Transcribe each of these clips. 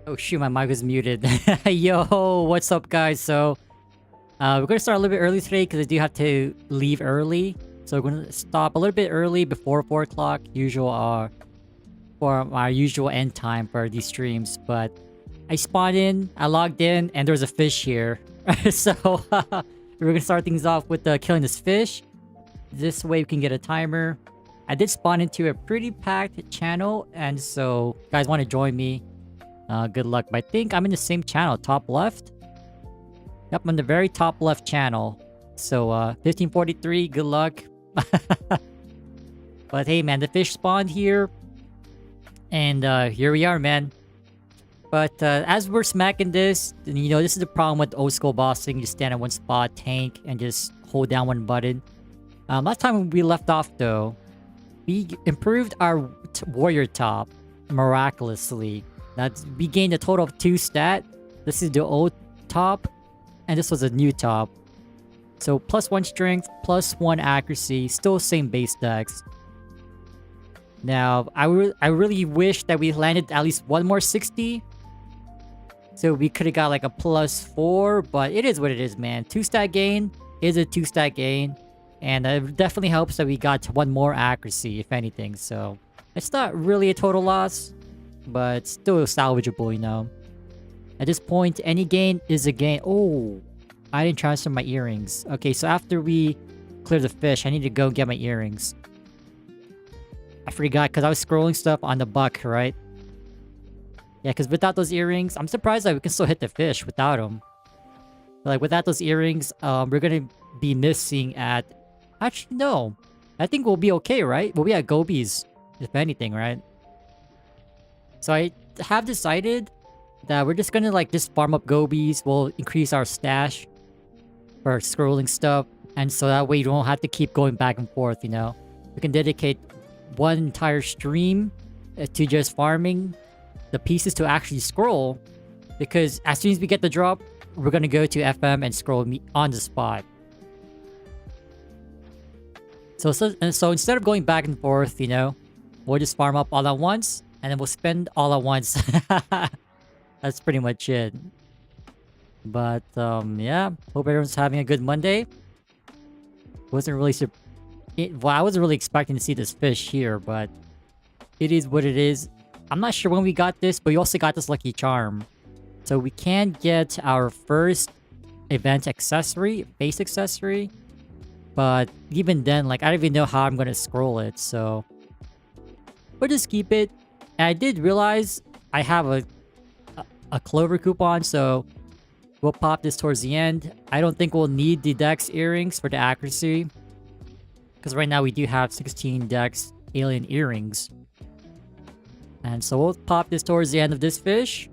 Oh shoot, my mic was muted. Yo, what's up guys? So, we're gonna start a little bit early today because I do have to leave early. So we're gonna stop a little bit early before 4 o'clock, usual, for our usual end time for these streams. But I spawned in, I logged in, and there was a fish here. So, we're gonna start things off with killing this fish. This way we can get a timer. I did spawn into a pretty packed channel, and so if you guys want to join me, good luck. But I think I'm in the same channel, top left. Yep, I'm in the very top left channel. So, 1543, good luck. But hey, man, the fish spawned here. And, here we are, man. But, as we're smacking this, you know, this is the problem with old school bossing. You stand in one spot, tank, and just hold down one button. Last time we left off, though, we improved our warrior top miraculously. We gained a total of 2 stat. This is the old top, and this was a new top. So plus 1 strength, plus 1 accuracy, still same base dex. Now, I really wish that we landed at least one more 60. So we could have got like a plus 4, but it is what it is, man. 2 stat gain is a 2 stat gain. And it definitely helps that we got 1 more accuracy, if anything. So it's not really a total loss, but still salvageable, you know. At this point, any gain is a gain. Oh, I didn't transfer my earrings. Okay, so after we clear the fish, I need to go get my earrings. I forgot because I was scrolling stuff on the buck, right? Yeah, because without those earrings, I'm surprised that we can still hit the fish without them. Like, without those earrings, we're going to be missing at... Actually, no. I think we'll be okay, right? We'll be at Gobies, if anything, right? So I have decided that we're just gonna like just farm up Gobies. We'll increase our stash for scrolling stuff. And so that way you don't have to keep going back and forth, you know? We can dedicate one entire stream to just farming the pieces to actually scroll. Because as soon as we get the drop, we're gonna go to FM and scroll on the spot. So instead of going back and forth, you know, we'll just farm up all at once, and then we'll spend all at once. That's pretty much it. But, yeah. Hope everyone's having a good Monday. Wasn't really well, I wasn't really expecting to see this fish here, but it is what it is. I'm not sure when we got this, but we also got this lucky charm. So we can get our first event accessory, base accessory. But even then, like, I don't even know how I'm gonna scroll it, so... We'll just keep it. And I did realize I have a clover coupon, so... We'll pop this towards the end. I don't think we'll need the dex earrings for the accuracy. Because right now we do have 16 dex alien earrings. And so we'll pop this towards the end of this fish.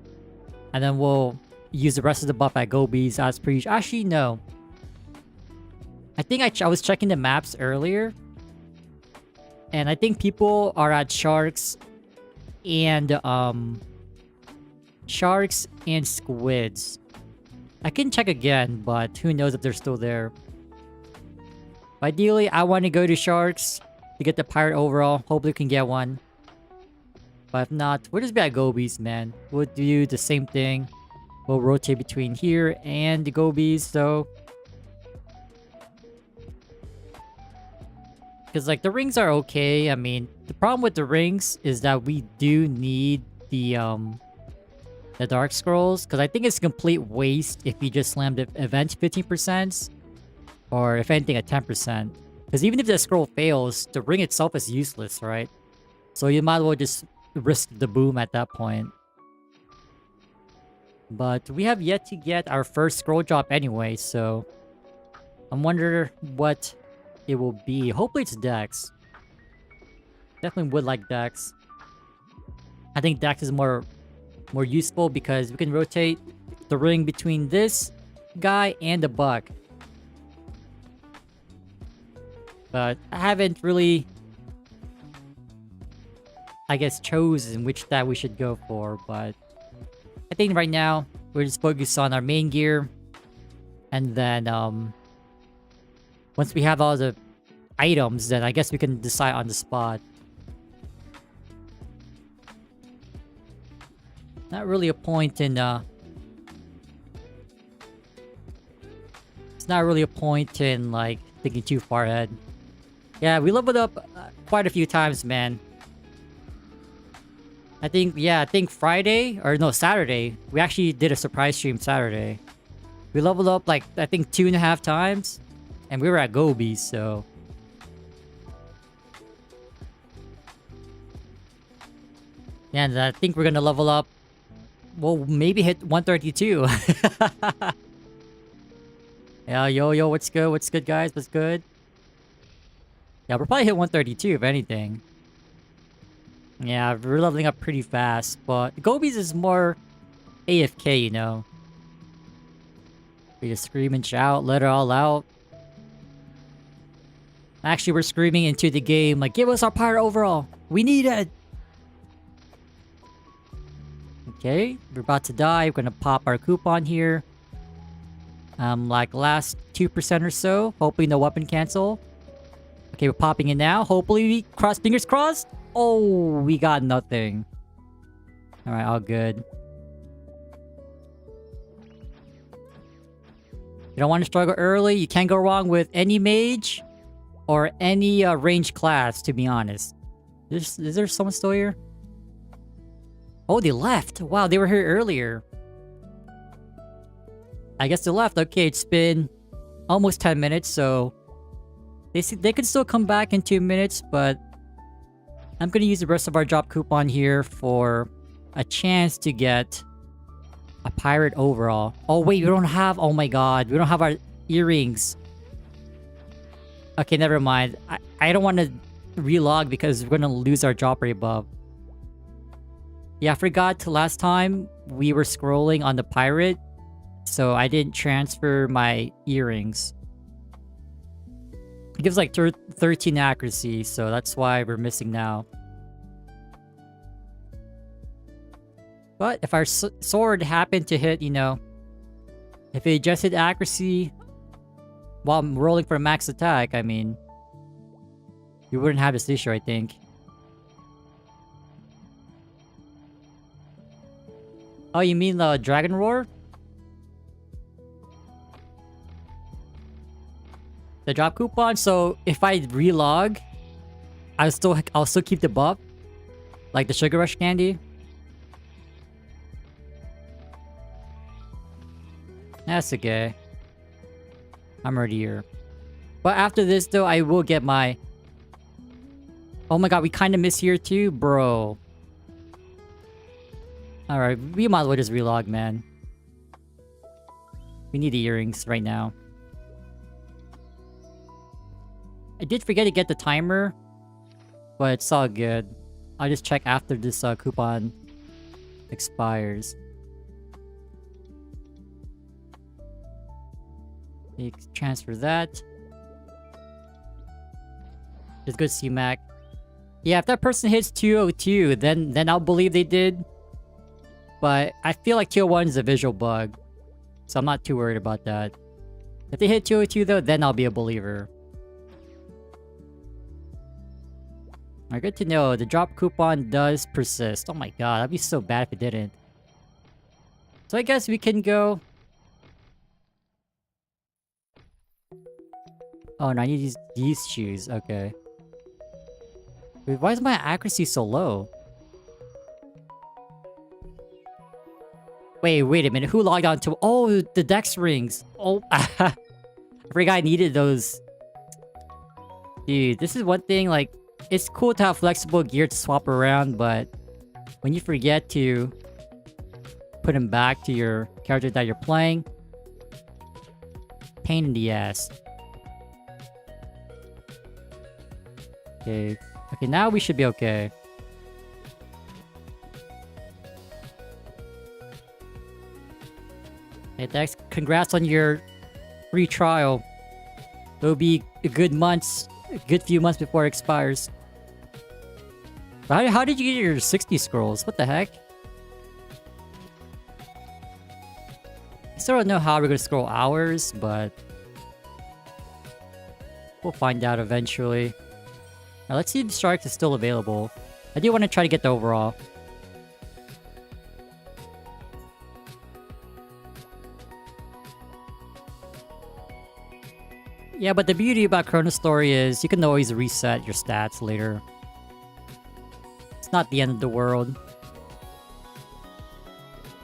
And then we'll use the rest of the buff at Gobies as per usual. Actually, no. I think I was checking the maps earlier. And I think people are at sharks and squids. I can check again, but who knows if they're still there. Ideally, I want to go to sharks to get the pirate overall. Hopefully we can get one. But if not, we'll just be at Gobies, man. We'll do the same thing. We'll rotate between here and the Gobies, so... Because, like, the rings are okay. I mean, the problem with the rings is that we do need the Dark Scrolls. Because I think it's a complete waste if you just slam the event 15%. Or, if anything, at 10%. Because even if the scroll fails, the ring itself is useless, right? So you might as well just risk the boom at that point. But we have yet to get our first scroll drop anyway, so... I wonder what... it will be. Hopefully it's Dex. Definitely would like Dex. I think Dex is more useful because we can rotate the ring between this guy and the buck. But I haven't really, I guess, chosen which that we should go for. But I think right now we're just focused on our main gear. And then once we have all the items, then I guess we can decide on the spot. Not really a point in, It's not really a point in, like, thinking too far ahead. Yeah, we leveled up quite a few times, man. I think Friday, or no, Saturday. We actually did a surprise stream Saturday. We leveled up, like, I think 2.5 times. And we were at Gobi, so... Yeah, and I think we're gonna level up. We'll maybe hit 132. Yeah, yo, what's good? What's good, guys? What's good? Yeah, we'll probably hit 132 if anything. Yeah, we're leveling up pretty fast, but Gobi's is more AFK, you know. We just scream and shout, let it all out. Actually, we're screaming into the game, like, give us our pirate overall. We need it. Okay, we're about to die. We're gonna pop our coupon here. Like last 2% or so. Hoping no weapon cancel. Okay, we're popping it now. Hopefully we fingers crossed. Oh, we got nothing. Alright, all good. You don't want to struggle early. You can't go wrong with any mage or any range class, to be honest. Is there someone still here? Oh, they left. Wow, they were here earlier. I guess they left. Okay, it's been almost 10 minutes, so they can still come back in 2 minutes, but I'm gonna use the rest of our drop coupon here for a chance to get a pirate overall. Oh wait, we don't have, oh my god, we don't have our earrings. Okay, never mind. I don't want to relog because we're gonna lose our drop rate buff. Yeah, I forgot last time we were scrolling on the pirate, so I didn't transfer my earrings. It gives like 13 accuracy, so that's why we're missing now. But if our sword happened to hit, you know, if it just hit accuracy while I'm rolling for max attack, I mean, you wouldn't have this issue, I think. Oh, you mean the Dragon Roar? The drop coupon? So if I relog, I'll still keep the buff? Like the Sugar Rush candy? That's okay. I'm already here. But after this though, I will get my... Oh my god, we kind of miss here too? Bro. Alright, we might as well just relog, man. We need the earrings right now. I did forget to get the timer, but it's all good. I'll just check after this coupon expires. Transfer that. Just go to CMAC. Yeah, if that person hits 202, then I'll believe they did. But I feel like 201 is a visual bug, so I'm not too worried about that. If they hit 202 though, then I'll be a believer. Alright, good to know. The drop coupon does persist. Oh my god, that'd be so bad if it didn't. So I guess we can go... Oh no, I need these shoes. Okay. Wait, why is my accuracy so low? Wait a minute. Who logged on to... Oh, the Dex rings. Oh, I forgot I needed those. Dude, this is one thing, like... It's cool to have flexible gear to swap around, but... When you forget to... put them back to your character that you're playing... Pain in the ass. Okay. Okay, now we should be okay. Hey Dex, congrats on your free trial. It'll be a good few months before it expires. How did you get your 60 scrolls? What the heck? I still don't know how we're gonna scroll hours, but... we'll find out eventually. Now let's see if the Shark is still available. I do want to try to get the overall. Yeah, but the beauty about ChronoStory is you can always reset your stats later. It's not the end of the world.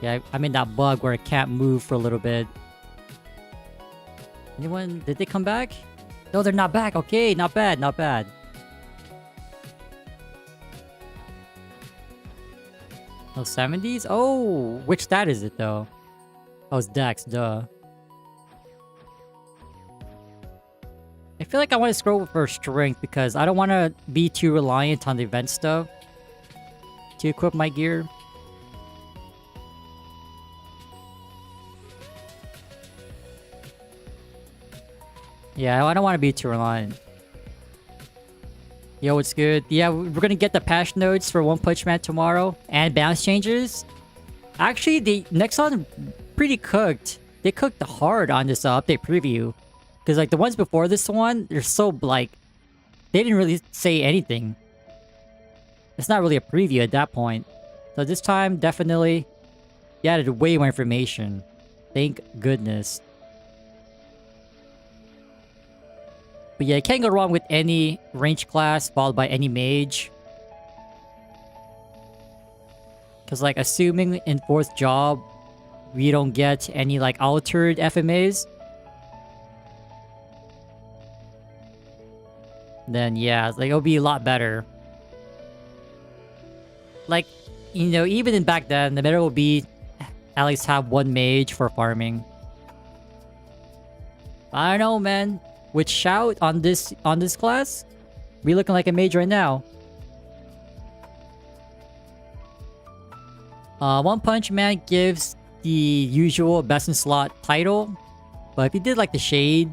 Yeah, I'm in that bug where I can't move for a little bit. Anyone? Did they come back? No, they're not back. Okay, not bad, not bad. Oh, 70s? Oh, which stat is it though? Oh, it's Dex, duh. I feel like I want to scroll for strength because I don't want to be too reliant on the event stuff to equip my gear. Yeah, I don't want to be too reliant. Yo, what's good? Yeah, we're gonna get the patch notes for One Punch Man tomorrow and balance changes. Actually, the Nexon pretty cooked. They cooked hard on this update preview. Because like the ones before this one, they're so like... They didn't really say anything. It's not really a preview at that point. So this time, definitely... They added way more information. Thank goodness. But yeah, you can't go wrong with any range class followed by any mage. Because like assuming in 4th job, we don't get any like altered FMAs. Then yeah, like it'll be a lot better. Like, you know, even in back then, the better will be at least have one mage for farming. I don't know, man. With Shout on this class, we looking like a mage right now. One Punch Man gives the usual best in slot title, but if you did like the Shade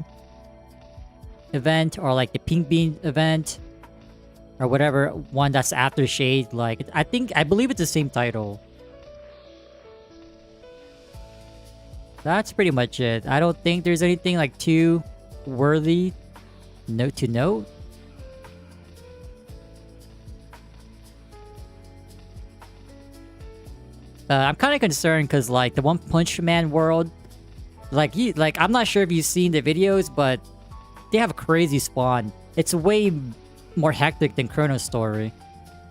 event or like the Pink Bean event or whatever one that's after Shade, like I believe it's the same title. That's pretty much it. I don't think there's anything like too worthy note to note. I'm kind of concerned because like the One Punch Man world, like I'm not sure if you've seen the videos, but they have a crazy spawn. It's way more hectic than ChronoStory,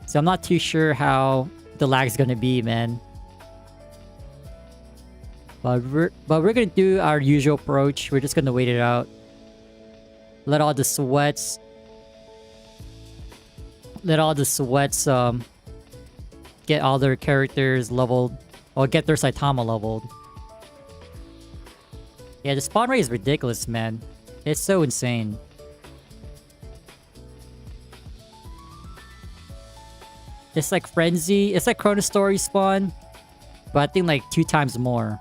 so I'm not too sure how the lag's gonna be, man. But we're gonna do our usual approach. We're just gonna wait it out. Let all the sweats get all their characters leveled, or get their Saitama leveled. Yeah, the spawn rate is ridiculous, man. It's so insane. It's like Frenzy. It's like ChronoStory spawn, but I think like 2 times more.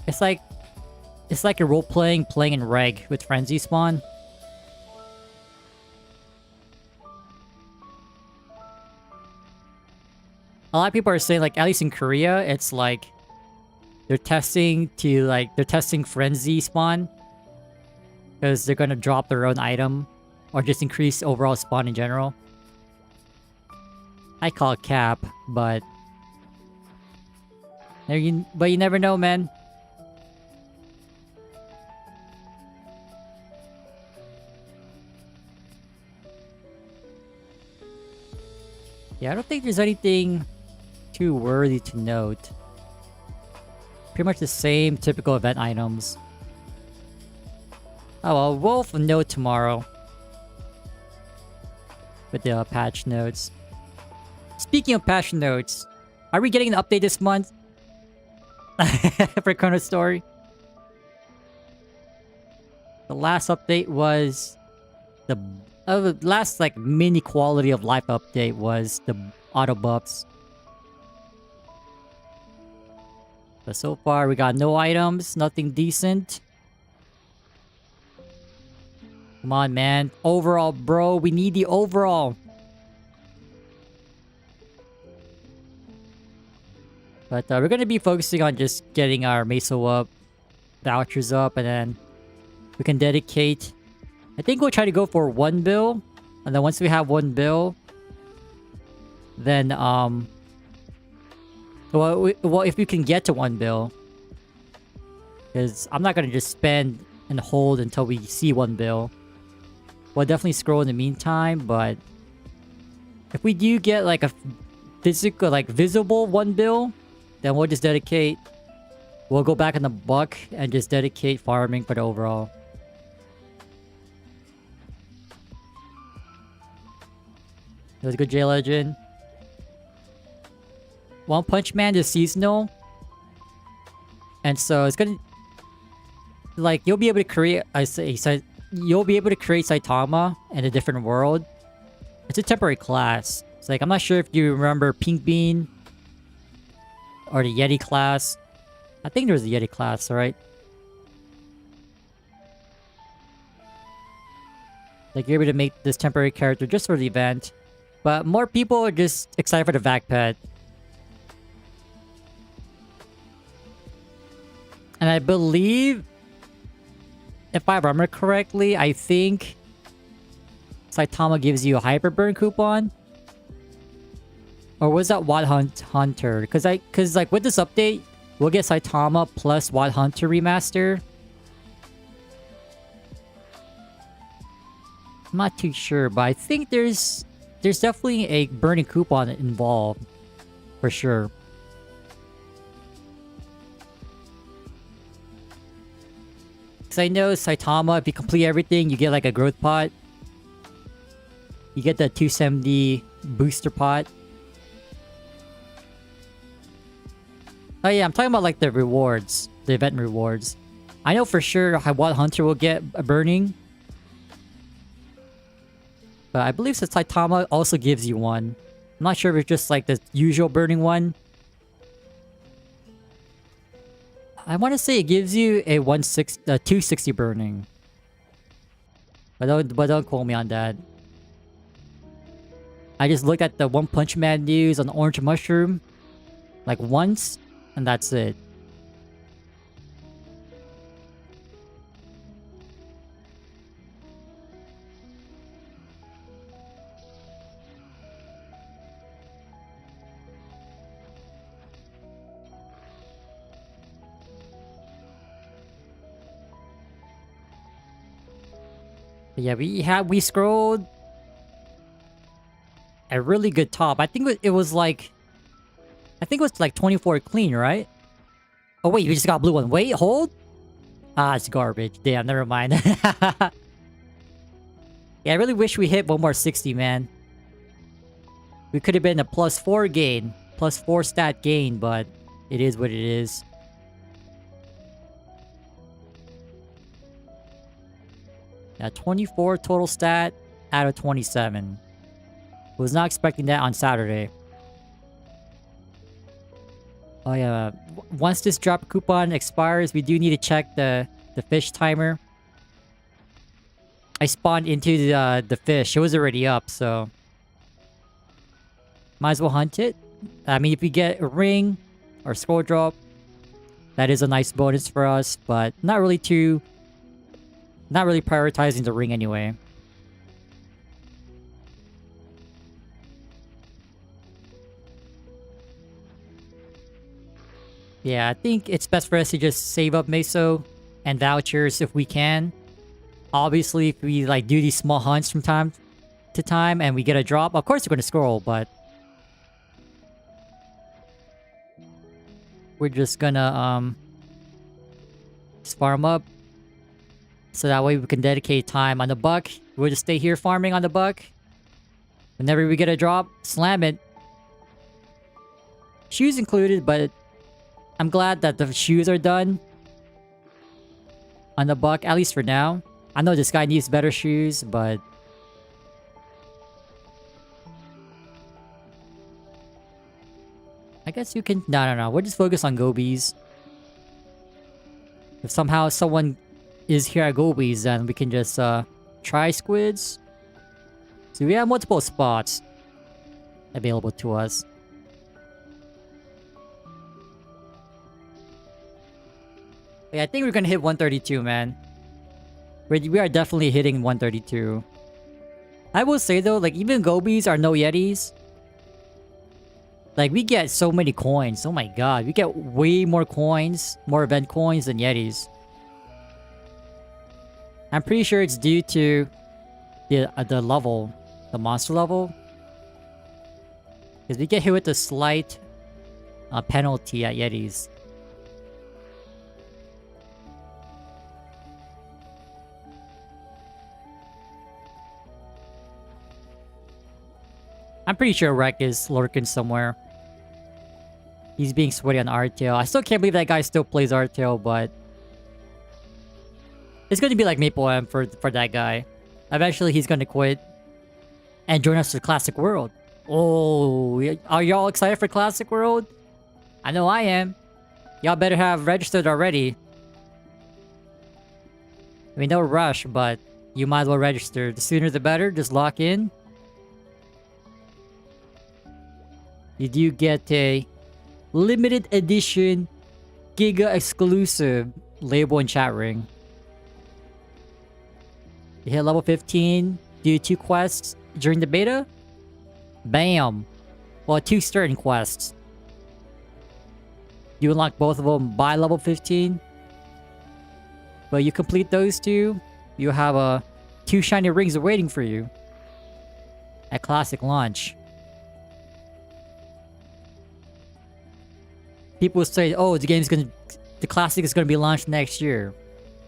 It's like a role-playing in reg with Frenzy spawn. A lot of people are saying like at least in Korea, it's like they're testing Frenzy spawn because they're gonna drop their own item or just increase overall spawn in general. I call it cap, but you never know, man. Yeah, I don't think there's anything too worthy to note. Pretty much the same typical event items. Oh well, we'll note tomorrow with the patch notes. Speaking of patch notes, are we getting an update this month for ChronoStory? The last update was the last like mini quality of life update was the auto buffs. But so far we got no items, nothing decent. Come on, man. Overall, bro. We need the overall. But we're going to be focusing on just getting our Meso up, vouchers up, and then we can dedicate... I think we'll try to go for 1 bill. And then once we have 1 bill, then Well, if you can get to 1 bill. Because I'm not gonna just spend and hold until we see 1 bill. We'll definitely scroll in the meantime, but... if we do get like a physical, like visible 1 bill, then we'll just dedicate... we'll go back in the buck and just dedicate farming for the overall. That was a good J-Legend. One Punch Man is seasonal. And so it's gonna... like, you'll be able to create you'll be able to create Saitama in a different world. It's a temporary class. It's like, I'm not sure if you remember Pink Bean or the Yeti class. I think there was a Yeti class, right? Like, you're able to make this temporary character just for the event. But more people are just excited for the vac pet. And I believe, if I remember correctly, I think Saitama gives you a Hyper Burn coupon. Or was that Wild Hunter? Because like with this update, we'll get Saitama plus Wild Hunter remaster. I'm not too sure, but I think there's definitely a burning coupon involved. For sure. Because I know Saitama, if you complete everything, you get like a growth pot. You get the 270 booster pot. Oh yeah, I'm talking about like the rewards. The event rewards. I know for sure Wild Hunter will get a burning. But I believe Saitama also gives you one. I'm not sure if it's just like the usual burning one. I want to say it gives you a 260 burning. But don't quote me on that. I just looked at the One Punch Man news on Orange Mushroom. Like once. And that's it. But yeah, we scrolled a really good top. I think it was like 24 clean, right? Oh wait, you just got blue one. Wait, hold. Ah, it's garbage. Damn, never mind. Yeah, I really wish we hit one more 60, man. We could have been a +4 gain, +4 stat gain, but it is what it is. Yeah, 24 total stat out of 27. Was not expecting that on Saturday. Oh yeah, once this drop coupon expires, we do need to check the fish timer. I spawned into the fish. It was already up, so... might as well hunt it. I mean, if we get a ring or scroll drop, that is a nice bonus for us, but not really prioritizing the ring anyway. Yeah, I think it's best for us to just save up Meso and vouchers if we can. Obviously, if we like do these small hunts from time to time and we get a drop, of course we're going to scroll, but... we're just gonna, just farm up. So that way we can dedicate time on the buck. We'll just stay here farming on the buck. Whenever we get a drop, slam it. Shoes included, but... I'm glad that the shoes are done on the buck, at least for now. I know this guy needs better shoes, but... I guess you can... No. We'll just focus on Gobies. If somehow someone is here at Gobies, then we can just try squids. So we have multiple spots available to us. Yeah, I think we're gonna hit 132, man. We are definitely hitting 132. I will say though, like even Gobies are no Yetis. Like, we get so many coins. Oh my god. We get way more coins, more event coins than Yetis. I'm pretty sure it's due to the level, the monster level. Because we get hit with a slight penalty at Yetis. I'm pretty sure Wreck is lurking somewhere. He's being sweaty on Artale. I still can't believe that guy still plays Artale, but... it's going to be like Maple M for that guy. Eventually, he's going to quit and join us for Classic World. Oh, are y'all excited for Classic World? I know I am. Y'all better have registered already. I mean, no rush, but you might as well register. The sooner the better. Just lock in. You do get a limited edition Giga exclusive label and chat ring. You hit level 15, do 2 quests during the beta. Bam! Well, 2 certain quests. You unlock both of them by level 15. But you complete those 2, you have 2 shiny rings waiting for you at Classic launch. People say, "Oh, the Classic is gonna be launched next year."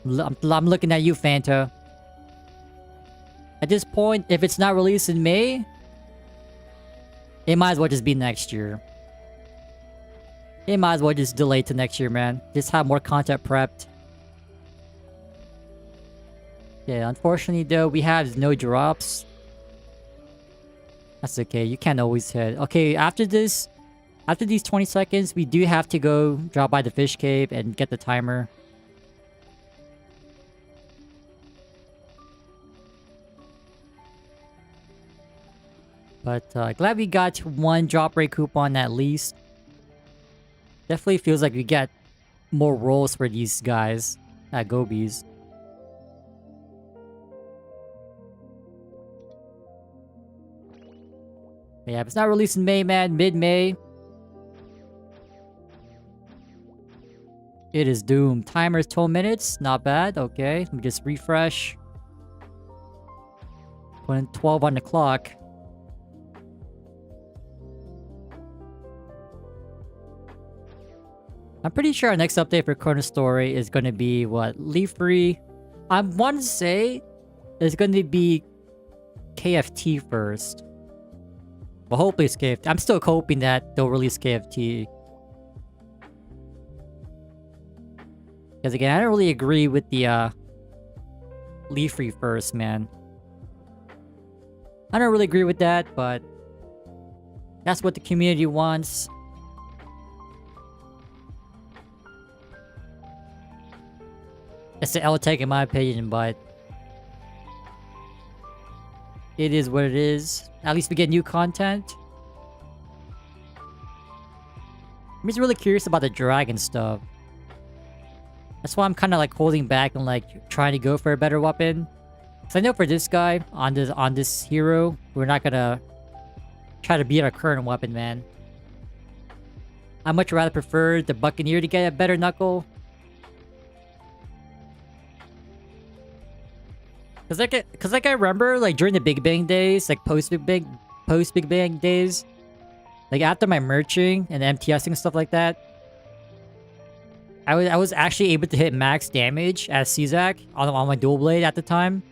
I'm looking at you, Fanta. At this point, if it's not released in May, it might as well just be next year. It might as well just delay to next year, man. Just have more content prepped. Yeah, unfortunately though, we have no drops. That's okay, you can't always hit. Okay, after these 20 seconds, we do have to go drop by the fish cave and get the timer. But glad we got 1 drop rate coupon at least. Definitely feels like we get more rolls for these guys at Gobies. Yeah, if it's not released in May, man, mid-May, it is doomed. Timer is 12 minutes. Not bad. Okay, let me just refresh. Put in 12 on the clock. I'm pretty sure our next update for ChronoStory is going to be, what, Leaf Free? I want to say it's going to be KFT first. Well, hopefully it's KFT. I'm still hoping that they'll release KFT. Because again, I don't really agree with the Leaf Free first, man. I don't really agree with that, but that's what the community wants. It's the L take in my opinion, but it is what it is. At least we get new content. I'm just really curious about the dragon stuff. That's why I'm kind of like holding back and like trying to go for a better weapon. So I know for this guy on this hero, we're not gonna try to beat our current weapon, man. I much rather prefer the Buccaneer to get a better knuckle. Cause like I remember like during the Big Bang days, like post Big Bang days, like after my merching and MTSing and stuff like that, I was actually able to hit max damage as CZAC on my dual blade at the time.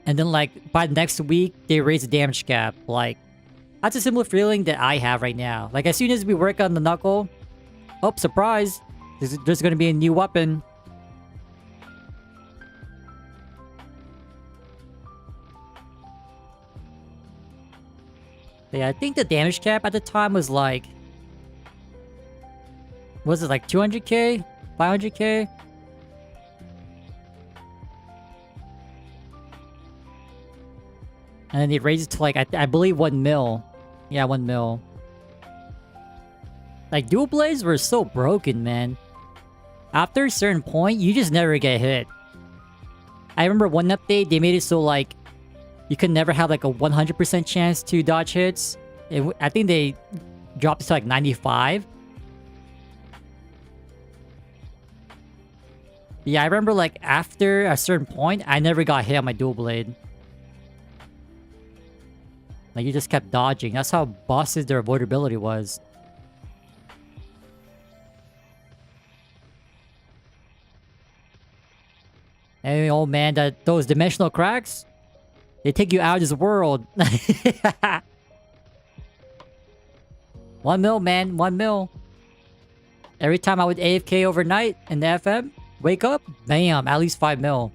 And then like by the next week they raised the damage cap. Like that's a similar feeling that I have right now. Like as soon as we work on the knuckle, oh surprise, there's gonna be a new weapon. Yeah, I think the damage cap at the time was like... was it like 200k? 500k? And then it raised to like, I believe 1 mil. Yeah, 1 mil. Like, dual blades were so broken, man. After a certain point, you just never get hit. I remember one update, they made it so like... you could never have like a 100% chance to dodge hits. I think they dropped it to like 95. Yeah, I remember like after a certain point, I never got hit on my dual blade. Like you just kept dodging. That's how busted their avoidability was. Hey, old man, those dimensional cracks, they take you out of this world. 1 mil, man, 1 mil. Every time I would AFK overnight in the FM, wake up, bam, at least 5 mil.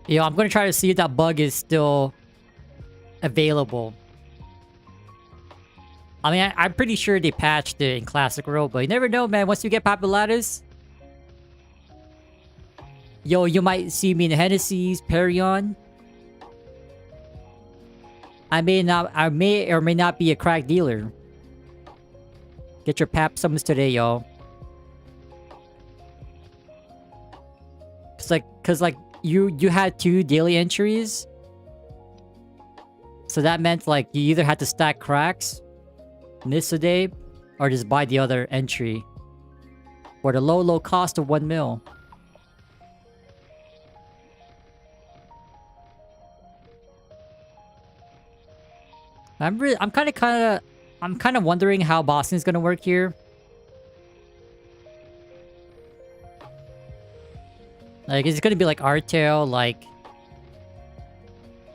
Yo, I'm gonna try to see if that bug is still available. I mean, I'm pretty sure they patched it in Classic World, but you never know, man. Once you get Papulatus, yo, you might see me in Hennessy's, Perion. I may or may not be a crack dealer. Get your pap summons today, yo. Cause like you had 2 daily entries. So that meant like you either had to stack cracks, miss a day, or just buy the other entry. For the low cost of 1 mil. I'm kind of wondering how Boston's gonna work here. Like, is it gonna be like Artale? Like,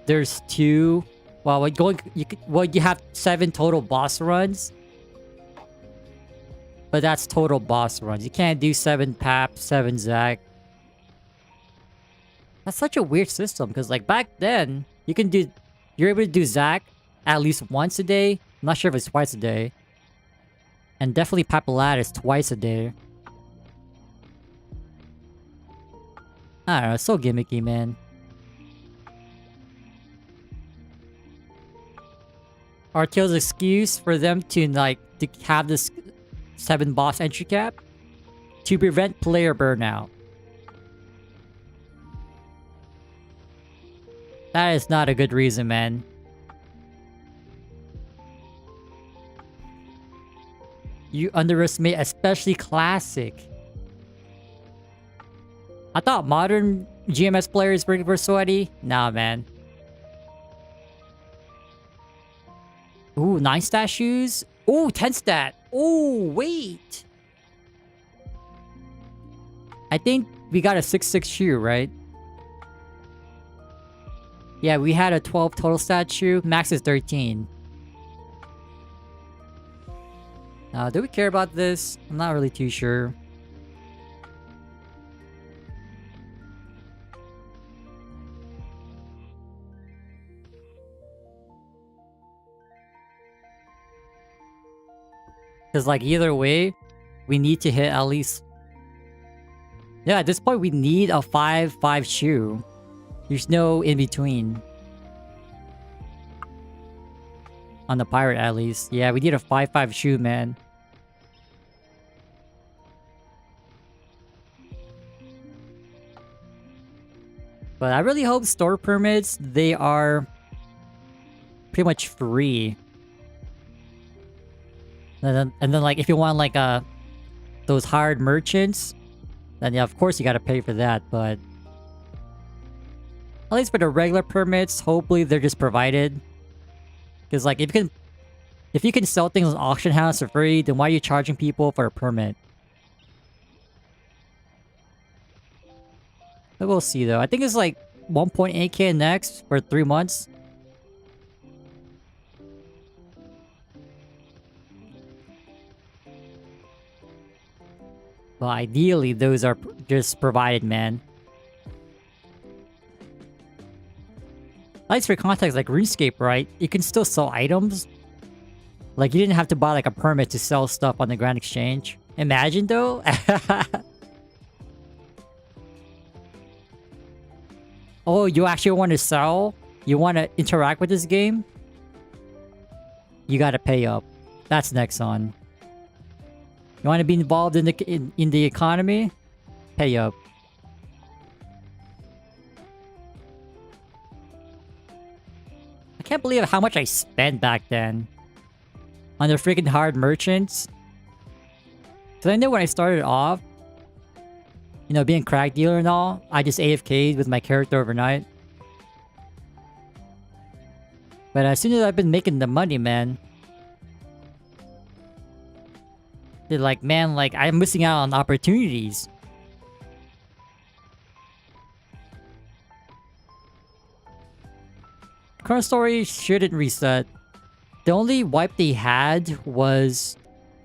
there's 2. Well, you have 7 total boss runs, but that's total boss runs. You can't do 7 Pap, 7 Zac. That's such a weird system because like back then you're able to do Zac at least once a day. I'm not sure if it's twice a day. And definitely Papulatus twice a day. I don't know, it's so gimmicky, man. Artale's excuse for them to like to have this 7 boss entry cap to prevent player burnout. That is not a good reason, man. You underestimate, especially Classic. I thought modern GMS players were sweaty. Nah, man. Ooh, 9 stat shoes. Ooh, 10 stat. Ooh, wait. I think we got a 6/6 shoe, right? Yeah, we had a 12 total stat shoe. Max is 13. Do we care about this? I'm not really too sure. Because like either way, we need to hit at least... Yeah, at this point we need a 5/5 shoe. There's no in between. On the pirate at least. Yeah, we need a 5/5 shoe, man. But I really hope store permits, they are pretty much free. And then like if you want like those hired merchants, then yeah, of course you gotta pay for that, but at least for the regular permits, hopefully they're just provided. Because like if you can sell things on auction house for free, then why are you charging people for a permit? But we'll see though. I think it's like 1.8k next for 3 months. Well, ideally those are just provided, man. At least for context, like RuneScape, right? You can still sell items. Like you didn't have to buy like a permit to sell stuff on the Grand Exchange. Imagine though. Oh, you actually want to sell? You want to interact with this game? You gotta pay up. That's Nexon. You want to be involved in the economy? Pay up. can't believe how much I spent back then on the freaking hard merchants. Cause I know when I started off, you know, being crack dealer and all, I just AFK'd with my character overnight. But as soon as I've been making the money, man, they're like, man, like, I'm missing out on opportunities. ChronoStory shouldn't reset. The only wipe they had was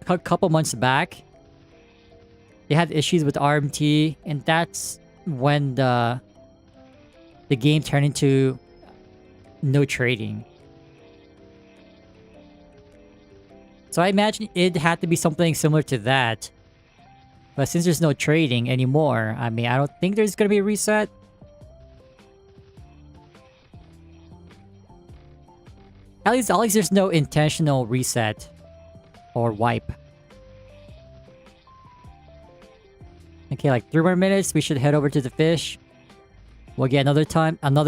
a couple months back. They had issues with RMT, and that's when the game turned into no trading. So I imagine it had to be something similar to that. But since there's no trading anymore, I mean, I don't think there's gonna be a reset. At least there's no intentional reset or wipe. Okay, like 3 more minutes, we should head over to the fish. We'll get another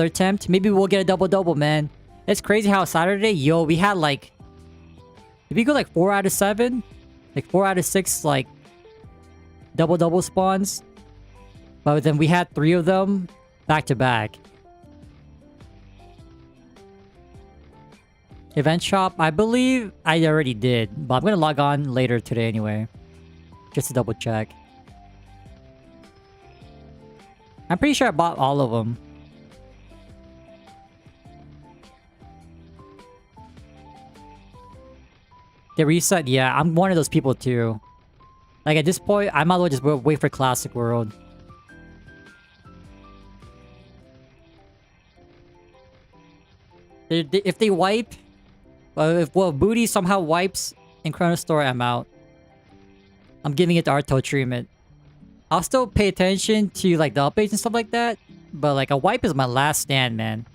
attempt. Maybe we'll get a double-double, man. It's crazy how Saturday, yo, we had like... Did we go like 4 out of 7? Like 4 out of 6, like... Double-double spawns? But then we had 3 of them back-to-back. Event shop, I believe I already did. But I'm gonna log on later today anyway. Just to double check. I'm pretty sure I bought all of them. The reset, yeah, I'm one of those people too. Like at this point, I might as well just wait for Classic World. If they wipe, if Boutei somehow wipes in ChronoStory, I'm out. I'm giving it the Artale treatment. I'll still pay attention to like the updates and stuff like that, but like a wipe is my last stand, man.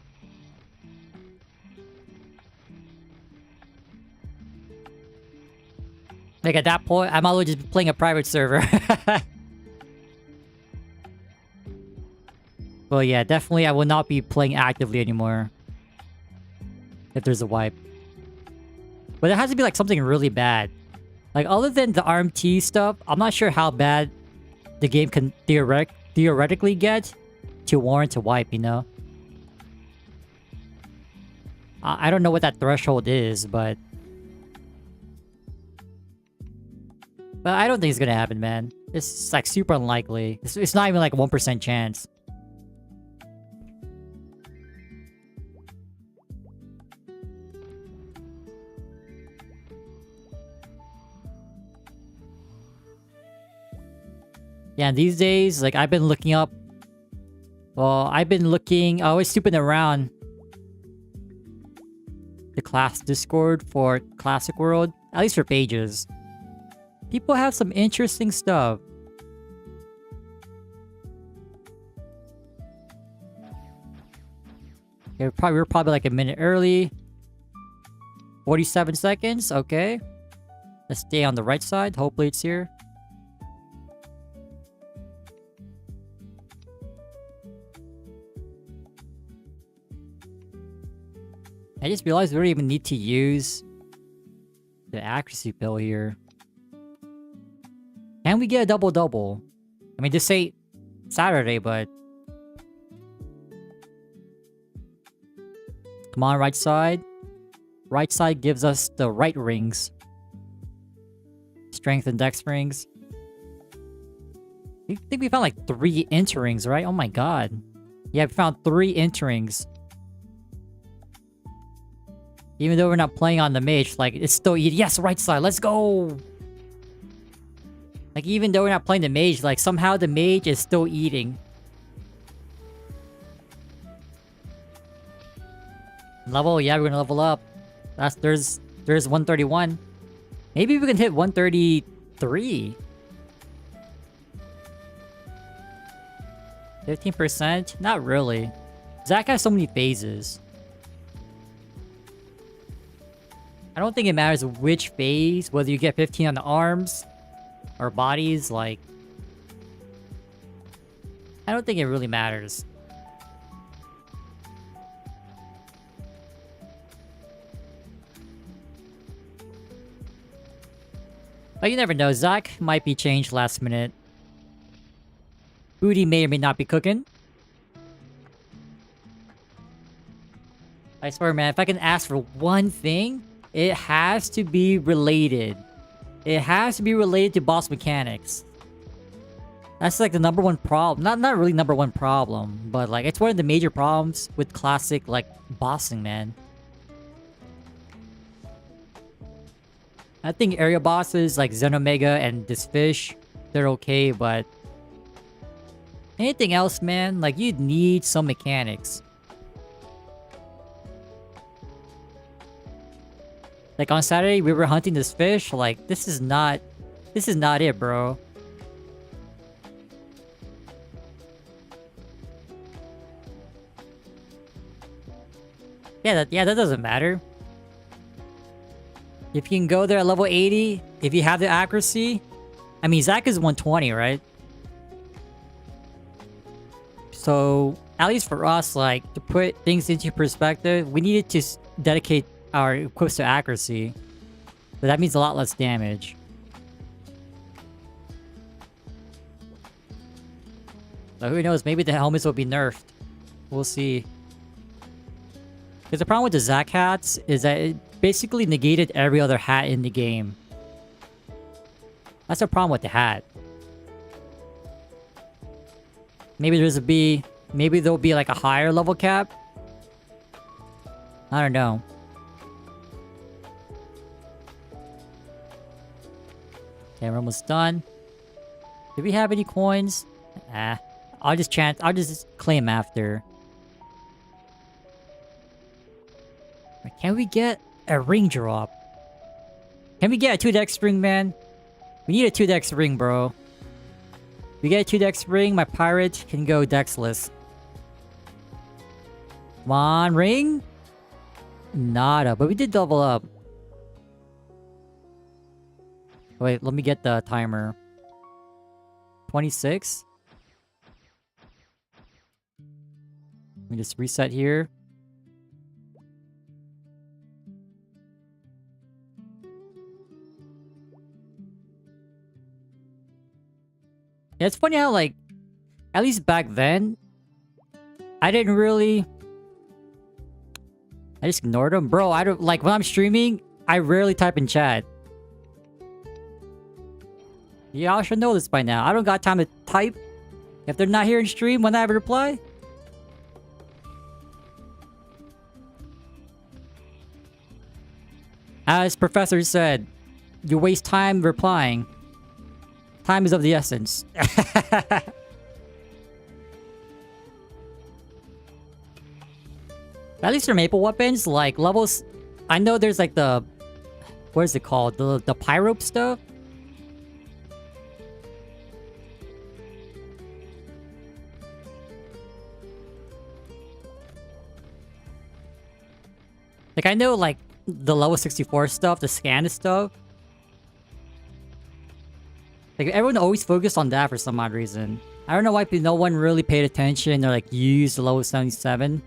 Like at that point, I might as well just be playing a private server. Well, yeah, definitely I will not be playing actively anymore. If there's a wipe. But it has to be like something really bad. Like other than the RMT stuff, I'm not sure how bad the game can theoretically get to warrant a wipe, you know? I don't know what that threshold is, but I don't think it's gonna happen, man. It's like super unlikely. It's not even like a 1% chance. Yeah, these days, like, I've been looking up... Well, I was snooping around the class Discord for Classic World. At least for pages. People have some interesting stuff. Okay, we're probably like a minute early. 47 seconds, okay. Let's stay on the right side. Hopefully it's here. I just realized we don't even need to use the accuracy pill here. Can we get a double-double? I mean, just say Saturday, but... Come on, right side. Right side gives us the right rings. Strength and dex rings. I think we found like 3 enterings, right? Oh my god. Yeah, we found 3 enterings. Even though we're not playing on the mage, like, it's still eating. Yes, right side, let's go! Like, even though we're not playing the mage, like, somehow the mage is still eating. Level? Yeah, we're gonna level up. There's 131. Maybe we can hit 133. 15%? Not really. Zach has so many phases. I don't think it matters which phase, whether you get 15 on the arms or bodies, like... I don't think it really matters. But you never know. Zach might be changed last minute. Boutei may or may not be cooking. I swear, man, if I can ask for one thing, it has to be related. It has to be related to boss mechanics. That's like the number one problem. Not really number one problem, but like it's one of the major problems with classic like bossing, man. I think area bosses like Xenomega and this fish, they're okay, but anything else, man, like you'd need some mechanics. Like on Saturday, we were hunting this fish. Like this is not it, bro. Yeah, that doesn't matter. If you can go there at level 80, if you have the accuracy, I mean Zach is 120, right? So at least for us, like to put things into perspective, we needed to dedicate our equips to accuracy. But that means a lot less damage. So who knows, maybe the helmets will be nerfed. We'll see. Because the problem with the Zach hats is that it basically negated every other hat in the game. That's the problem with the hat. Maybe there'll be like a higher level cap. I don't know. Okay, we're almost done. Do we have any coins? I'll just claim after. Can we get a ring drop? Can we get a 2-dex ring, man? We need a 2-dex ring, bro. We get a 2-dex ring, my pirate can go dexless. Come on, ring? Nada, but we did double up. Wait, let me get the timer. 26? Let me just reset here. Yeah, it's funny how, like, at least back then, I didn't really... I just ignored them. Bro, I don't... Like, when I'm streaming, I rarely type in chat. Y'all should know this by now. I don't got time to type. If they're not here in stream, when I have a reply. As Professor said, you waste time replying. Time is of the essence. At least for Maple weapons, like levels... I know there's like the... What is it called? The pyrope stuff? Like I know like the level 64 stuff, the scan stuff. Like everyone always focused on that for some odd reason. I don't know why no one really paid attention or like used the level 77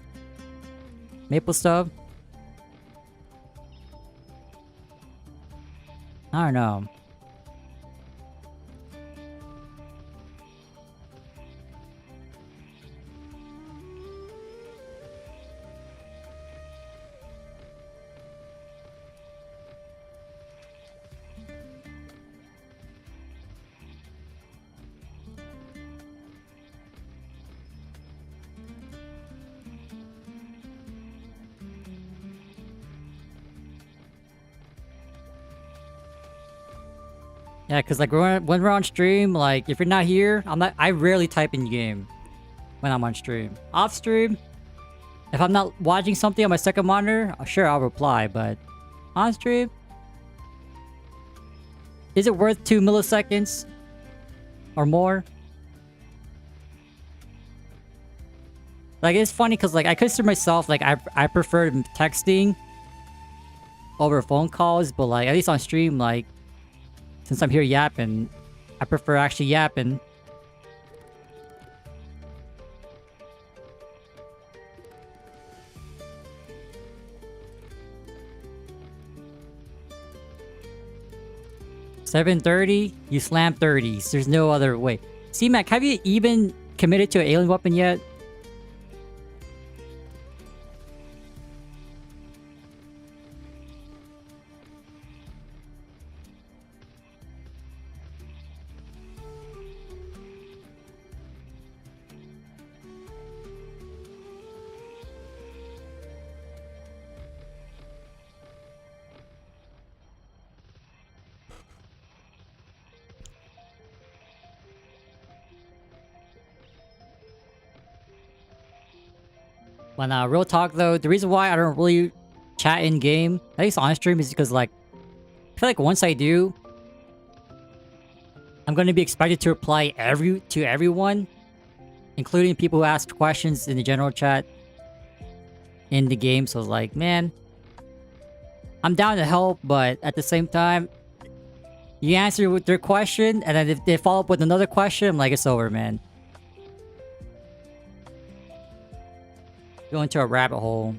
Maple stuff. I don't know. Yeah, because like when we're on stream, like if you're not here, I rarely type in game when I'm on stream. Off stream, if I'm not watching something on my second monitor, sure I'll reply, but on stream, is it worth 2 milliseconds or more? Like it's funny because like I consider myself like I prefer texting over phone calls, but like at least on stream, like since I'm here yapping, I prefer actually yapping. 730, you slam 30s. There's no other way. C-Mac, have you even committed to an alien weapon yet? But real talk though, the reason why I don't really chat in game, at least on stream, is because like, I feel like once I do, I'm gonna be expected to reply to everyone, including people who ask questions in the general chat in the game. So it's like, man, I'm down to help, but at the same time, you answer with their question, and then if they follow up with another question, I'm like, it's over, man. Go into a rabbit hole.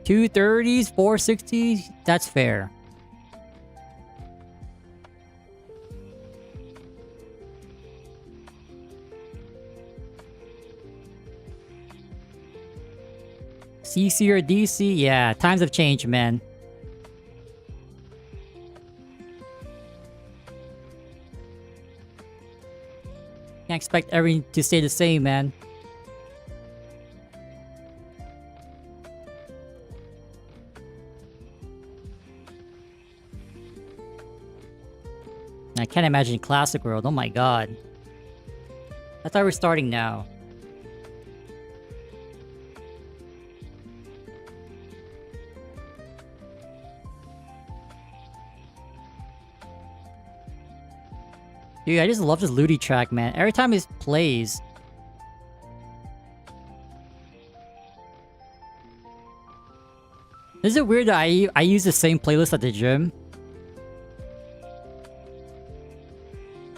230s, 460s, that's fair. CC or DC? Yeah, times have changed, man. Can't expect everything to stay the same, man. I can't imagine Classic World. Oh my god. I thought we were starting now. Dude, I just love this Ludi track, man. Every time it plays. Is it weird that I use the same playlist at the gym?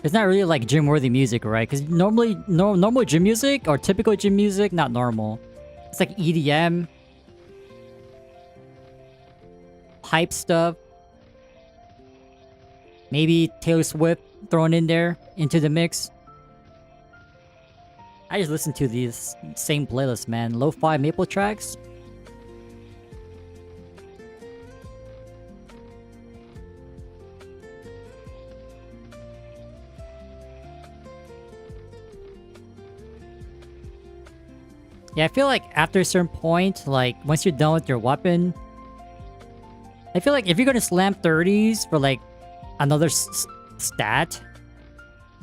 It's not really like gym-worthy music, right? Because normally, normal gym music or typical gym music, not normal. It's like EDM. Hype stuff. Maybe Taylor Swift thrown in there into the mix. I just listen to these same playlists, man. Lo-fi maple tracks. Yeah, I feel like after a certain point, like once you're done with your weapon, I feel like if you're gonna slam 30s for like another stat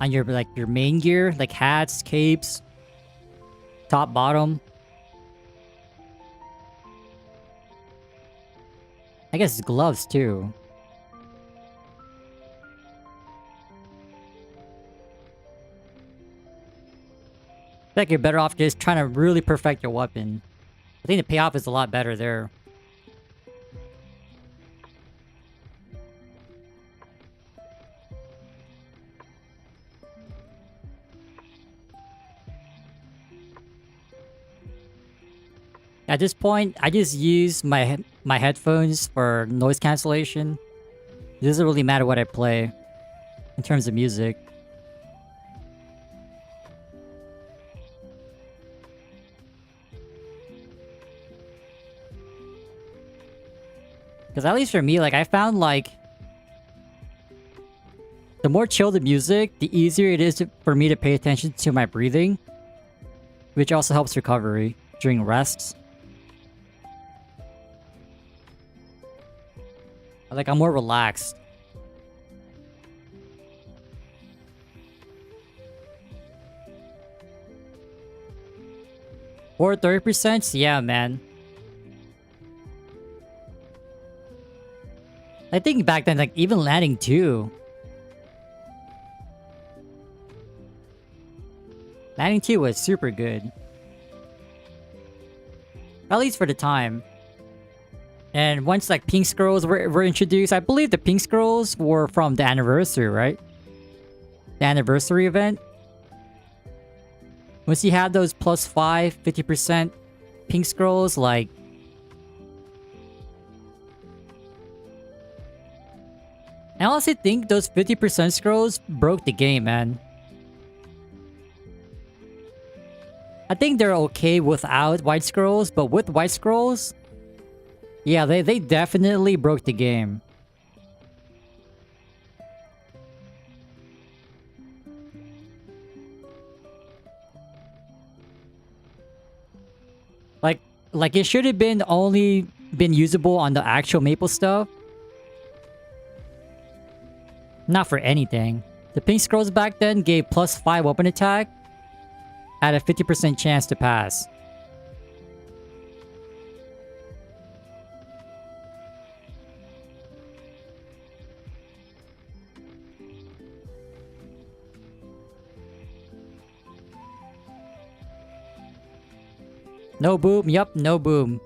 on your like your main gear, like hats, capes, top, bottom. I guess gloves too. I feel like you're better off just trying to really perfect your weapon. I think the payoff is a lot better there. At this point, I just use my headphones for noise cancellation. It doesn't really matter what I play in terms of music. Because at least for me, like I found like the more chill the music, the easier it is for me to pay attention to my breathing, which also helps recovery during rests. Like, I'm more relaxed. Or 30%? Yeah, man. I think back then, like, even landing 2. Landing 2 was super good. At least for the time. And once like pink scrolls were introduced, I believe the pink scrolls were from the anniversary, right? The anniversary event. Once you have those plus 5, 50% pink scrolls, like I honestly think those 50% scrolls broke the game, man. I think they're okay without white scrolls, but with white scrolls, yeah, they definitely broke the game. Like it should have been only been usable on the actual Maple stuff. Not for anything. The pink scrolls back then gave +5 weapon attack at a 50% chance to pass. No boom, yup, no boom.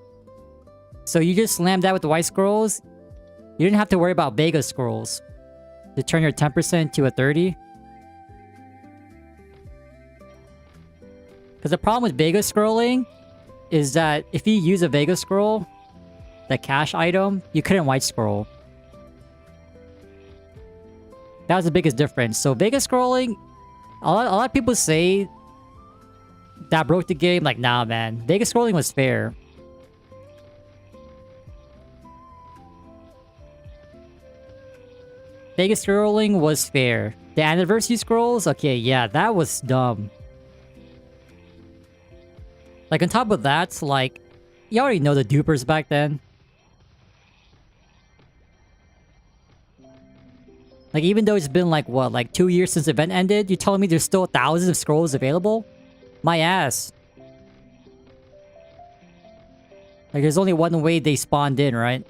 So you just slammed that with the white scrolls. You didn't have to worry about Vega scrolls to turn your 10% to a 30. Because the problem with Vega scrolling is that if you use a Vega scroll, the cash item, you couldn't white scroll. That was the biggest difference. So Vega scrolling, a lot of people say that broke the game. Like, nah, man. Vega scrolling was fair. Vega scrolling was fair. The anniversary scrolls, okay, yeah, that was dumb. Like, on top of that, like, you already know the dupers back then. Like, even though it's been like, what, like 2 years since the event ended, you're telling me there's still thousands of scrolls available? My ass. Like, there's only one way they spawned in, right?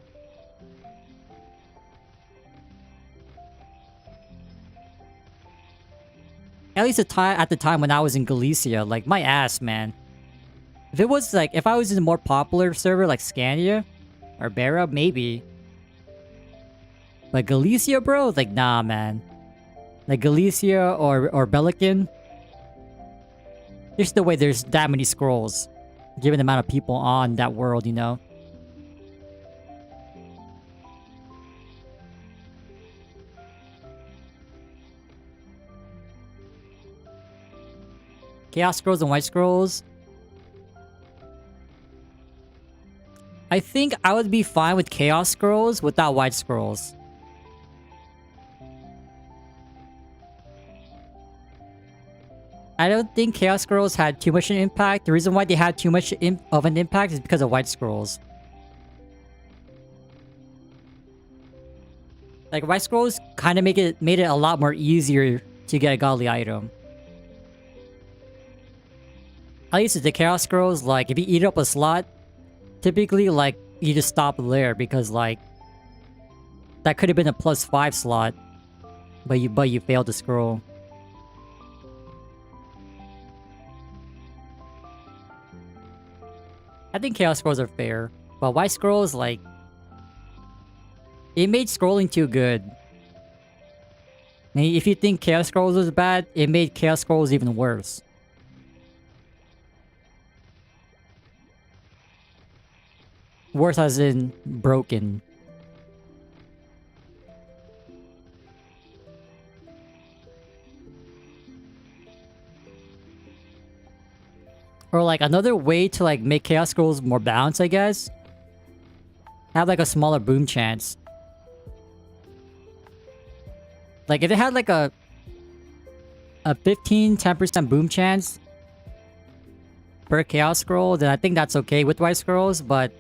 At least at the time when I was in Galicia, like, my ass, man. If it was, like, if I was in a more popular server like Scania or Bera, maybe. But Galicia, bro? Like, nah, man. Like, Galicia or Belican. There's no way there's that many scrolls, given the amount of people on that world, you know? Chaos scrolls and white scrolls. I think I would be fine with chaos scrolls without white scrolls. I don't think chaos scrolls had too much an impact. The reason why they had too much of an impact is because of white scrolls. Like, white scrolls kind of made it a lot more easier to get a godly item. At least with the chaos scrolls, like, if you eat up a slot, typically, like, you just stop there because, like, that could have been a +5 slot, but you failed to scroll. I think chaos scrolls are fair, but white scrolls, like, it made scrolling too good. And if you think chaos scrolls was bad, it made chaos scrolls even worse. Worse as in broken. Or like another way to like make chaos scrolls more balanced, I guess. Have like a smaller boom chance. Like if it had like a 15-10% boom chance per chaos scroll, then I think that's okay with white scrolls, but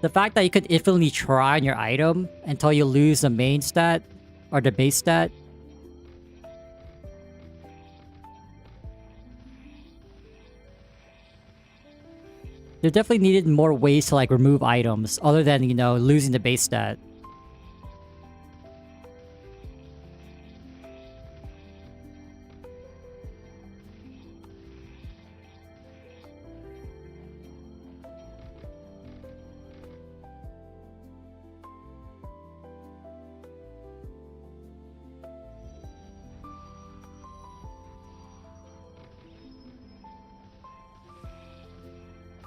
the fact that you could infinitely try on your item until you lose the main stat or the base stat. There definitely needed more ways to like remove items other than, you know, losing the base stat.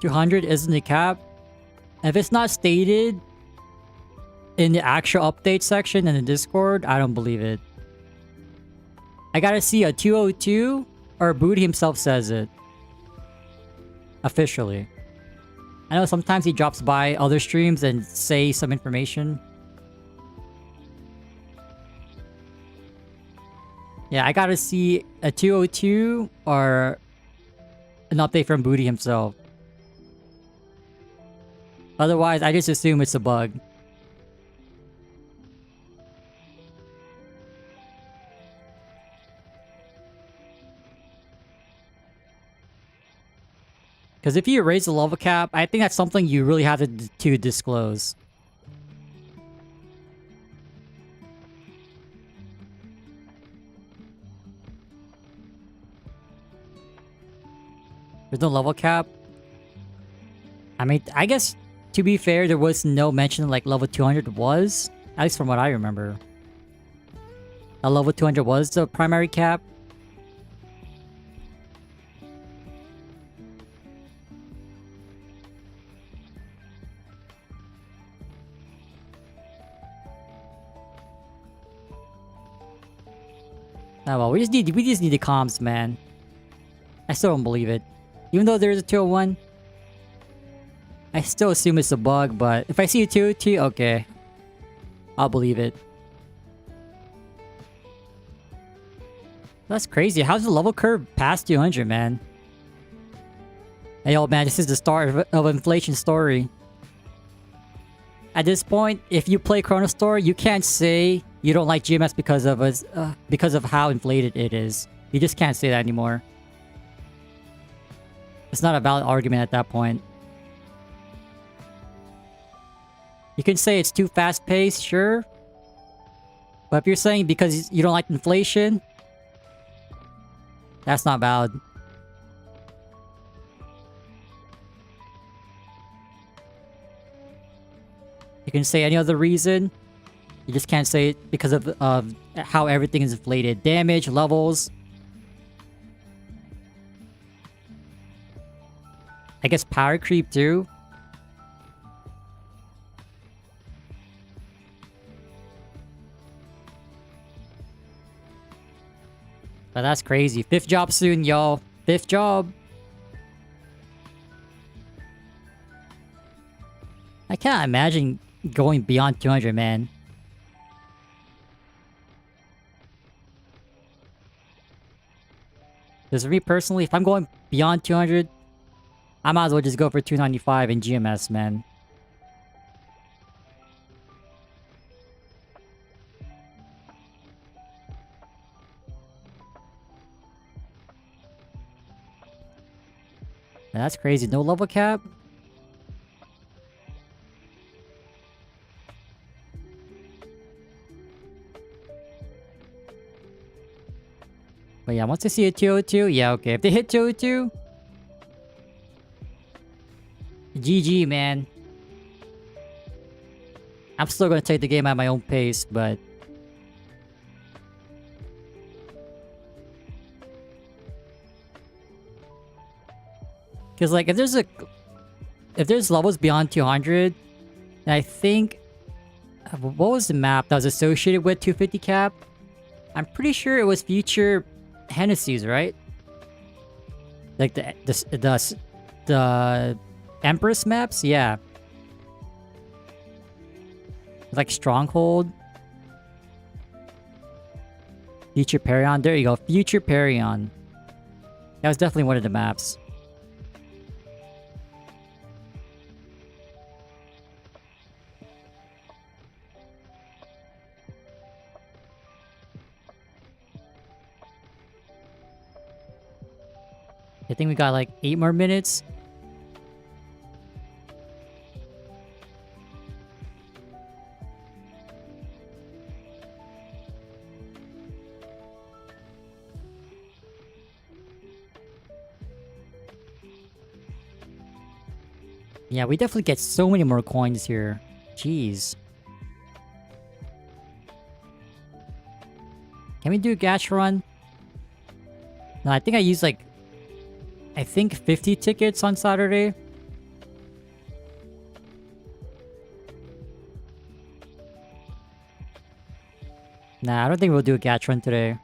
200 isn't the cap. If it's not stated, in the actual update section in the Discord, I don't believe it. I gotta see a 202 or Boutei himself says it. Officially. I know sometimes he drops by other streams and say some information. Yeah, I gotta see a 202 or an update from Boutei himself. Otherwise, I just assume it's a bug. Because if you raise the level cap, I think that's something you really have to disclose. There's no level cap. I mean, I guess, to be fair, there was no mention like level 200 was. At least from what I remember. Level 200 was the primary cap. Oh well, we just need the comms, man. I still don't believe it. Even though there's a 201, I still assume it's a bug, but if I see a 202, okay. I'll believe it. That's crazy. How's the level curve past 200, man? Hey, old man, this is the start of inflation story. At this point, if you play ChronoStory, you can't say you don't like GMS because of how inflated it is. You just can't say that anymore. It's not a valid argument at that point. You can say it's too fast-paced, sure. But if you're saying because you don't like inflation, that's not valid. You can say any other reason. You just can't say it because of how everything is inflated. Damage, levels. I guess power creep too. But that's crazy. 5th job soon, y'all. 5th job. I can't imagine going beyond 200, man. Because for me personally, if I'm going beyond 200, I might as well just go for 295 in GMS, man. That's crazy. No level cap? But yeah, once I see a 202, yeah, okay. If they hit 202, GG, man. I'm still gonna take the game at my own pace, but... Because, like, if there's levels beyond 200, then I think... What was the map that was associated with 250 cap? I'm pretty sure it was future Hennessy's, right? Like the Empress maps? Yeah. Like Stronghold. Future Perion. There you go. Future Perion. That was definitely one of the maps. I think we got like 8 more minutes. Yeah, we definitely get so many more coins here. Jeez. Can we do a gash run? No, I think I used like... I think 50 tickets on Saturday. Nah, I don't think we'll do a Gatch run today.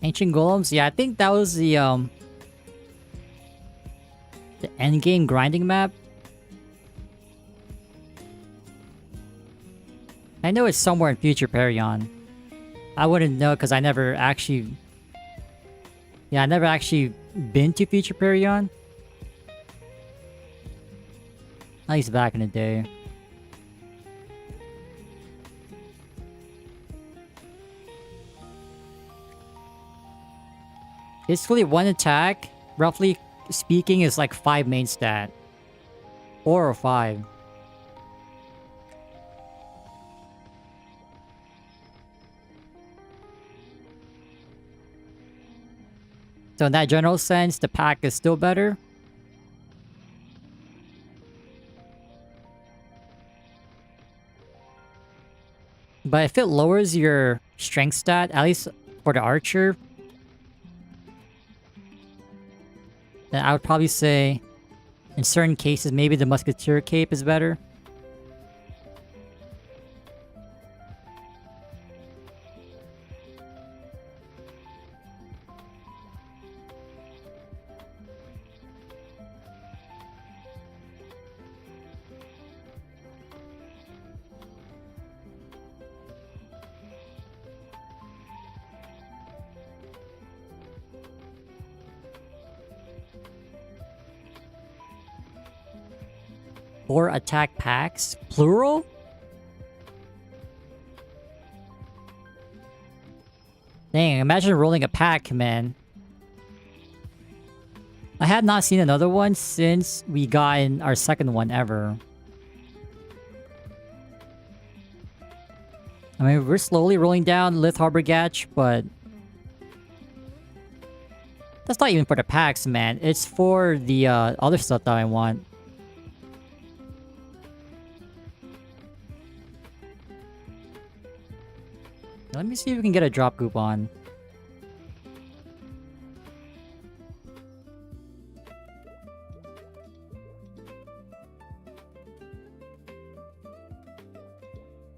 Ancient Golems? Yeah, I think that was the endgame grinding map. I know it's somewhere in Future Perion. I wouldn't know because I never actually... Yeah, I never actually been to Future Perion. At least back in the day. Basically, one attack, roughly speaking, is like 5 main stat. 4 or 5. So in that general sense, the pack is still better. But if it lowers your strength stat, at least for the archer, then I would probably say, in certain cases, maybe the musketeer cape is better. Four attack packs? Plural? Dang, imagine rolling a pack, man. I have not seen another one since we got in our second one ever. I mean, we're slowly rolling down Lith Harbor Gatch, but... that's not even for the packs, man. It's for the other stuff that I want. Let me see if we can get a drop coupon.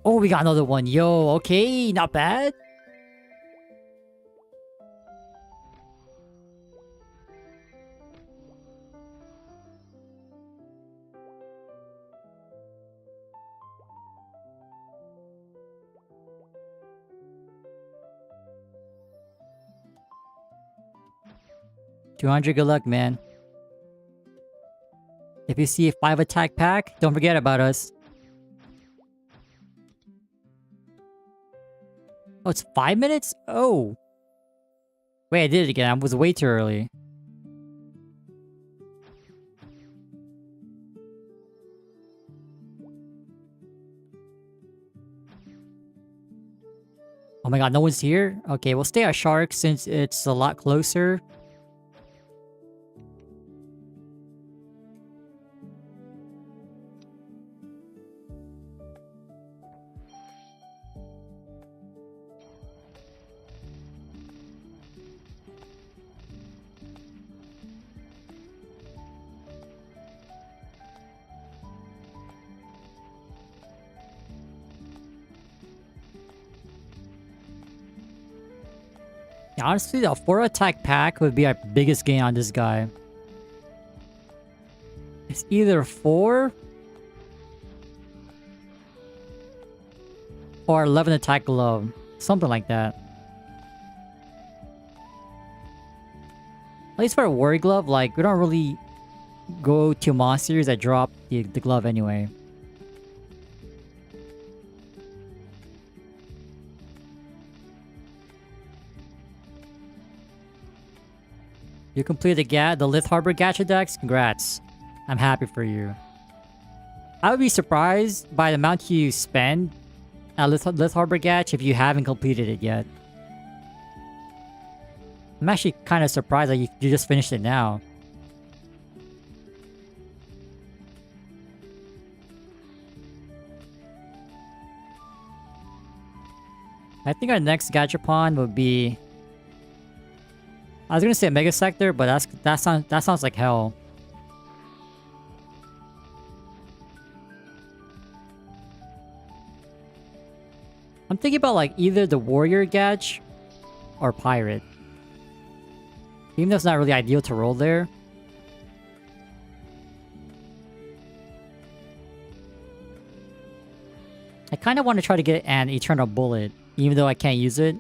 Oh, we got another one. Yo, okay, not bad. $200, good luck, man. If you see a 5 attack pack, don't forget about us. Oh, it's 5 minutes? Oh. Wait, I did it again. I was way too early. Oh my god, no one's here? Okay, we'll stay at Shark since it's a lot closer. Yeah, honestly, the 4 attack pack would be our biggest gain on this guy. It's either 4 or 11 attack glove. Something like that. At least for a Worry Glove, like, we don't really go to monsters that drop the glove anyway. You completed the Lith Harbor Gacha Dex? Congrats. I'm happy for you. I would be surprised by the amount you spend at Lith Harbor Gatch if you haven't completed it yet. I'm actually kind of surprised that you just finished it now. I think our next Gachapon would be... I was gonna say a Mega Sector, but that sounds like hell. I'm thinking about like either the Warrior Gach or Pirate. Even though it's not really ideal to roll there. I kind of want to try to get an Eternal Bullet, even though I can't use it.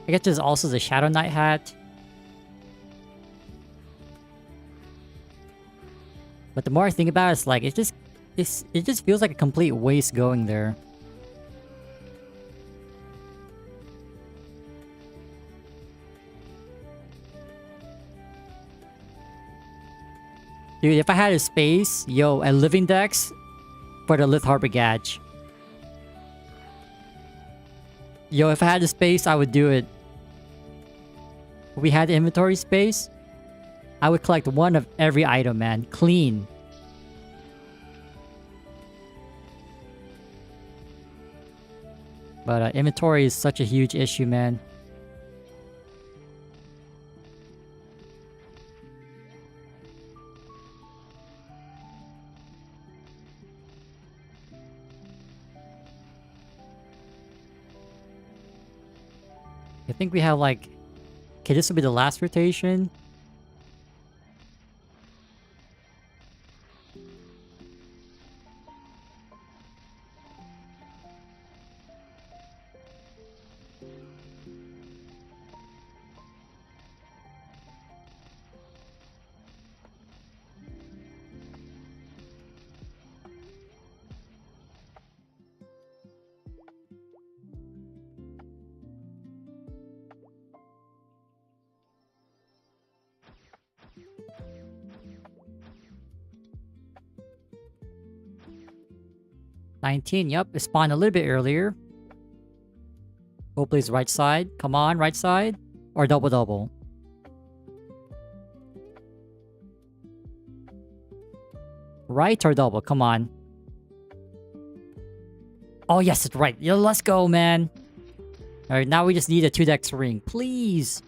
I guess there's also the Shadow Knight hat. But the more I think about it, it's like it just feels like a complete waste going there. Dude, if I had a space, yo, a Living Dex for the Lith Harbor Gach. Yo, if I had the space, I would do it. If we had inventory space, I would collect one of every item, man. Clean. But inventory is such a huge issue, man. I think we have like... Okay, this will be the last rotation. $19, yep, it spawned a little bit earlier. Hopefully it's right side. Come on, right side. Or double. Right or double? Come on. Oh yes, it's right. Yeah, let's go, man. Alright, now we just need a 2-dex ring. Please.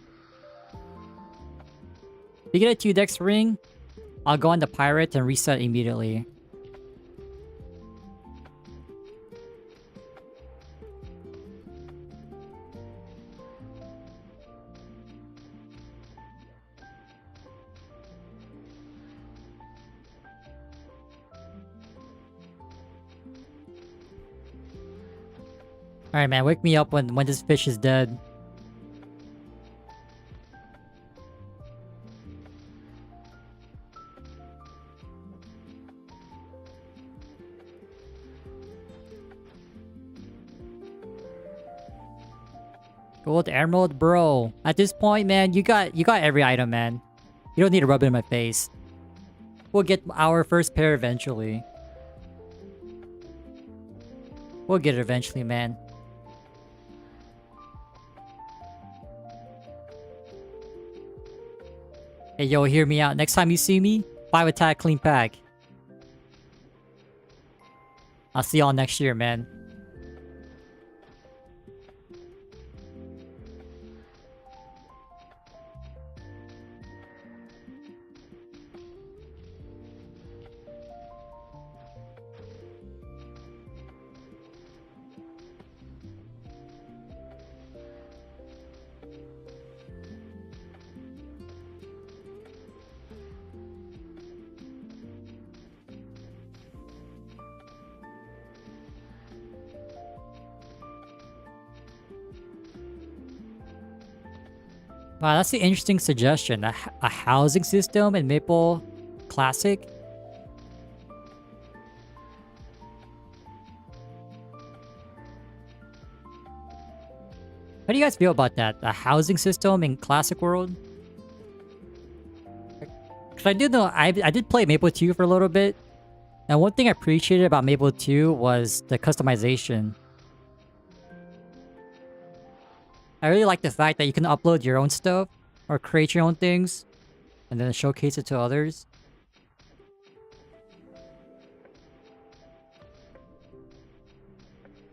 If we get a 2-dex ring, I'll go on the pirate and reset immediately. Alright, man, wake me up when this fish is dead. Gold emerald, bro. At this point, man, you got every item, man. You don't need to rub it in my face. We'll get our first pair eventually. We'll get it eventually, man. Hey, yo, hear me out. Next time you see me, 5 attack, clean pack. I'll see y'all next year, man. Wow, that's an interesting suggestion. A housing system in Maple Classic? How do you guys feel about that? A housing system in Classic World? Cause I do know I did play Maple 2 for a little bit. And one thing I appreciated about Maple 2 was the customization. I really like the fact that you can upload your own stuff or create your own things and then showcase it to others.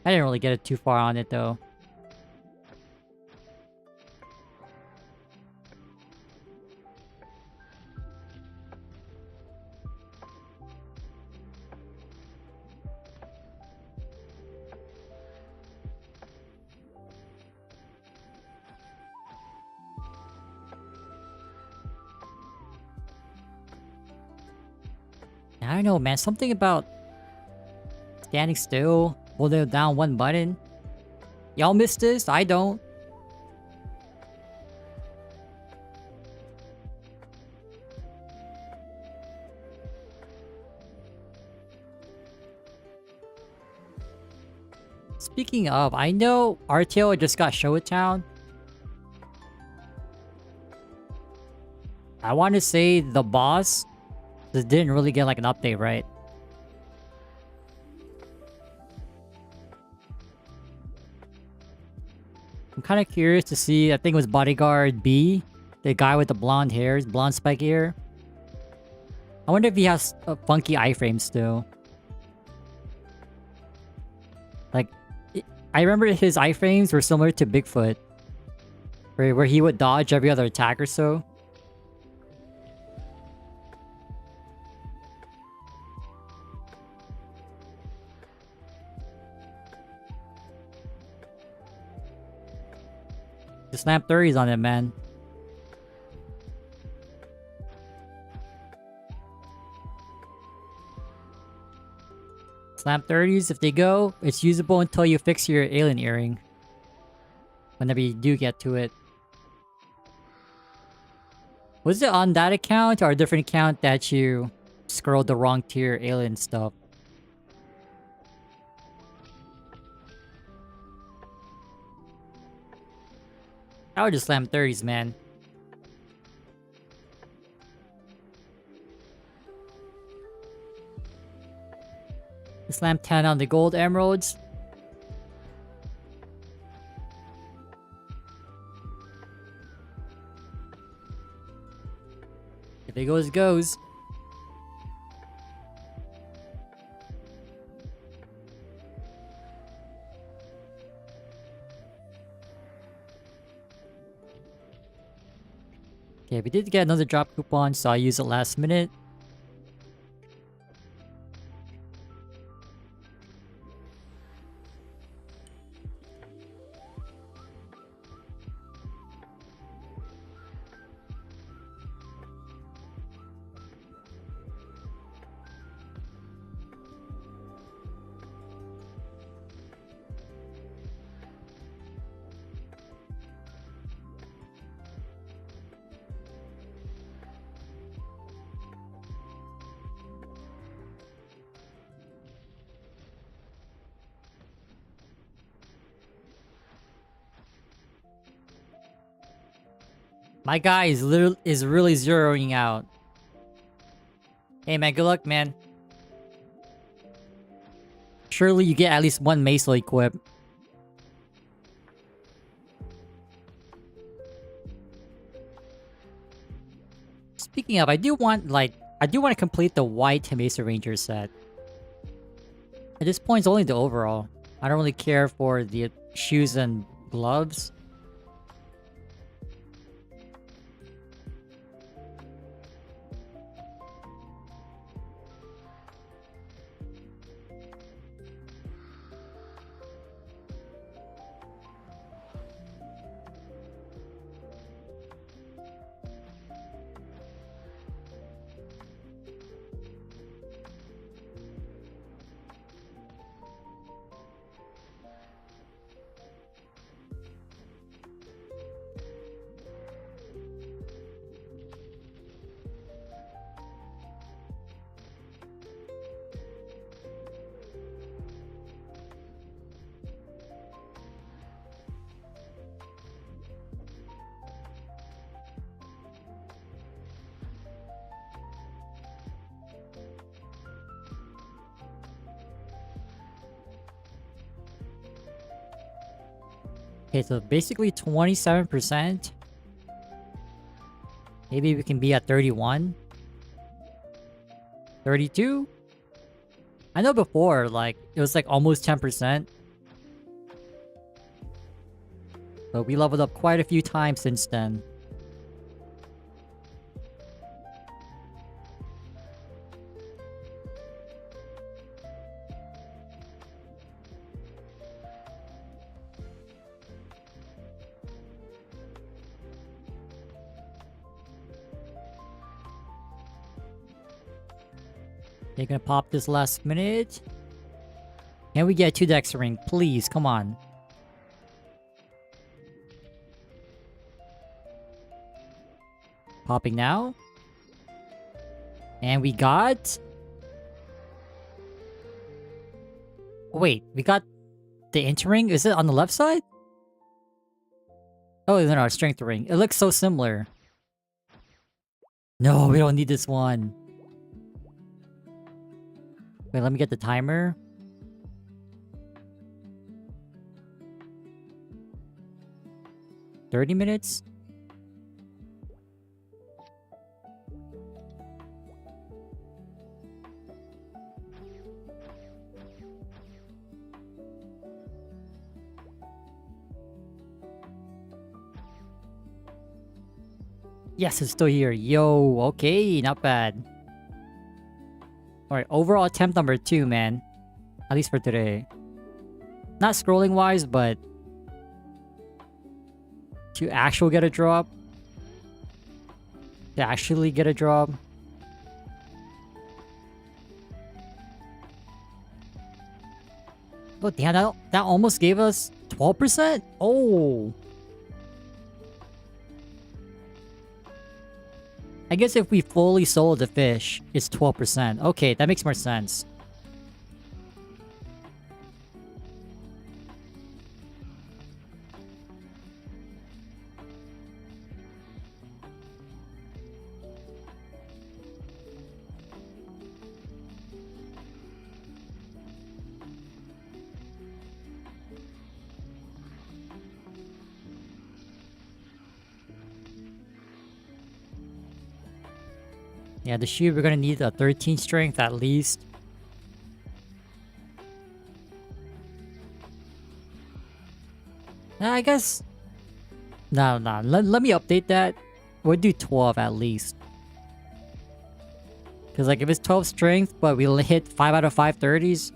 I didn't really get it too far on it though. I don't know, man. Something about standing still, holding down one button. Y'all miss this? I don't. Speaking of, I know Artale just got Showtown. I want to say the boss just didn't really get like an update, right? I'm kind of curious to see. I think it was Bodyguard B, the guy with the blonde hairs, blonde spiky hair. I wonder if he has a funky iframe still. Like, I remember his iframes were similar to Bigfoot, where he would dodge every other attack or so. The snap 30s on it, man. Snap 30s, if they go, it's usable until you fix your alien earring. Whenever you do get to it. Was it on that account or a different account that you scrolled the wrong tier alien stuff? I would just slam 30s, man. Slam 10 on the gold emeralds. If it goes, it goes. Okay, we did get another drop coupon, so I used it last minute. My guy is really zeroing out. Hey man, good luck, man. Surely you get at least one Meso equip. Speaking of, I do want to complete the white Mesa Ranger set. At this point, it's only the overall. I don't really care for the shoes and gloves. Okay, so basically 27%. Maybe we can be at 31. 32? I know before, like, it was like almost 10%. But we leveled up quite a few times since then. They're gonna pop this last minute. Can we get 2 Dex ring? Please, come on. Popping now. And we got... Wait, we got the int ring? Is it on the left side? Oh, no, strength ring. It looks so similar. No, we don't need this one. Wait, let me get the timer. $30 minutes? Yes, it's still here. Yo, okay, not bad. Alright, overall attempt number 2, man. At least for today. Not scrolling wise, but to actually get a drop. To actually get a drop. Oh, damn, that almost gave us 12%? Oh. I guess if we fully sold the fish, it's 12%. Okay, that makes more sense. Yeah, the shoe, we're gonna need a 13 strength at least. I guess... No. Let me update that. We'll do 12 at least. Because like if it's 12 strength, but we'll hit 5 out of 5 30s.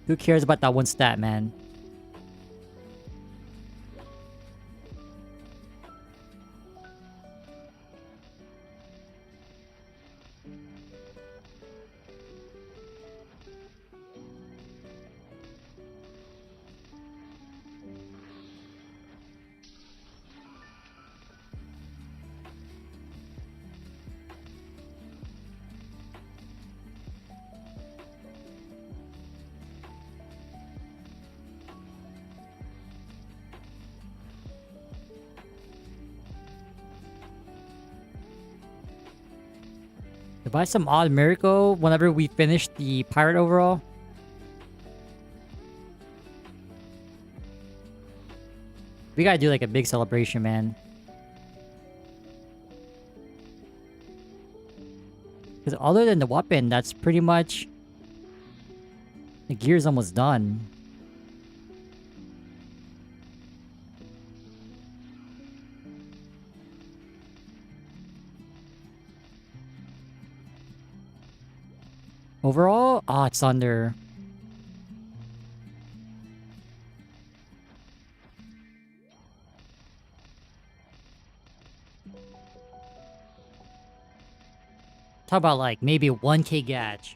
Who cares about that one stat, man? Buy some odd miracle whenever we finish the pirate overall. We gotta do like a big celebration, man. Because other than the weapon, that's pretty much... The gear's almost done. Overall? Ah, it's under. Talk about like maybe 1k gadge.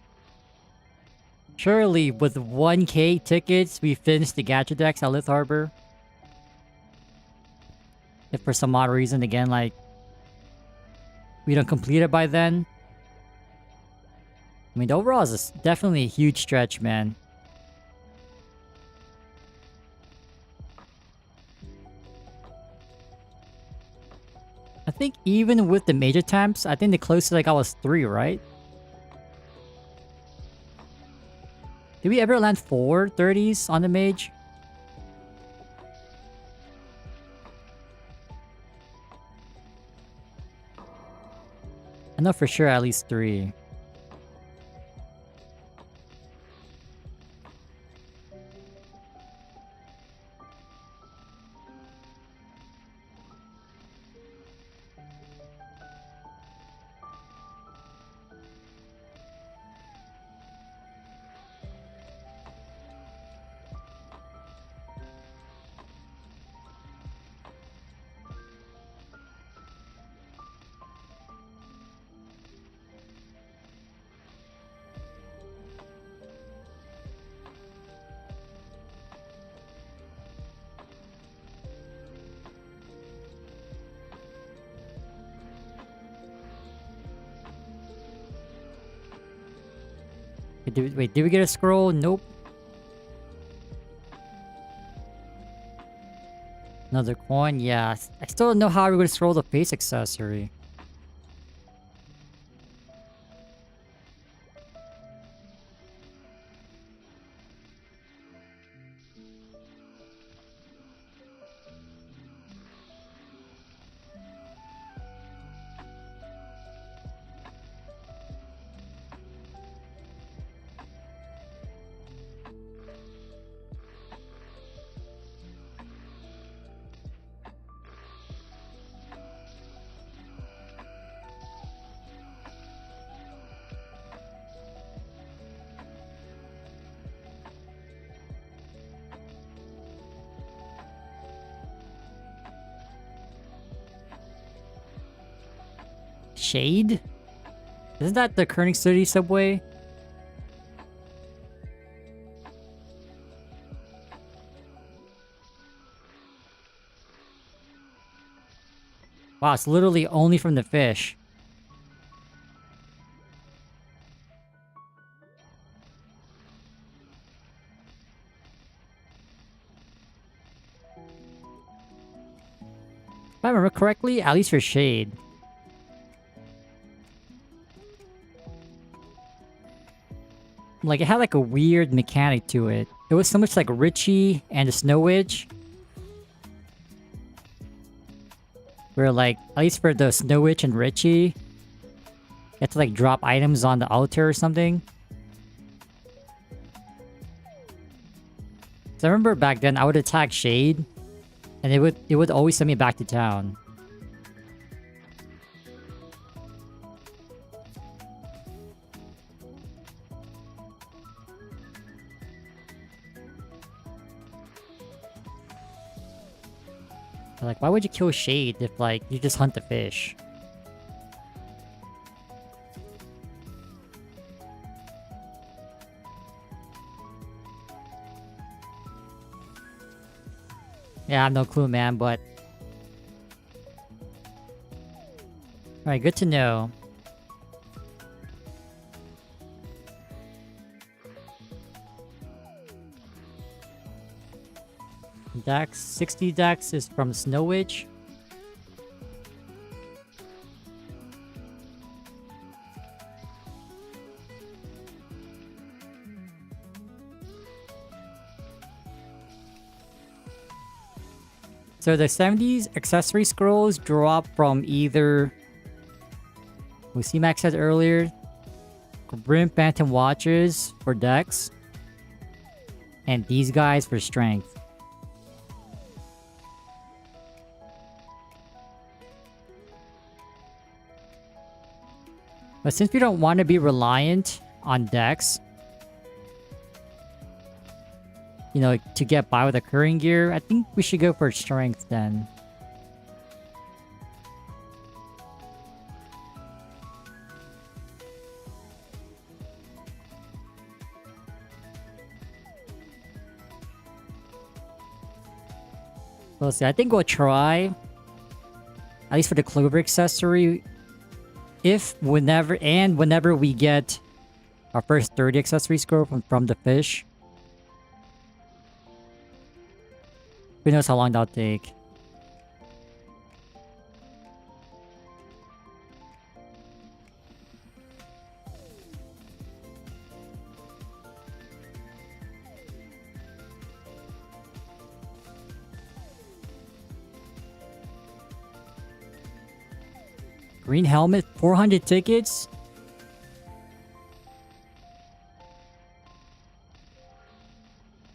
Surely with 1k tickets, we finished the gadget decks at Lith Harbor. If for some odd reason, again, like... we don't complete it by then. I mean, the overall is definitely a huge stretch, man. I think even with the major attempts, I think the closest I got was 3, right? Did we ever land 4 30s on the mage? I know for sure at least 3. Wait, did we get a scroll? Nope. Another coin? Yeah. I still don't know how we're gonna scroll the face accessory. Shade? Isn't that the ChronoStory subway? Wow, it's literally only from the fish. If I remember correctly, at least for Shade. Like, it had like a weird mechanic to it. It was so much like Richie and the Snow Witch. Where like, at least for the Snow Witch and Richie, you have to like drop items on the altar or something. So I remember back then I would attack Shade, and it would always send me back to town. Like, why would you kill Shade if, like, you just hunt the fish? Yeah, I have no clue, man, but... Alright, good to know. Dex, 60 Dex is from Snow Witch. So the 70s accessory scrolls drop from either, what C-Max said earlier, Brim Phantom Watches for Dex, and these guys for Strength. But since we don't want to be reliant on Dex, you know, to get by with the current gear, I think we should go for Strength then. We'll see. I think we'll try, at least for the Clover accessory, whenever we get our first 30 accessory scroll from the fish. Who knows how long that'll take. Green helmet, 400 tickets?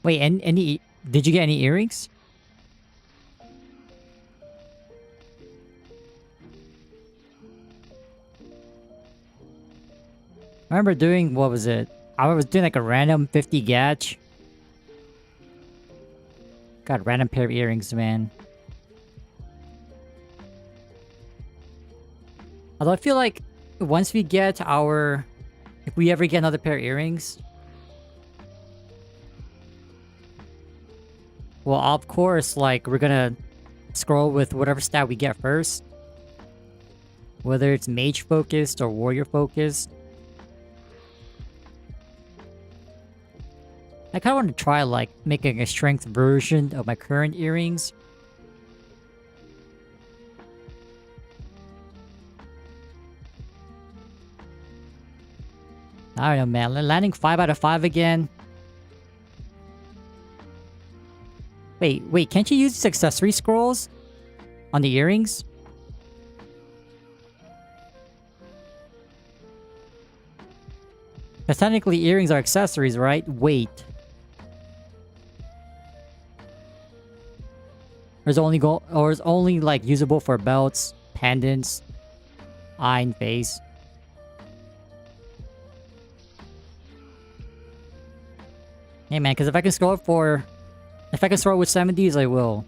Wait, any did you get any earrings? I remember doing, what was it? I was doing like a random 50 gatch. Got a random pair of earrings, man. Although I feel like once we get our... If we ever get another pair of earrings... Well, of course, like, we're gonna scroll with whatever stat we get first. Whether it's mage focused or warrior focused. I kind of want to try, like, making a strength version of my current earrings. I don't know, man. Landing 5 out of 5 again. Wait, can't you use these accessory scrolls on the earrings? Because technically earrings are accessories, right? Wait. Or is only like usable for belts, pendants, eye and face. Hey man, because if I can scroll with 70s, I will.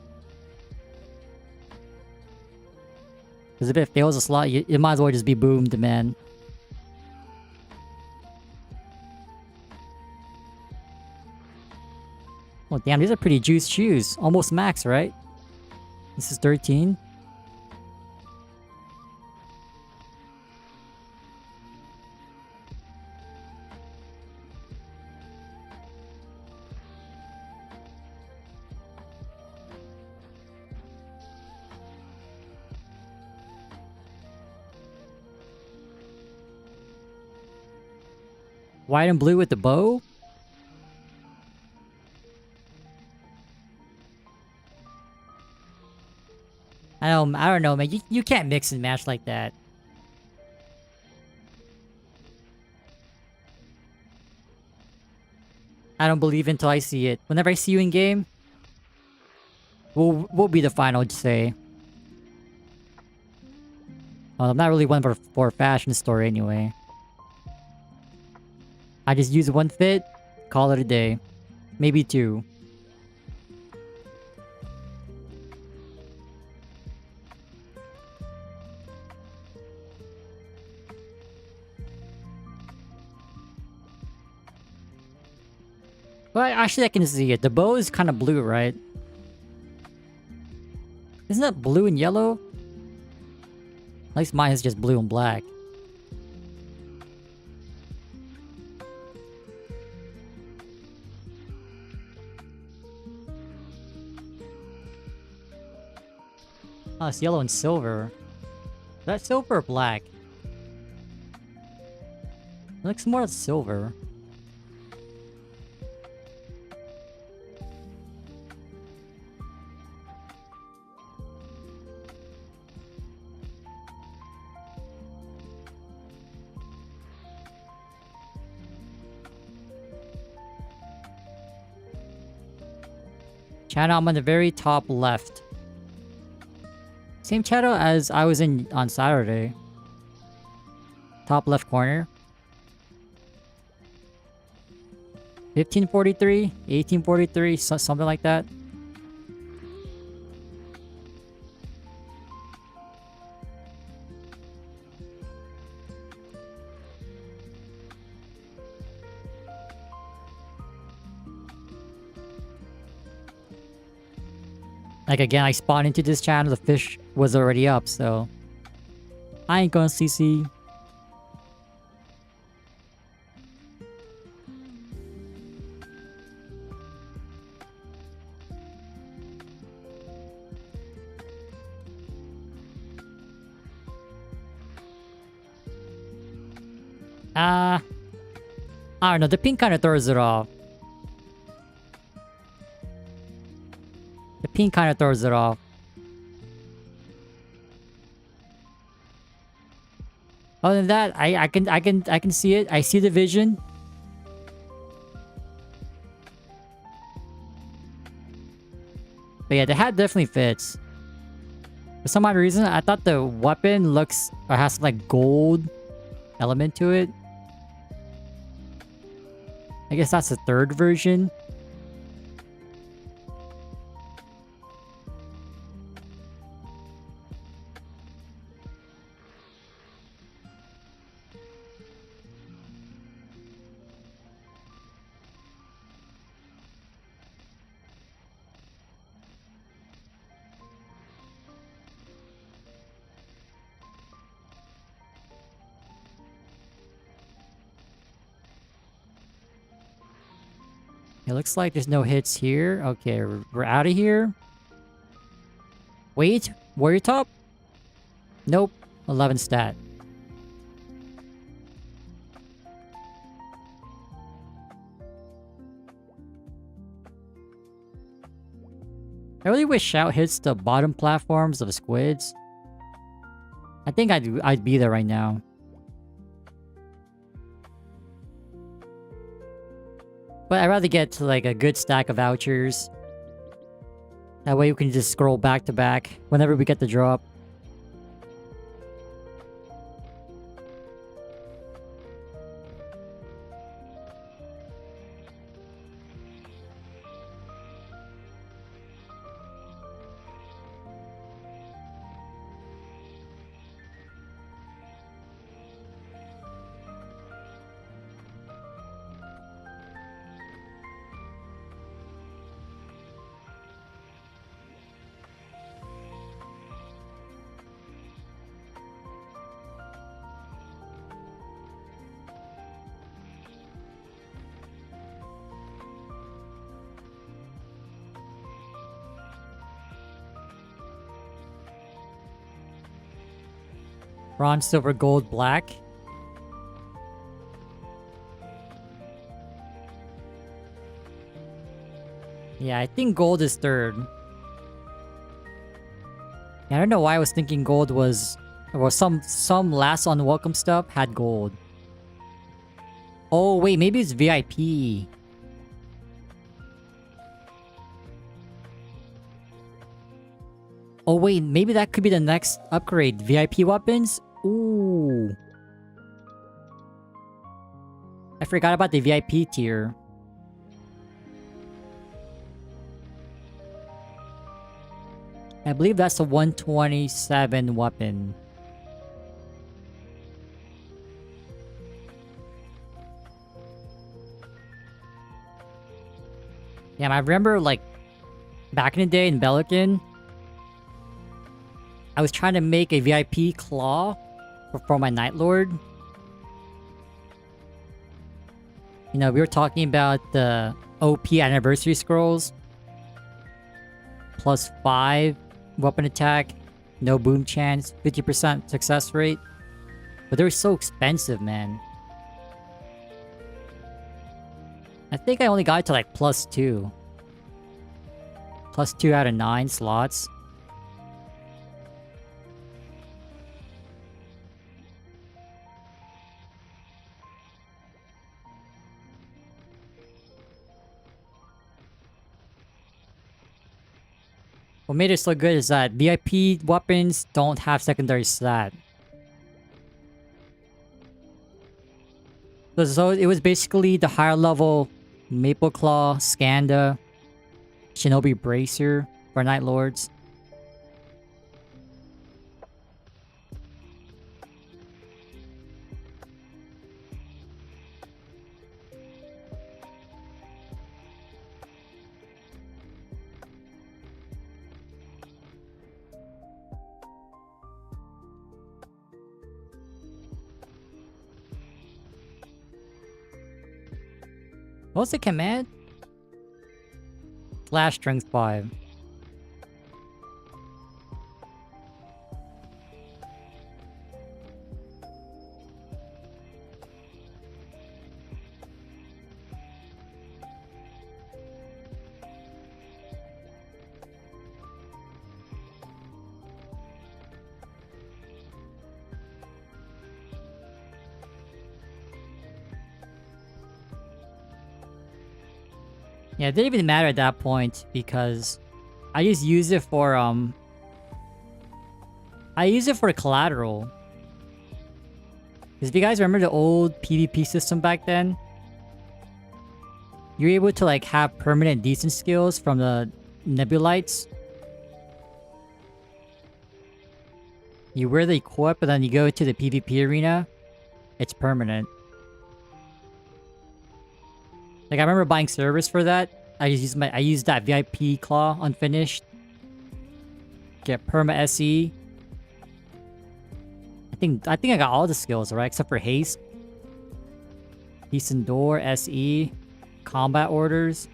Because if it fails a slot, it might as well just be boomed, man. Oh damn, these are pretty juiced shoes. Almost max, right? This is 13. White and blue with the bow? I don't know, man. You can't mix and match like that. I don't believe until I see it. Whenever I see you in game, we'll be the final say. Well, I'm not really one for a fashion store anyway. I just use one fit, call it a day. Maybe two. Well, actually I can see it. The bow is kind of blue, right? Isn't that blue and yellow? At least mine is just blue and black. Oh, it's yellow and silver. Is that silver or black? It looks more like silver. Channel, I'm on the very top left. Same channel as I was in on Saturday. Top left corner. 1543, 1843, something like that. Like again, I spawned into this channel, the fish was already up, so I ain't gonna CC. I don't know, the pink kind of throws it off. The pink kind of throws it off. Other than that, I can see it. I see the vision. But yeah, the hat definitely fits. For some odd reason, I thought the weapon looks or has like gold element to it. I guess that's the third version. It looks like there's no hits here. Okay, we're out of here. Wait, warrior top? Nope, 11 stat. I really wish Shout hits the bottom platforms of the squids. I think I'd be there right now. But I'd rather get to like a good stack of vouchers. That way we can just scroll back to back whenever we get the drop. Bronze, silver, gold, black. Yeah, I think gold is third. Yeah, I don't know why I was thinking gold was... Well, some last unwelcome stuff had gold. Oh, wait, maybe it's VIP. Oh, wait, maybe that could be the next upgrade. VIP weapons? Ooh. I forgot about the VIP tier. I believe that's the 127 weapon. Yeah, I remember, like, back in the day in Belican, I was trying to make a VIP claw for my Night Lord. You know, we were talking about the OP anniversary scrolls. +5 weapon attack, no boom chance, 50% success rate. But they were so expensive, man. I think I only got it to like +2. +2 out of 9 slots. What made it so good is that VIP weapons don't have secondary stat. So it was basically the higher level Maple Claw, Skanda, Shinobi Bracer for Night Lords. What was the command? Flash strength 5. Yeah, it didn't even matter at that point because I just use it for collateral. Because if you guys remember the old PvP system back then, you're able to like have permanent decent skills from the nebulites. You wear the equip and then you go to the PvP arena. It's permanent. Like I remember buying service for that. I used that VIP claw unfinished. Get perma SE. I think I got all the skills, right? Except for haste. Decent door, SE, combat orders.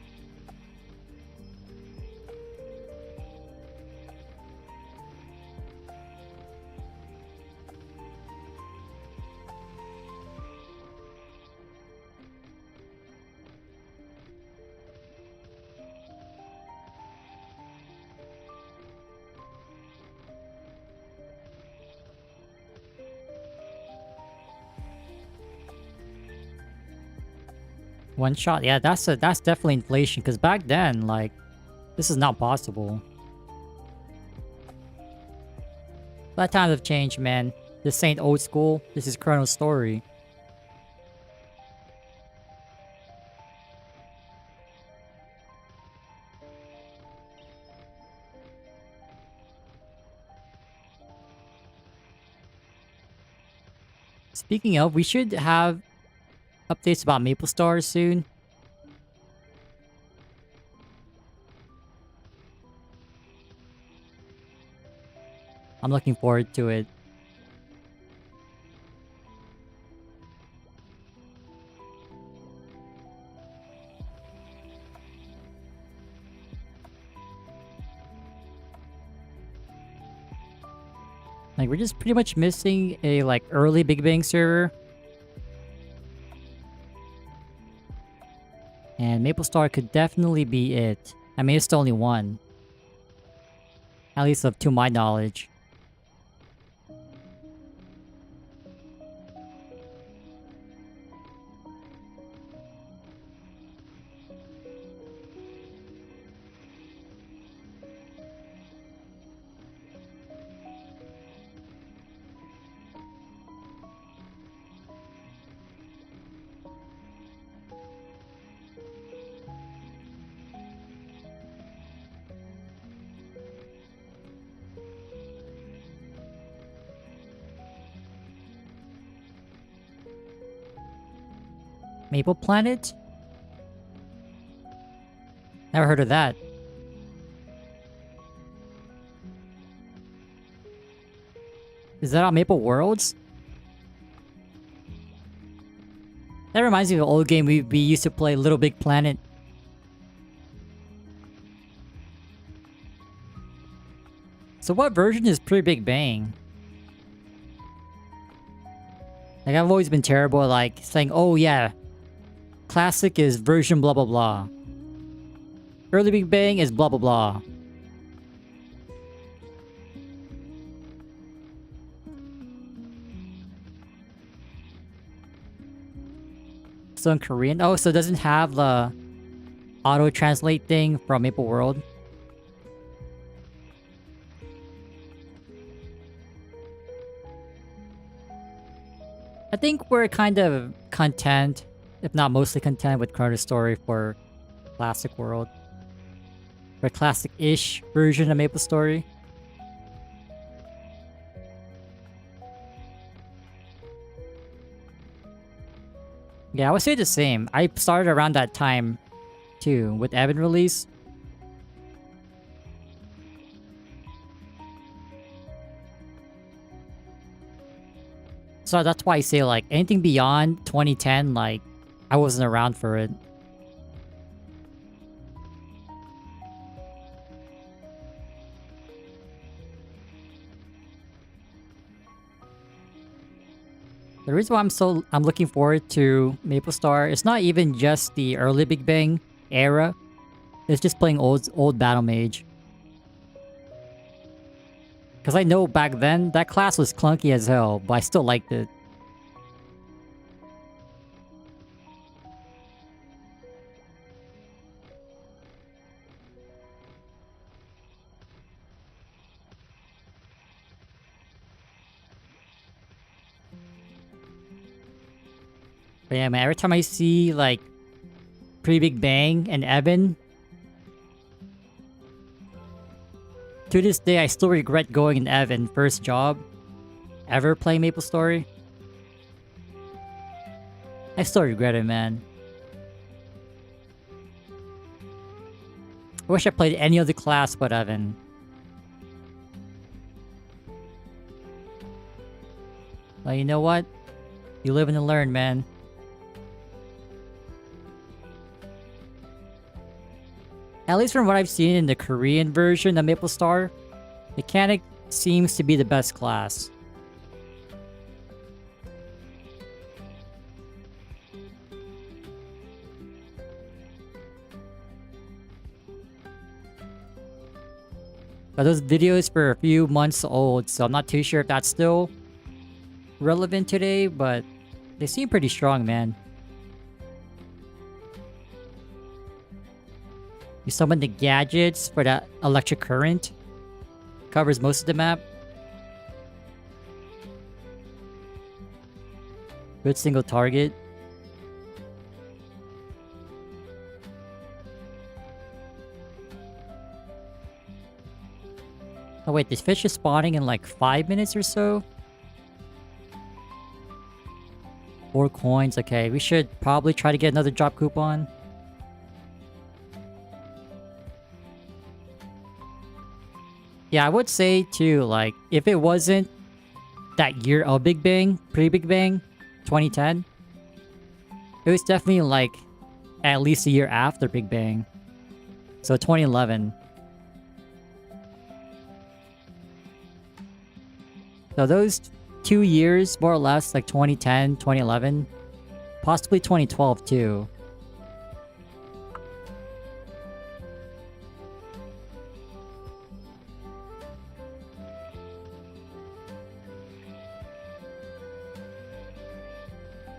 One shot, yeah, that's definitely inflation. Because back then, like, this is not possible. But times have changed, man. This ain't old school. This is ChronoStory. Speaking of, we should have updates about MapleStory soon. I'm looking forward to it. Like, we're just pretty much missing a, like, early Big Bang server. And MapleStory could definitely be it. I mean, it's the only one. At least up to my knowledge. Maple Planet? Never heard of that. Is that on Maple Worlds? That reminds me of an old game we used to play, Little Big Planet. So what version is Pretty Big Bang? Like, I've always been terrible at, like, saying, oh yeah, classic is version blah blah blah. Early Big Bang is blah blah blah. So in Korean? Oh, so it doesn't have the auto-translate thing from Maple World? I think we're kind of content, if not mostly content, with ChronoStory for Classic World. For classic-ish version of MapleStory. Yeah, I would say the same. I started around that time, too, with Evan release. So that's why I say, like, anything beyond 2010, like, I wasn't around for it. The reason why I'm looking forward to MapleStory, it's not even just the early Big Bang era. It's just playing old Battle Mage. Because I know back then, that class was clunky as hell, but I still liked it. But yeah, man, every time I see, like, Pre-Big Bang and Evan, to this day, I still regret going in Evan, first job ever playing MapleStory. I still regret it, man. I wish I played any other class but Evan. Well, you know what? You live and learn, man. At least from what I've seen in the Korean version of MapleStar, Mechanic seems to be the best class. But those videos for a few months old, so I'm not too sure if that's still relevant today, but they seem pretty strong, man. You summon the gadgets for that electric current. Covers most of the map. Good single target. Oh wait, this fish is spawning in like 5 minutes or so? 4 coins, okay. We should probably try to get another drop coupon. Yeah, I would say too, like, if it wasn't that year of Big Bang, pre-Big Bang, 2010, it was definitely like at least a year after Big Bang. So 2011. So those 2 years, more or less, like 2010, 2011, possibly 2012 too.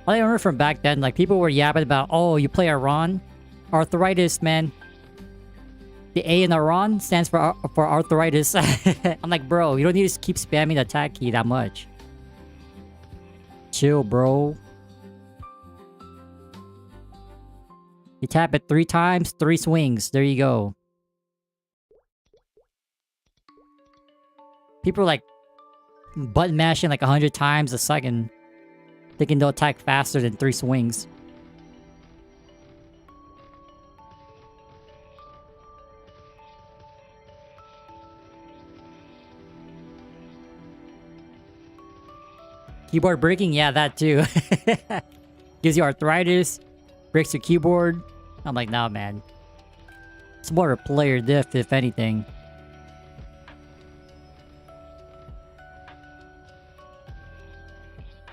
I remember from back then, like, people were yapping about, oh, you play Aron? Arthritis, man. The A in Aron stands for arthritis. I'm like, bro, you don't need to keep spamming the attack key that much. Chill, bro. You tap it 3 times, 3 swings. There you go. People are like button mashing like 100 times a second, thinking they'll attack faster than 3 swings. Keyboard breaking? Yeah, that too. Gives you arthritis, breaks your keyboard. I'm like, nah, man. It's more a player diff, if anything.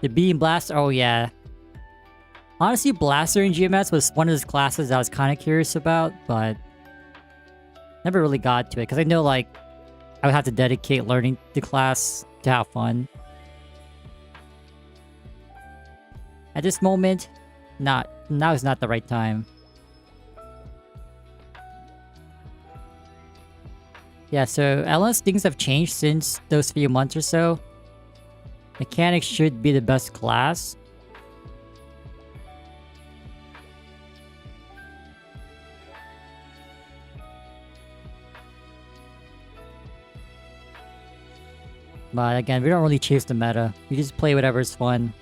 The Beam Blaster, oh yeah. Honestly, Blaster in GMS was one of those classes I was kind of curious about, but never really got to it, because I know, like, I would have to dedicate learning the class to have fun. At this moment, now is not the right time. Yeah, so unless things have changed since those few months or so, Mechanics should be the best class. But again, we don't really chase the meta. We just play whatever's fun.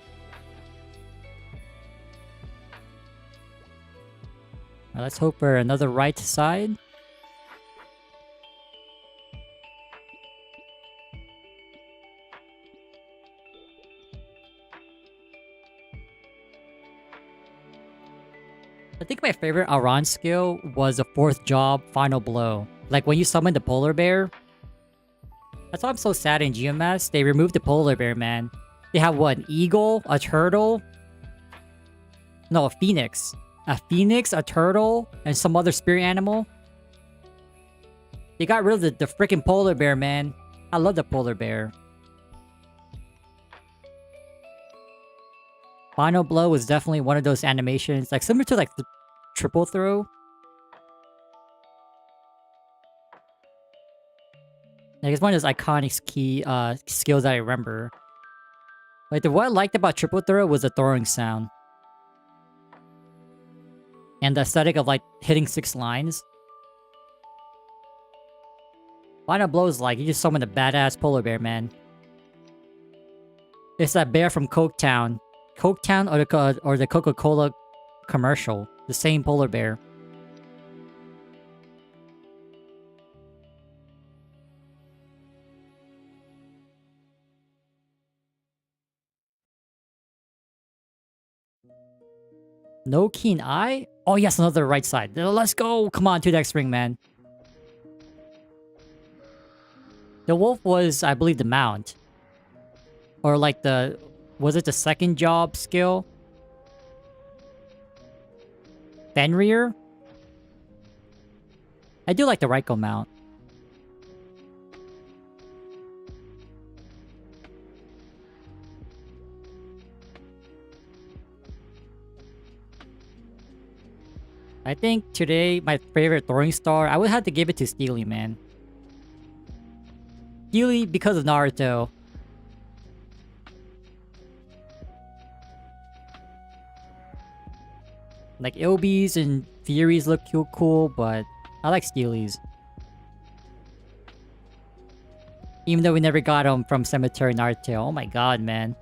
Let's hope for another right side. I think my favorite Aron skill was the 4th job, Final Blow. Like when you summon the polar bear. That's why I'm so sad in GMS. They removed the polar bear, man. They have what? An eagle? A turtle? No, a phoenix. A phoenix, a turtle, and some other spirit animal. They got rid of the freaking polar bear, man. I love the polar bear. Final Blow was definitely one of those animations, like similar to like the triple throw. Like it's one of those iconic key skills that I remember. Like what I liked about triple throw was the throwing sound. And the aesthetic of like hitting 6 lines. Final blow is like you just summon a badass polar bear, man. It's that bear from Coketown. Coketown or the Coca-Cola commercial. The same polar bear. No keen eye? Oh yes, another right side. Let's go! Come on, 2-deck ring, man. The wolf was, I believe, the mount. Or like the... Was it the second job skill? Fenrir? I do like the Raiko mount. I think today, my favorite throwing star, I would have to give it to Steely, man. Steely because of Naruto. Like, Ilbis and Furies look cool, but I like Steely's. Even though we never got them from Cemetery Naruto. Oh my god, man.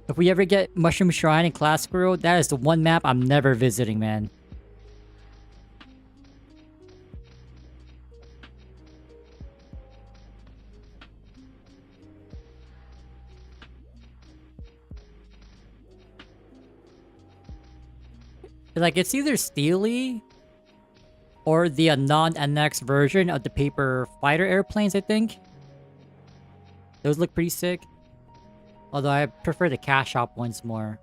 If we ever get Mushroom Shrine in Classic World, that is the one map I'm never visiting, man. Like, it's either Steely or the non-NX version of the paper fighter airplanes, I think. Those look pretty sick. Although I prefer the cash shop ones more.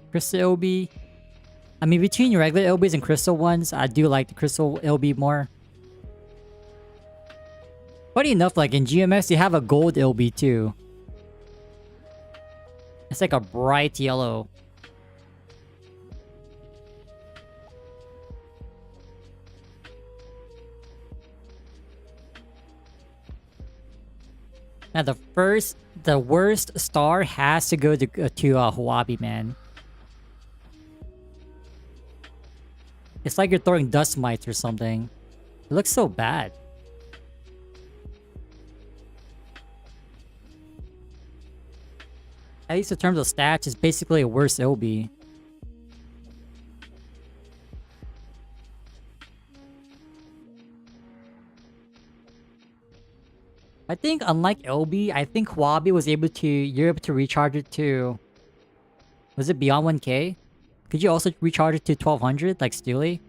Crystal LB. I mean, between regular LBs and crystal ones, I do like the crystal LB more. Funny enough, like in GMS, you have a gold LB too. It's like a bright yellow. Now the worst star has to go to Huabi, man. It's like you're throwing dust mites or something. It looks so bad. At least in terms of stats, it's basically a worse LB. I think unlike LB, I think Huabi was able to... You're able to recharge it to... Was it beyond 1k? Could you also recharge it to 1200 like Steely?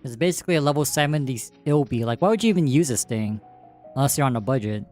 It's basically a level 70 LB. Like, why would you even use this thing? Unless you're on a budget.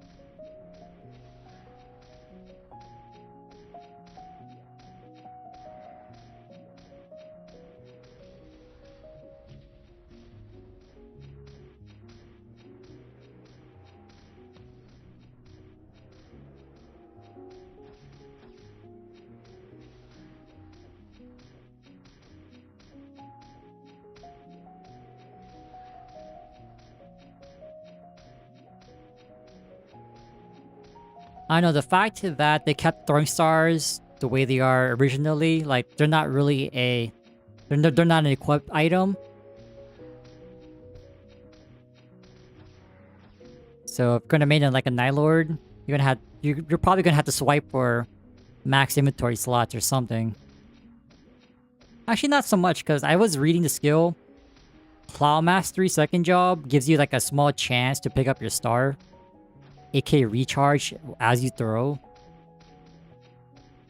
I know the fact that they kept throwing stars the way they are originally, like they're not really a, they're not an equipped item. So if you're gonna make it like a Night Lord, you're probably gonna have to swipe for max inventory slots or something. Actually, not so much because I was reading the skill. Plow Mastery second job gives you like a small chance to pick up your star. AK recharge as you throw.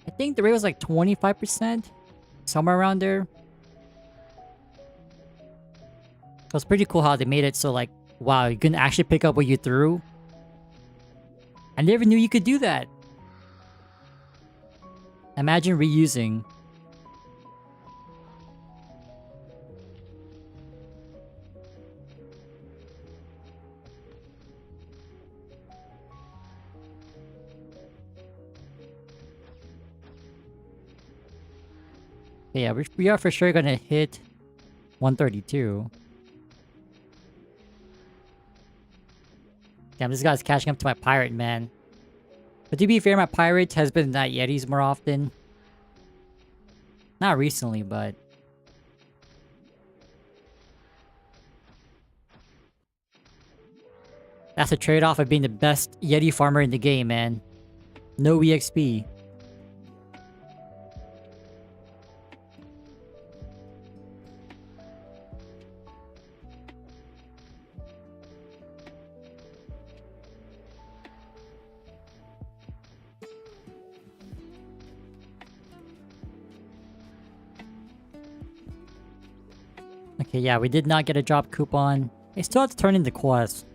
I think the rate was like 25%. Somewhere around there. It was pretty cool how they made it so like, wow, you can actually pick up what you threw. I never knew you could do that. Imagine reusing. Yeah, we are for sure gonna hit 132. Damn, this guy's catching up to my pirate, man. But to be fair, my pirate has been at Yetis more often. Not recently, but... That's a trade-off of being the best Yeti farmer in the game, man. No EXP. Okay, yeah, we did not get a drop coupon. I still have to turn in the quest.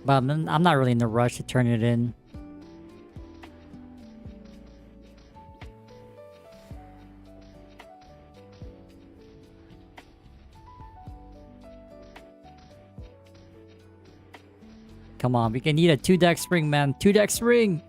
But I'm not really in a rush to turn it in. Come on, we can need a 2-deck spring, man. 2-deck spring!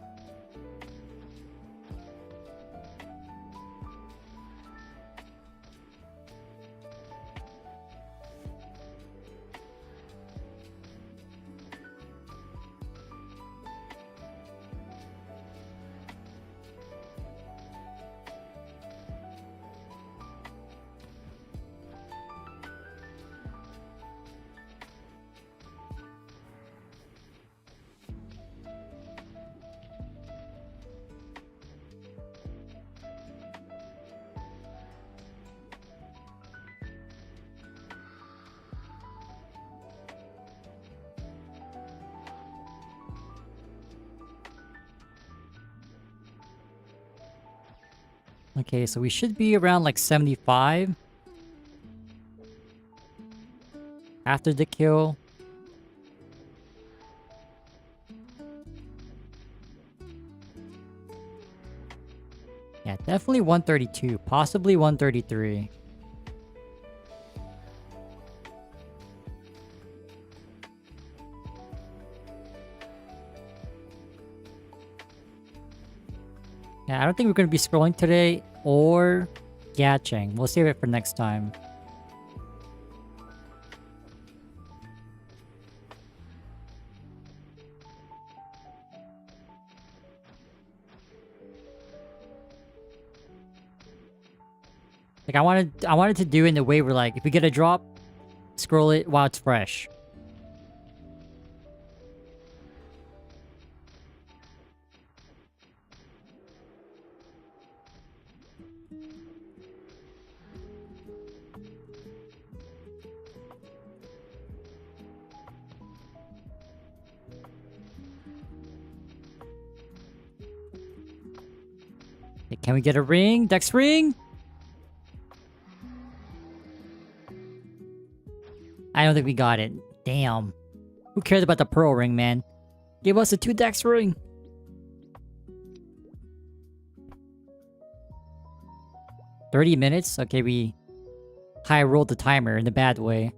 Okay, so we should be around like 75. After the kill. Yeah, definitely 132. Possibly 133. Yeah, I don't think we're going to be scrolling today or gatching. We'll save it for next time. Like I wanted to do it in the way where like if we get a drop, scroll it while it's fresh. Okay, can we get a ring? Dex ring? I don't think we got it. Damn. Who cares about the pearl ring, man? Give us a 2-dex ring. $30 minutes? Okay, we high rolled the timer in a bad way.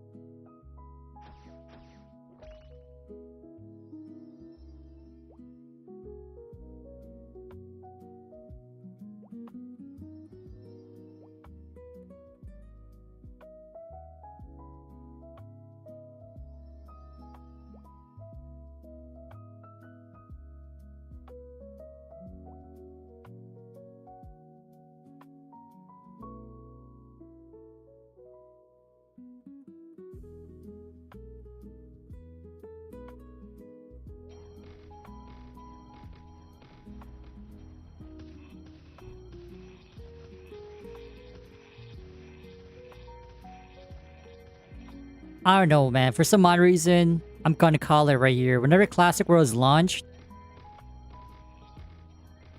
I don't know, man. For some odd reason, I'm gonna call it right here. Whenever Classic World is launched,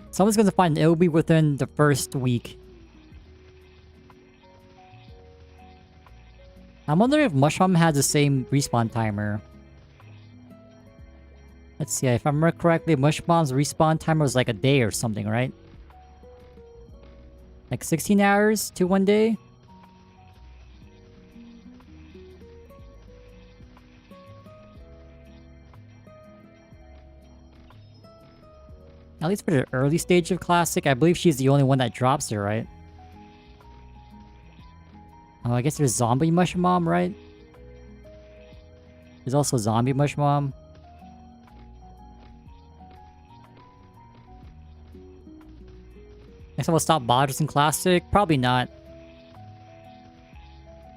someone's gonna find it will be within the first week. I'm wondering if Mushroom has the same respawn timer. Let's see, if I remember correctly, Mushroom's respawn timer was like a day or something, right? Like 16 hours to 1 day? At least for the early stage of Classic, I believe she's the only one that drops it, right? Oh, I guess there's zombie mushroom, right? There's also zombie mushroom. Guess I will stop botters in classic. Probably not.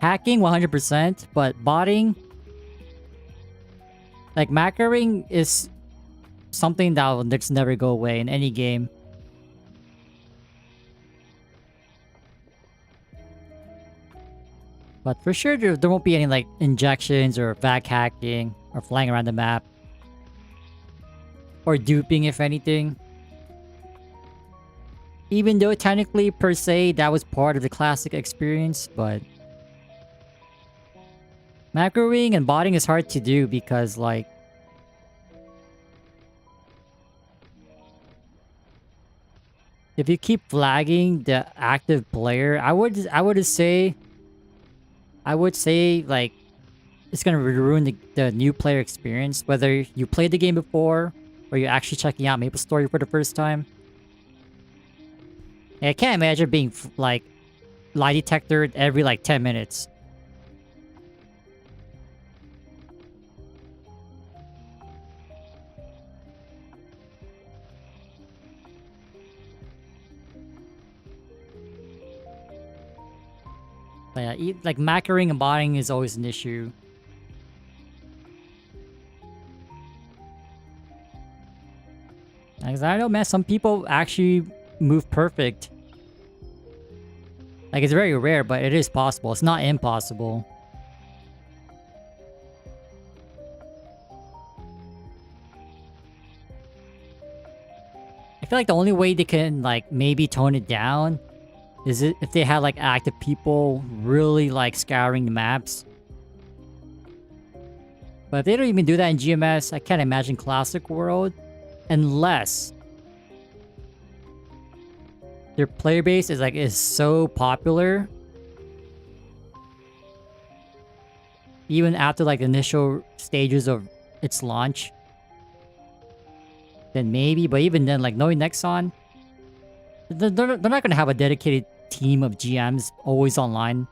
Hacking 100%, but botting, like macroing, is something that will just never go away in any game. But for sure, there won't be any like injections or vac hacking or flying around the map. Or duping, if anything. Even though technically, per se, that was part of the classic experience, but... macroing and botting is hard to do because, like... if you keep flagging the active player, I would say, like, it's gonna ruin the new player experience, whether you played the game before or you're actually checking out MapleStory for the first time. I can't imagine being, like, lie detected every, like, 10 minutes. But yeah, like, macroing and botting is always an issue. Like, I don't know, man, some people actually move perfect. Like, it's very rare, but it is possible. It's not impossible. I feel like the only way they can, like, maybe tone it down is it if they had, like, active people really, like, scouring the maps. But if they don't even do that in GMS, I can't imagine Classic World. Unless their player base is so popular. Even after, like, the initial stages of its launch. Then maybe, but even then, like, knowing Nexon, they're not going to have a dedicated team of GMs always online.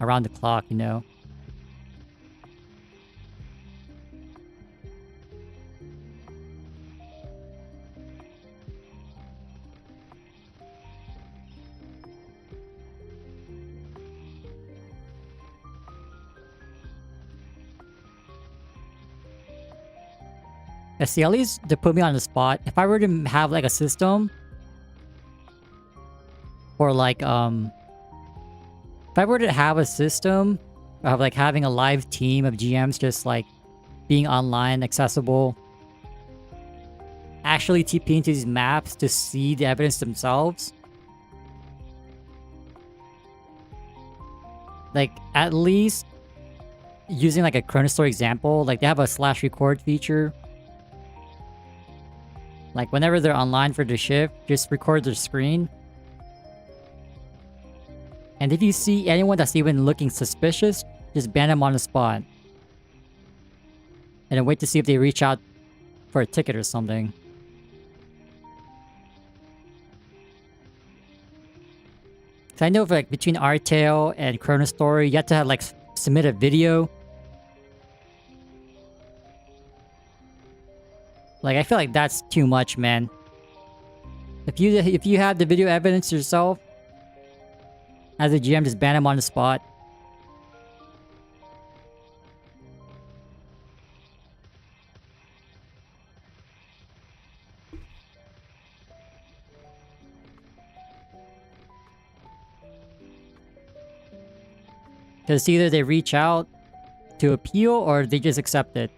Around the clock, you know. See, at least to put me on the spot, if I were to have, like, a system or, like, if I were to have a system of, like, having a live team of GMs just, like, being online, accessible, actually TP into these maps to see the evidence themselves, like, at least using, like, a ChronoStory example, like, they have a /record feature. Like, whenever they're online for the shift, just record their screen. And if you see anyone that's even looking suspicious, just ban them on the spot. And then wait to see if they reach out for a ticket or something. So I know if, like, between Artale and ChronoStory, you have to have, like, submit a video. Like, I feel like that's too much, man. If you have the video evidence yourself, as a GM, just ban him on the spot. Because either they reach out to appeal or they just accept it.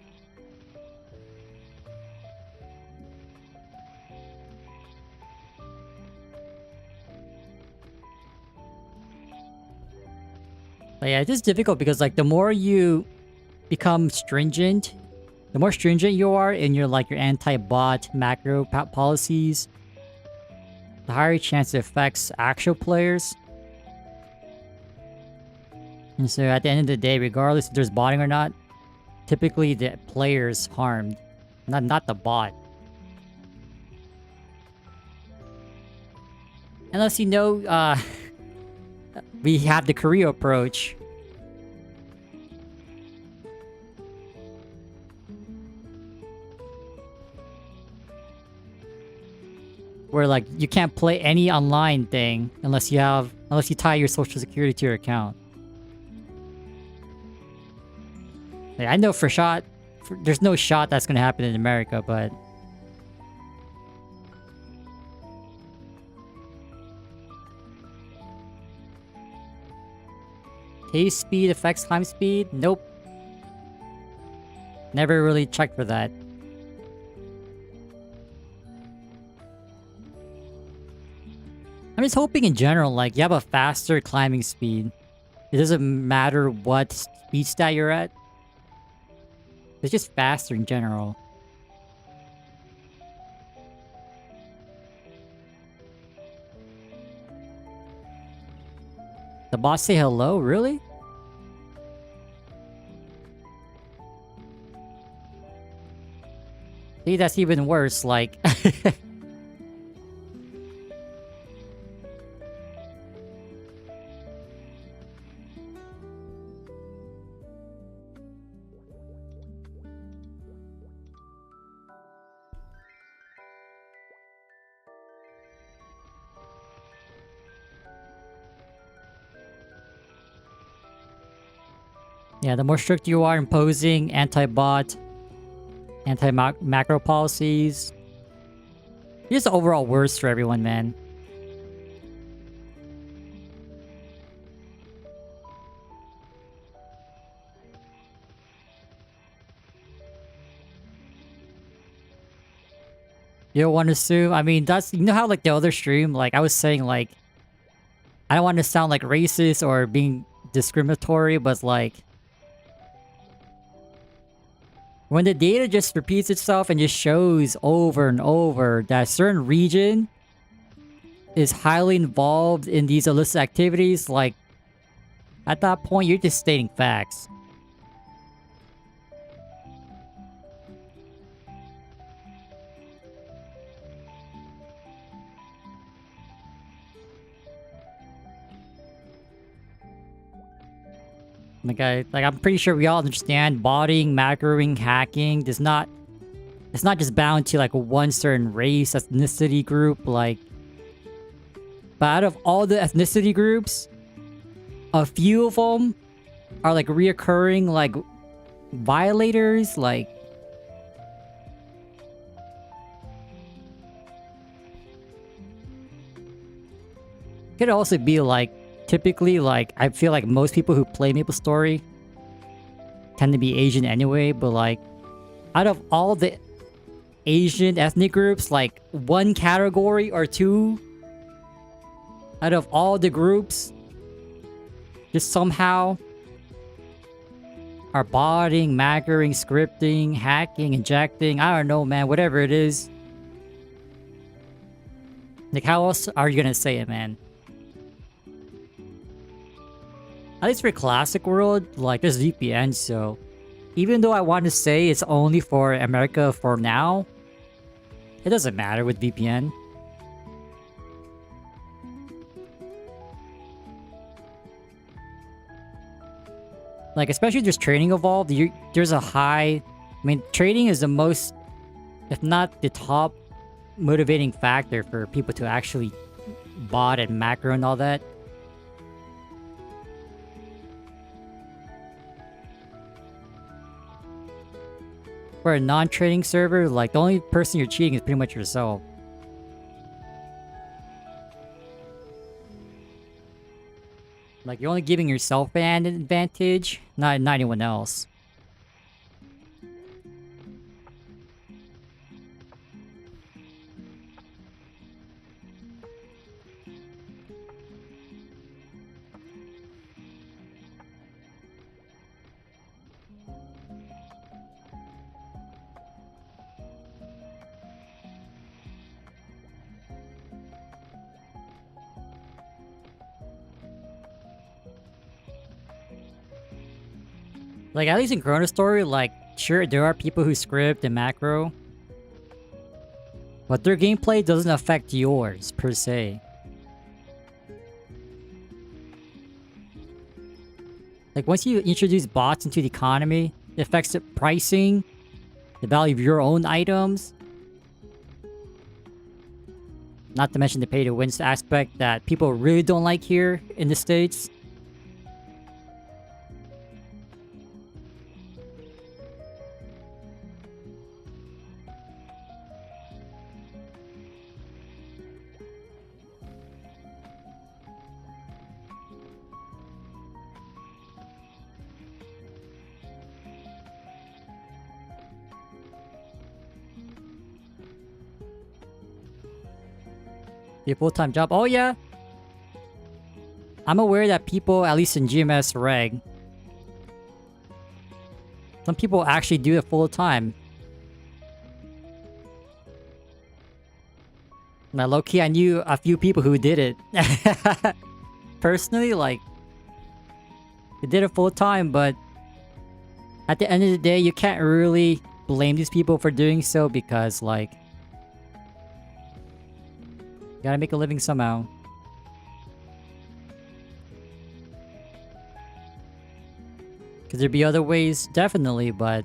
But yeah, it's just difficult because, like, the more you become stringent, the more stringent you are in your, like, your anti-bot macro policies, the higher chance it affects actual players. And so at the end of the day, regardless if there's botting or not, typically the player's harmed, not the bot. Unless you know, we have the Korea approach. Where like you can't play any online thing unless you tie your social security to your account. Like, I know there's no shot that's gonna happen in America, but case speed affects time speed? Nope. Never really checked for that. I'm just hoping in general, like, you have a faster climbing speed. It doesn't matter what speed stat you're at. It's just faster in general. The boss say hello? Really? See, that's even worse, like... Yeah, the more strict you are imposing anti-bot, anti-macro policies, it's just overall worse for everyone, man. You don't want to assume, I mean, that's, you know how like the other stream, like I was saying, like, I don't want to sound like racist or being discriminatory, but like, when the data just repeats itself and just shows over and over that a certain region is highly involved in these illicit activities, like, at that point, you're just stating facts. I'm pretty sure we all understand botting, macroing, hacking it's not just bound to like one certain race, ethnicity group, like, but out of all the ethnicity groups, a few of them are like reoccurring like violators, like could also be like typically, like, I feel like most people who play MapleStory tend to be Asian anyway, but like, out of all the Asian ethnic groups, like, one category or two out of all the groups just somehow are botting, macroing, scripting, hacking, injecting, I don't know, man, whatever it is. Like, how else are you gonna say it, man? At least for Classic World, like, there's VPN, so... Even though I want to say it's only for America for now, it doesn't matter with VPN. Like, especially just trading evolved, there's a high... I mean, trading is the most, if not the top, motivating factor for people to actually bot and macro and all that. For a non-trading server, like, the only person you're cheating is pretty much yourself. Like, you're only giving yourself an advantage, not anyone else. Like, at least in ChronoStory, like, sure, there are people who script and macro, but their gameplay doesn't affect yours, per se. Like, once you introduce bots into the economy, it affects the pricing, the value of your own items. Not to mention the pay-to-win aspect that people really don't like here in the States. Your full-time job. Oh yeah. I'm aware that people, at least in GMS Reg, some people actually do it full-time. Now, low-key, I knew a few people who did it. Personally, like, they did it full-time, but at the end of the day, you can't really blame these people for doing so because, like, you gotta make a living somehow. Could there be other ways? Definitely, but...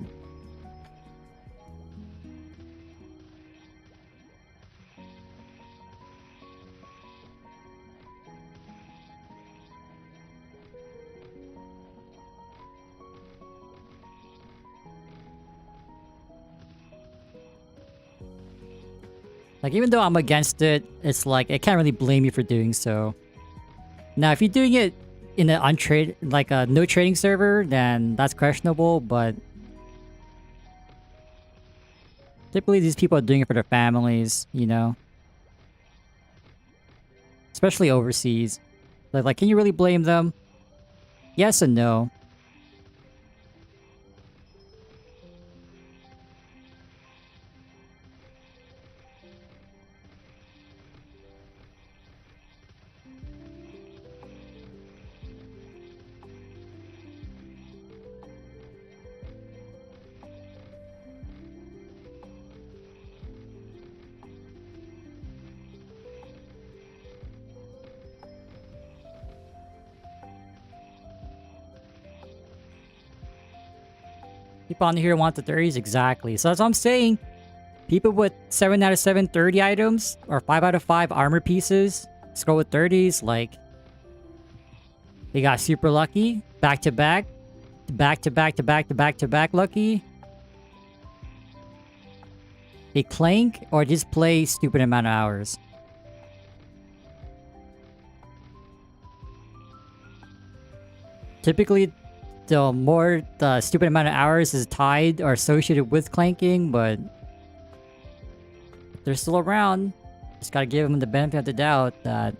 like, even though I'm against it, it's like, I can't really blame you for doing so. Now, if you're doing it in an untrade, like a no trading server, then that's questionable, but... typically, these people are doing it for their families, you know? Especially overseas. Like, can you really blame them? Yes and no. People on here want the 30s, exactly. So that's what I'm saying. People with 7 out of 7 30 items, or 5 out of 5 armor pieces, scroll with 30s, like... they got super lucky, back to back, back to back to back to back to back lucky. They clank, or just play stupid amount of hours. Typically, the more the stupid amount of hours is tied or associated with clanking, but if they're still around, just gotta give them the benefit of the doubt that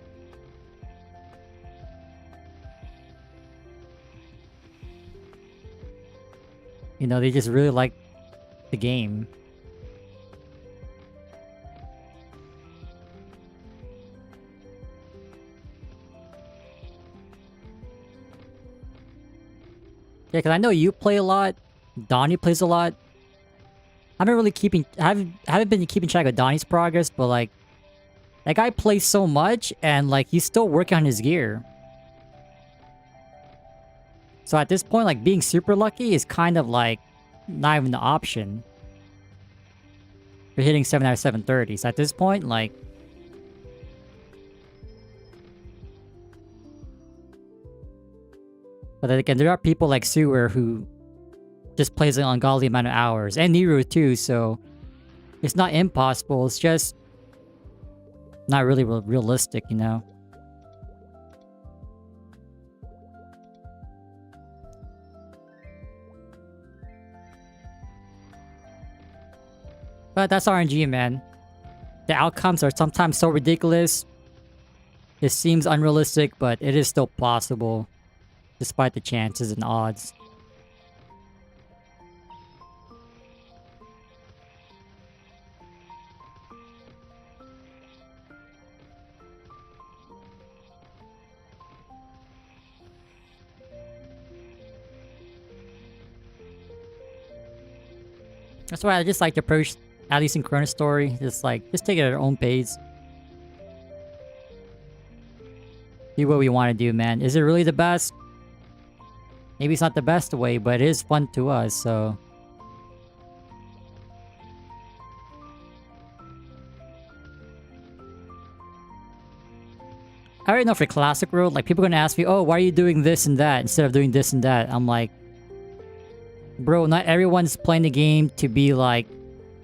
you know, they just really like the game. Yeah, because I know you play a lot. Donnie plays a lot. I haven't been keeping track of Donnie's progress, but like, that guy plays so much, and like, he's still working on his gear. So at this point, like, being super lucky is kind of like not even the option. You're hitting 7 out of 7 30s. So at this point, like, but then again, there are people like Sewer who just plays an ungodly amount of hours. And Nero too, so it's not impossible. It's just not really realistic, you know? But that's RNG, man. The outcomes are sometimes so ridiculous. It seems unrealistic, but it is still possible. Despite the chances and odds. That's why I just like to approach, at least in ChronoStory, just take it at our own pace. Do what we want to do, man. Is it really the best? Maybe it's not the best way, but it is fun to us, so... I already know for Classic World, like, people are gonna ask me, oh, why are you doing this and that instead of doing this and that? I'm like... Bro, not everyone's playing the game to be, like,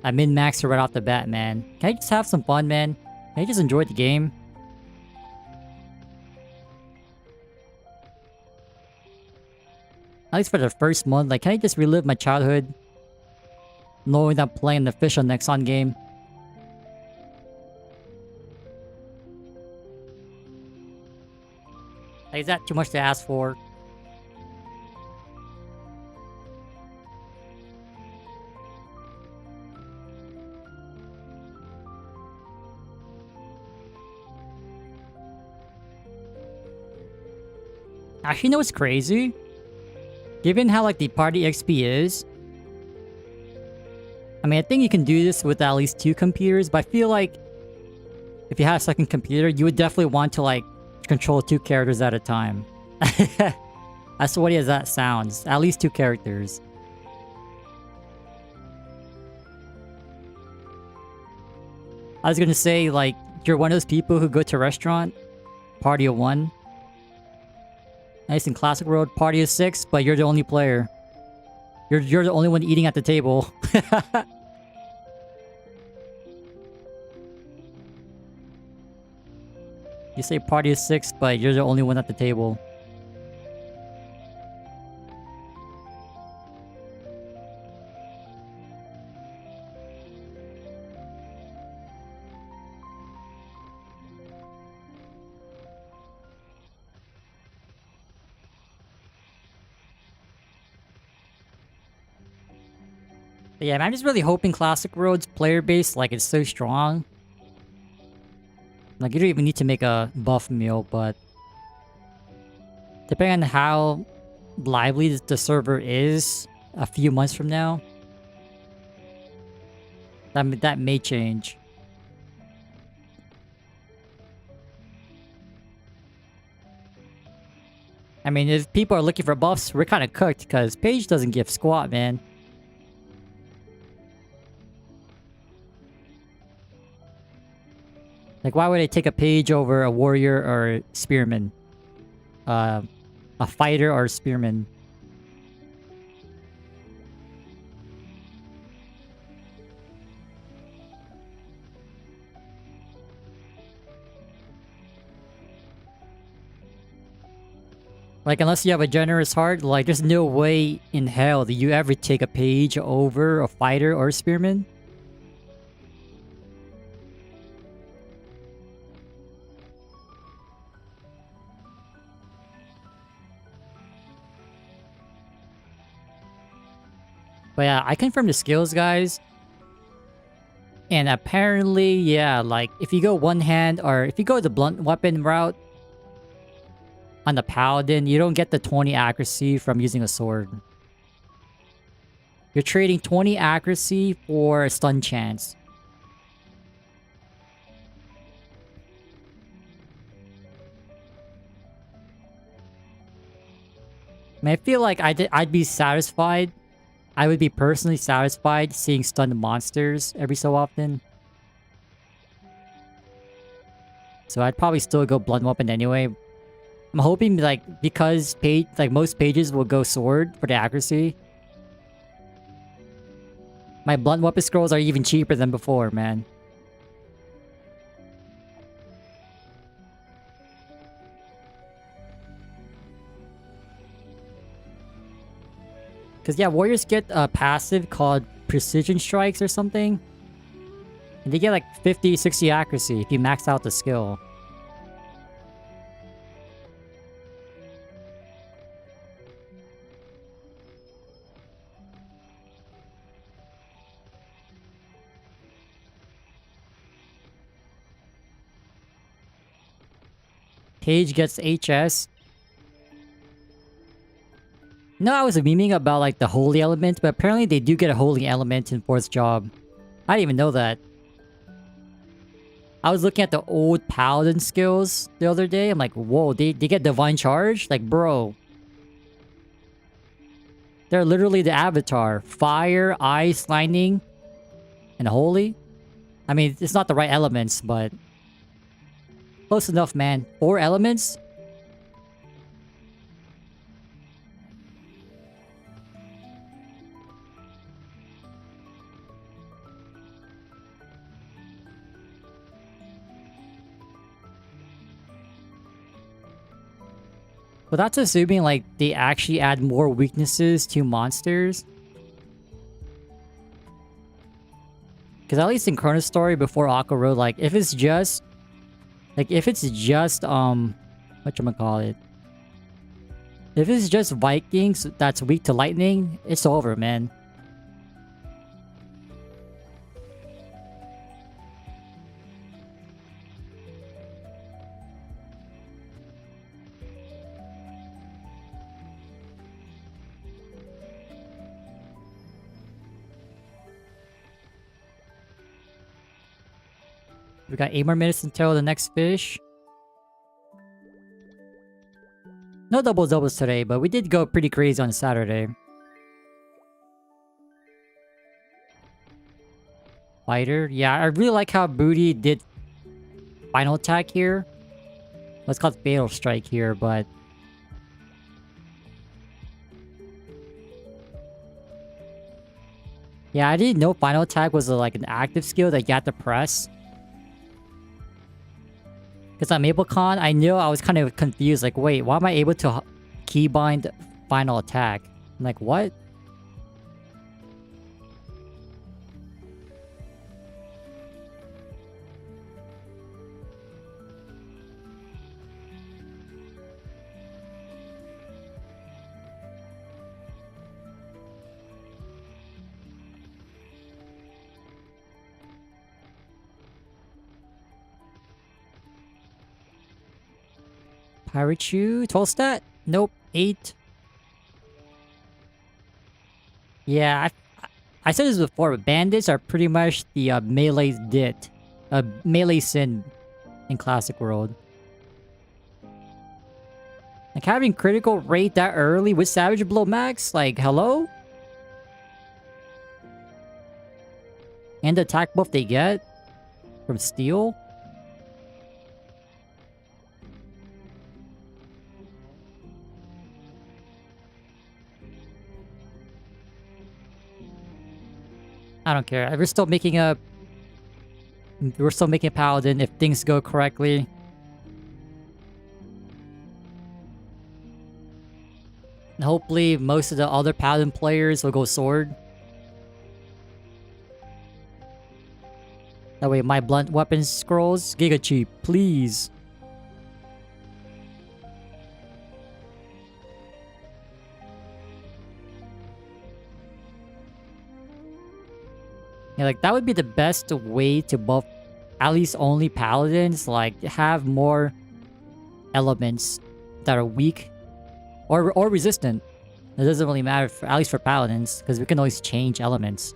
a min-maxer right off the bat, man. Can I just have some fun, man? Can I just enjoy the game? At least for the first month, like, can I just relive my childhood? Knowing that I'm playing the official Nexon game. Like, is that too much to ask for? Actually, you know what's crazy? Given how, like, the party XP is... I mean, I think you can do this with at least 2 computers, but I feel like... If you had a second computer, you would definitely want to, like, control 2 characters at a time. As funny as that sounds. At least 2 characters. I was gonna say, like, you're one of those people who go to a restaurant, party of 1. Nice in Classic World, party of 6, but you're the only player. You're the only one eating at the table. You say party of 6, but you're the only one at the table. But yeah, I'm just really hoping Classic World's player base, like, is so strong. Like, you don't even need to make a buff meal, but... Depending on how lively the server is a few months from now, that may change. I mean, if people are looking for buffs, we're kind of cooked, because Paige doesn't give squat, man. Like, why would I take a Page over a warrior or a spearman? A fighter or a spearman? Like, unless you have a generous heart, like, there's no way in hell that you ever take a Page over a fighter or a spearman. But yeah, I confirmed the skills, guys. And apparently, yeah, like, if you go one hand, or if you go the blunt weapon route on the paladin, you don't get the 20 accuracy from using a sword. You're trading 20 accuracy for a stun chance. I mean, I feel like I'd be satisfied. I would be personally satisfied seeing stunned monsters every so often. So I'd probably still go blunt weapon anyway. I'm hoping, like, because most pages will go sword for the accuracy. My blunt weapon scrolls are even cheaper than before, man. Because, yeah, warriors get a passive called Precision Strikes or something. And they get like 50, 60 accuracy if you max out the skill. Page gets HS. No, I was memeing about, like, the holy element, but apparently they do get a holy element in 4th job. I didn't even know that. I was looking at the old paladin skills the other day. I'm like, whoa, they get divine charge? Like, bro. They're literally the avatar. Fire, ice, lightning, and holy. I mean, it's not the right elements, but close enough, man. 4 elements? But that's assuming, like, they actually add more weaknesses to monsters. Because at least in ChronoStory before Aqua, like, if it's just... whatchamacallit? If it's just Vikings that's weak to lightning, it's over, man. We got 8 more minutes until the next fish. No doubles today, but we did go pretty crazy on Saturday. Fighter. Yeah, I really like how Boutei did final attack here. Let's call it Fatal Strike here, but... yeah, I didn't know final attack was like an active skill that you had to press. Because on MapleCon, I knew I was kind of confused. Like, wait, why am I able to keybind final attack? I'm like, what? Pirachu, 12 stat? Nope, 8. Yeah, I said this before, but bandits are pretty much the melee dit. Melee sin in Classic World. Like having critical rate that early with Savage Blow Max? Like, hello? And the attack buff they get from Steel? I don't care. We're still making a paladin if things go correctly. And hopefully most of the other paladin players will go sword. That way my blunt weapon scrolls giga cheap, please. Yeah, like that would be the best way to buff at least only paladins, like have more elements that are weak or resistant. It doesn't really matter, at least for paladins, because we can always change elements.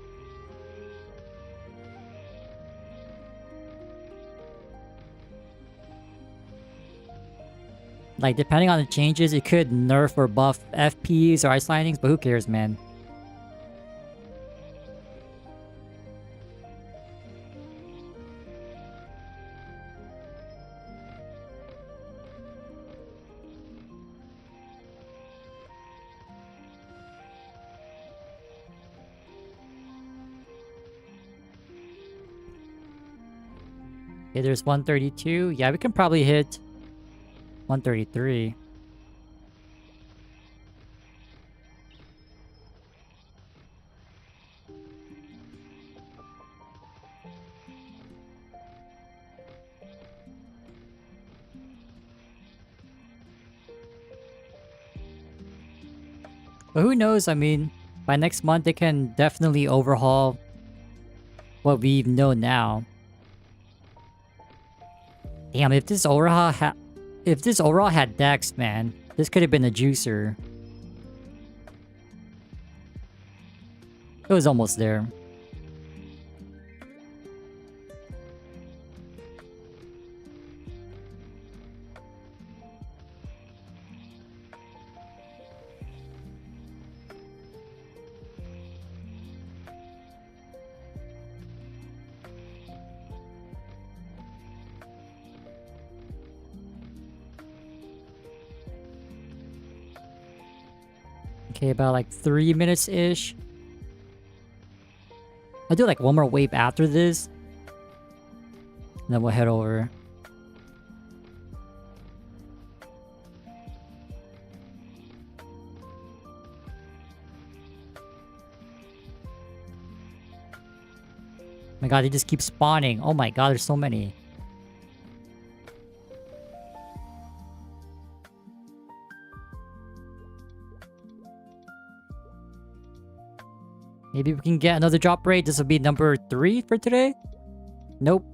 Like, depending on the changes, it could nerf or buff FPs or ice linings, but who cares, man? Okay, there's 132. Yeah, we can probably hit 133. But who knows? I mean, by next month they can definitely overhaul what we know now. Damn, if this overhaul had Dex, man, this could have been a juicer. It was almost there. Okay, about like 3 minutes-ish. I'll do like one more wave after this. And then we'll head over. My god, they just keep spawning. Oh my god, there's so many. Maybe we can get another drop rate. This will be number 3 for today. Nope.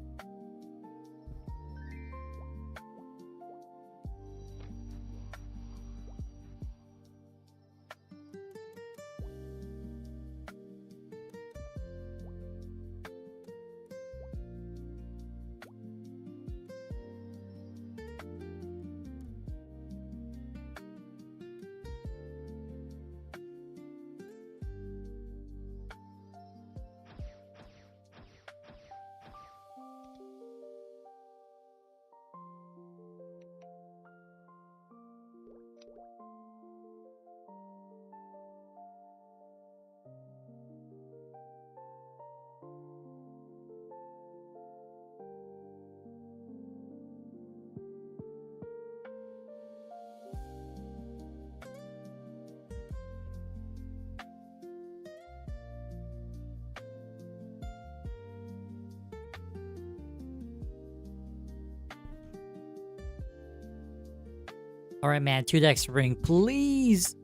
Alright, man. 2 deck spring, please.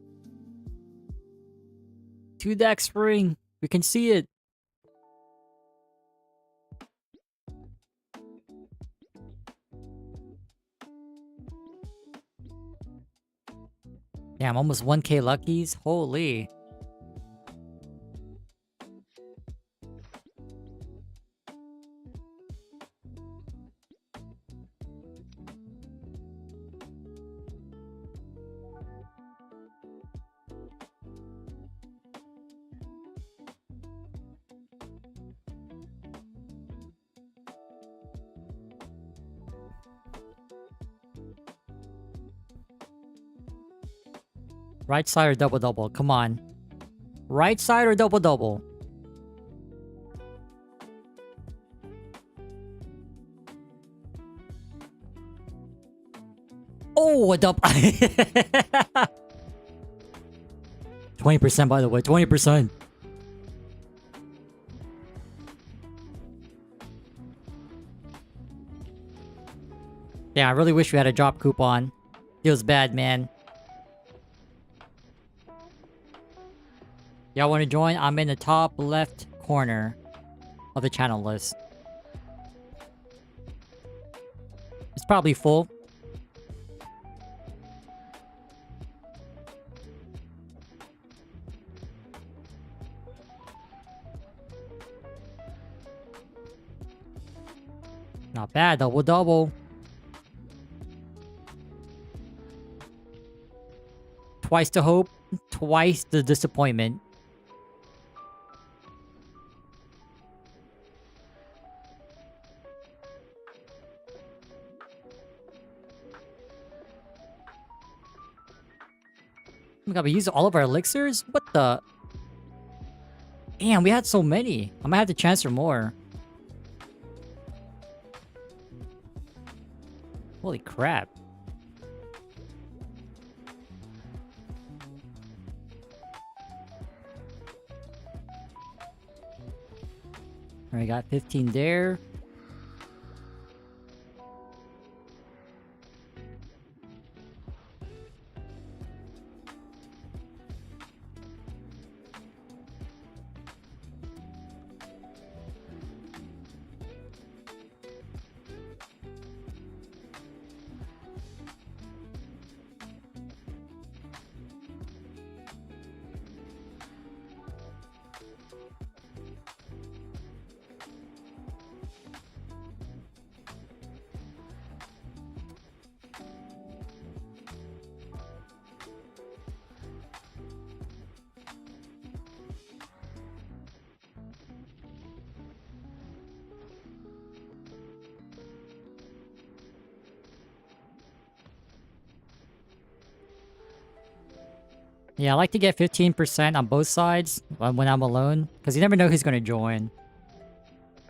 2 deck spring. We can see it. Damn, almost 1k luckies. Holy. Right side or double double? Come on. Right side or double double? Oh, a double. 20% by the way. 20%. Yeah, I really wish we had a drop coupon. Feels bad, man. Y'all want to join? I'm in the top left corner of the channel list. It's probably full. Not bad, double double. Twice the hope, twice the disappointment. Oh my god, we used all of our elixirs? What the? Damn, we had so many. I might have to transfer more. Holy crap. Alright, got 15 there. Yeah, I like to get 15% on both sides when I'm alone, because you never know who's gonna join.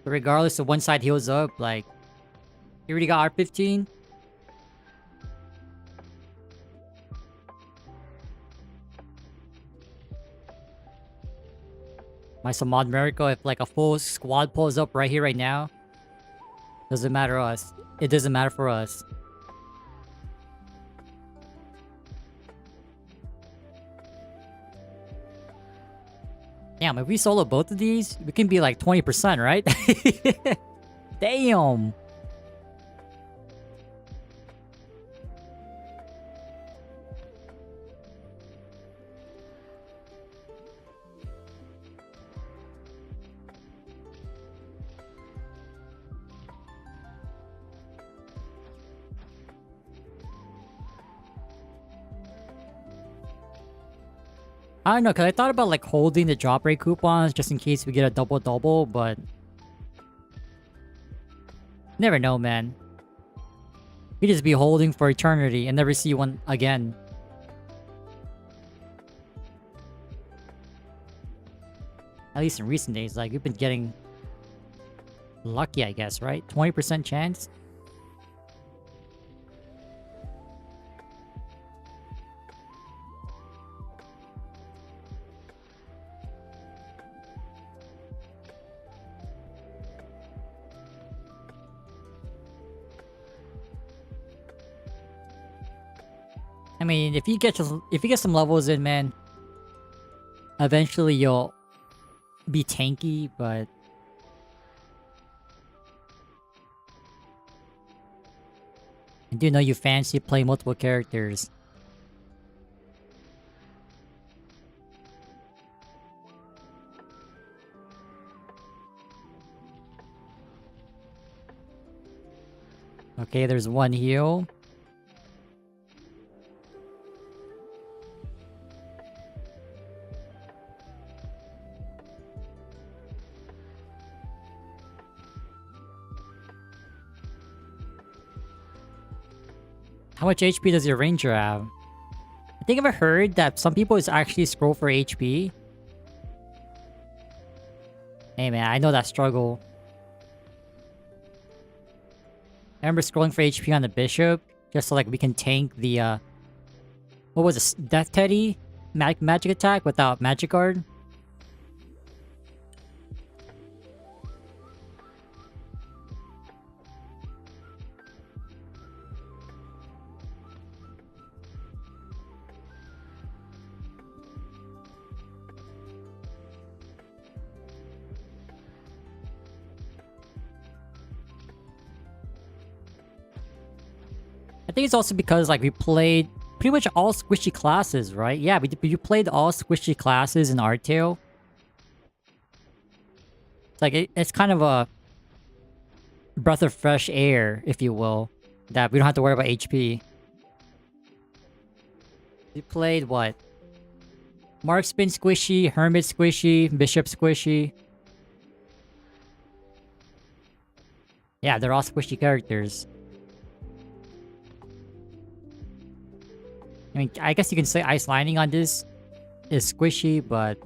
But regardless of one side heals up, like, you already got R15? My mod miracle, if like a full squad pulls up right here, right now, doesn't matter us. It doesn't matter for us. Damn, if we solo both of these, we can be like 20%, right? Damn! I don't know, because I thought about like holding the drop rate coupons just in case we get a double-double, but... Never know, man. We just be holding for eternity and never see one again. At least in recent days, like, we've been getting... lucky, I guess, right? 20% chance? I mean, if you get some levels in, man, eventually you'll be tanky, but I do know you fancy play multiple characters. Okay, there's one heal. How much HP does your ranger have? I think I've heard that some people is actually scroll for HP. Hey man, I know that struggle. I remember scrolling for HP on the bishop, just so like we can tank the what was it? Death Teddy? Magic attack without magic guard? I think it's also because like we played pretty much all squishy classes, right? Yeah, we played all squishy classes in Artale. It's like it's kind of a breath of fresh air, if you will, that we don't have to worry about HP. We played what? Marksman squishy, Hermit squishy, Bishop squishy. Yeah, they're all squishy characters. I mean, I guess you can say Ice Lining on this is squishy, but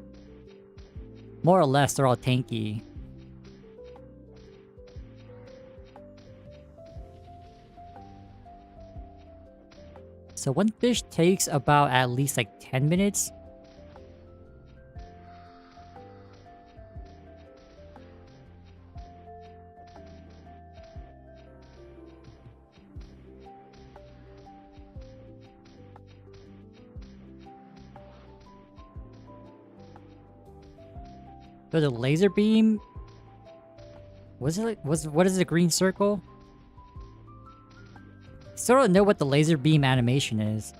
more or less they're all tanky. So one fish takes about at least like 10 minutes. So the laser beam... what is the green circle? Still don't know what the laser beam animation is.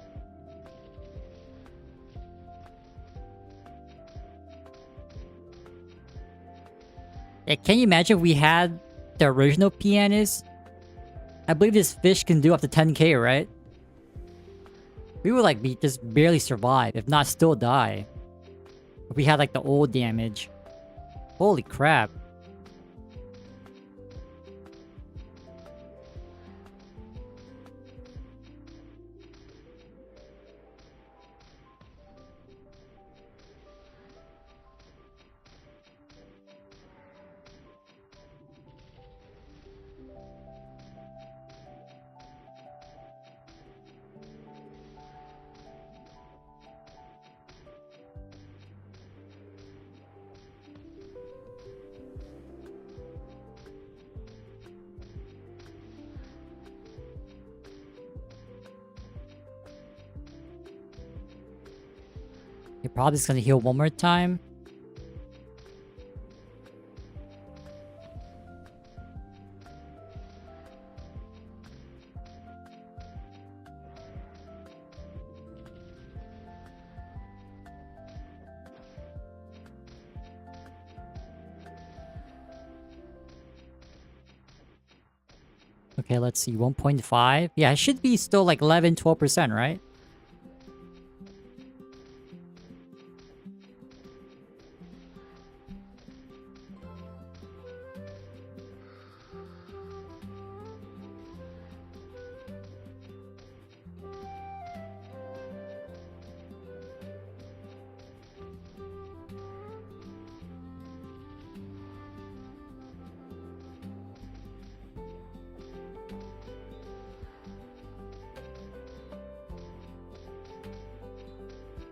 Yeah, can you imagine if we had the original pianist? I believe this fish can do up to 10k, right? We would like just barely survive, if not still die. If we had like the old damage. Holy crap. You're probably just gonna heal one more time. Okay, let's see. 1.5. Yeah, it should be still like 11, 12%, right?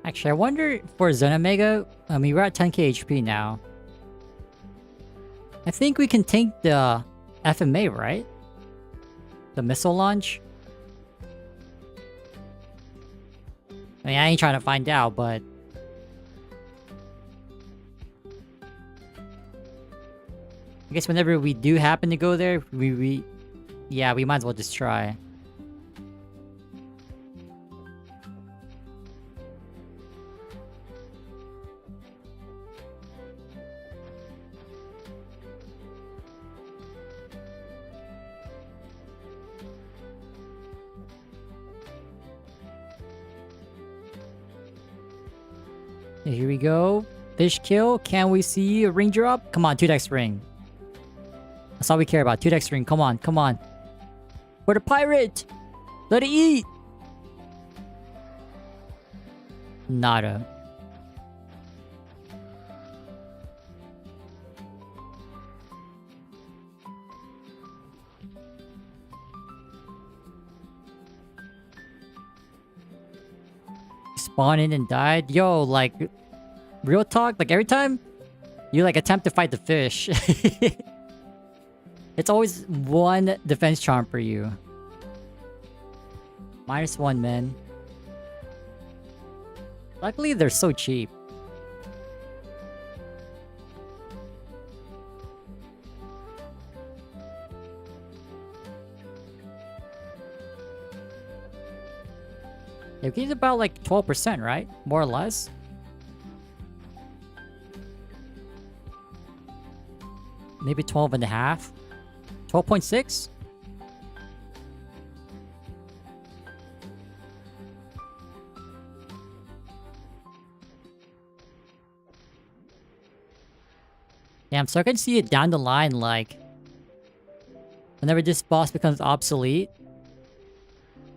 Actually, I wonder for Zenomega, I mean, we're at 10k HP now. I think we can tank the FMA, right? The missile launch? I mean, I ain't trying to find out, but... I guess whenever we do happen to go there, yeah, we might as well just try. Here we go. Fish kill. Can we see a ring drop? Come on, 2-dex ring. That's all we care about. 2-dex ring. Come on, come on. For the pirate! Let it eat! Nada. Spawned in and died. Yo, like, real talk, like every time you like attempt to fight the fish, it's always one defense charm for you. -1, man. Luckily, they're so cheap. It gives about like 12%, right? More or less. Maybe 12 and a half. 12.6? Damn, so I can see it down the line, like... whenever this boss becomes obsolete,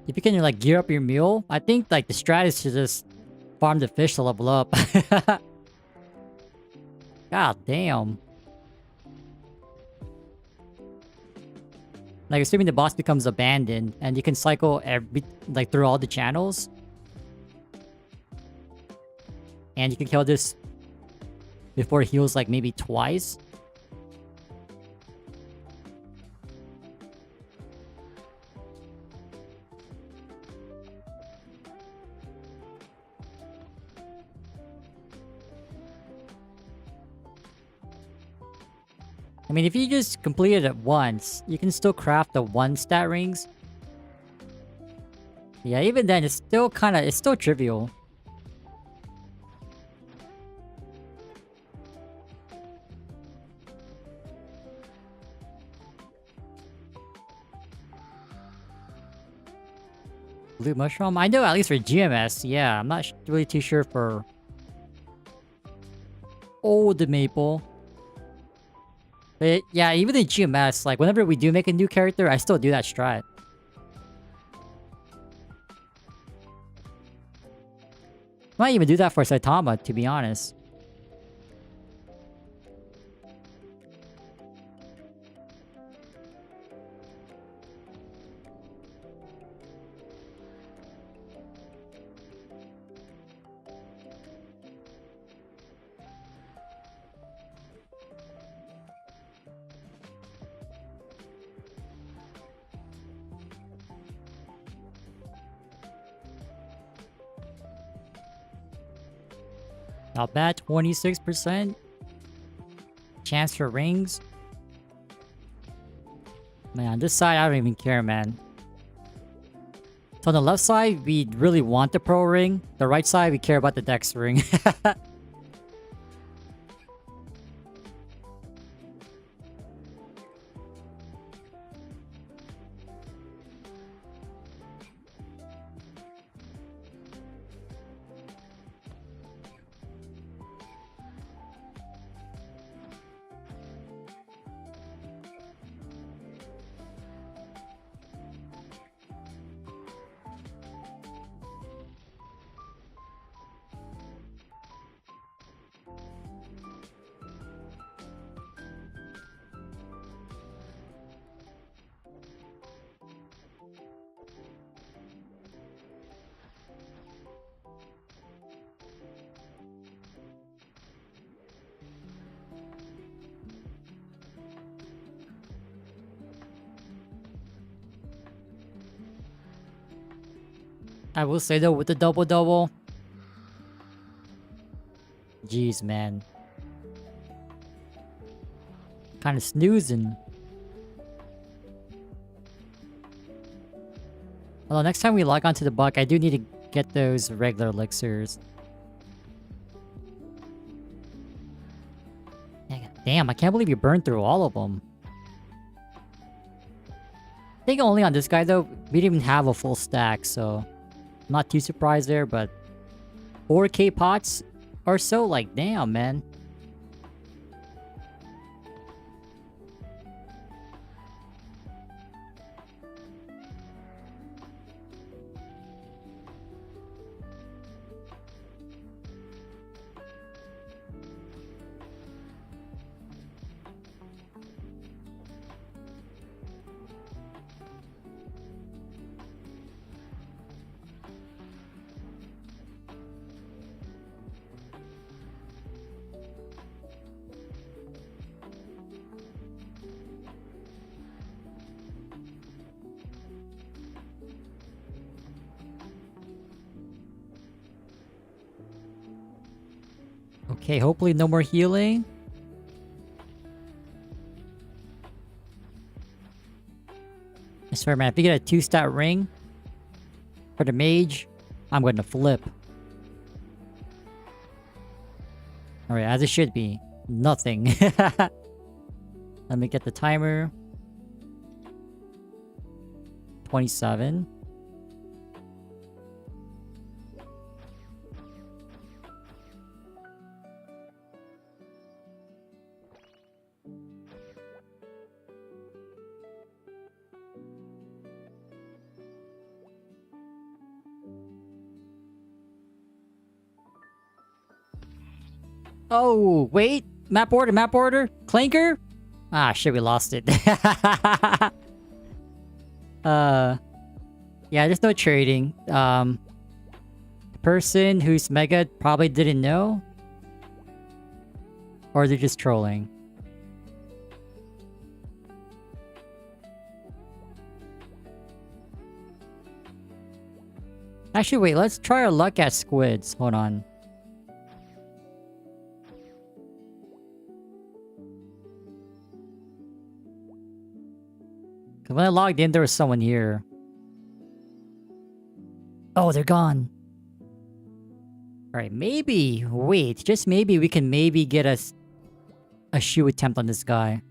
if you can, like, gear up your mule, I think, like, the strat is to just farm the fish to level up. God damn. Like, assuming the boss becomes abandoned, and you can cycle like, through all the channels. And you can kill this before it heals, like, maybe twice. I mean, if you just complete it at once, you can still craft the 1 stat rings. Yeah, even then, it's still trivial. Blue mushroom? I know at least for GMS, yeah. I'm not really too sure for... old maple. But yeah, even in GMS, like, whenever we do make a new character, I still do that strat. Might even do that for Saitama, to be honest. Not bad, 26%. Chance for rings. Man, this side, I don't even care, man. So on the left side, we really want the pro ring. The right side, we care about the dex ring. I will say though, with the double-double... Jeez, man. Kind of snoozing. Although next time we log onto the buck, I do need to get those regular elixirs. Damn, I can't believe you burned through all of them. I think only on this guy though, we didn't even have a full stack, so... I'm not too surprised there, but... 4k pots or so, like, damn, man. Okay, hopefully no more healing. I swear, man, if you get a 2-stat ring for the mage, I'm going to flip. Alright, as it should be. Nothing. Let me get the timer. 27. Oh, wait. Map order. Clanker? Ah, shit, we lost it. Yeah, there's no trading. The person who's mega probably didn't know. Or they're just trolling. Actually, wait, let's try our luck at squids. Hold on. Cause when I logged in, there was someone here. Oh, they're gone. Alright, maybe... Wait, just maybe we can maybe get a shoe attempt on this guy.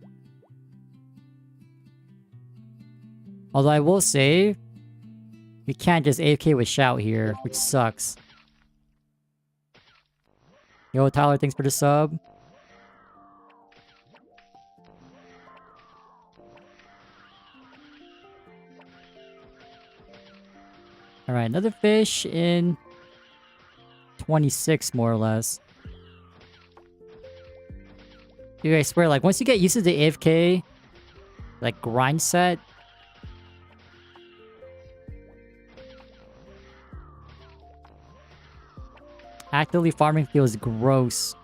Although I will say... We can't just AFK with Shout here, which sucks. Yo, Tyler, thanks for the sub. Alright, another fish in 26, more or less. Dude, I swear, like, once you get used to the AFK, like, grind set... Actively farming feels gross.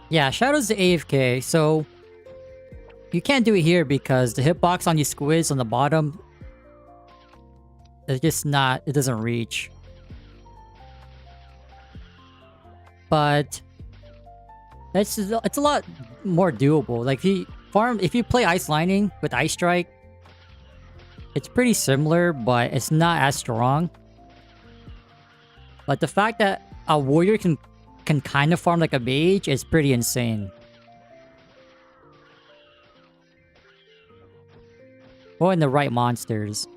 Yeah, Shadow's the AFK, so you can't do it here because the hitbox on these squids on the bottom, it's just not, it doesn't reach. But it's a lot more doable. Like if you play Ice Lightning with Ice Strike, it's pretty similar, but it's not as strong. But the fact that a warrior can kind of farm like a mage is pretty insane. Or in the right monsters.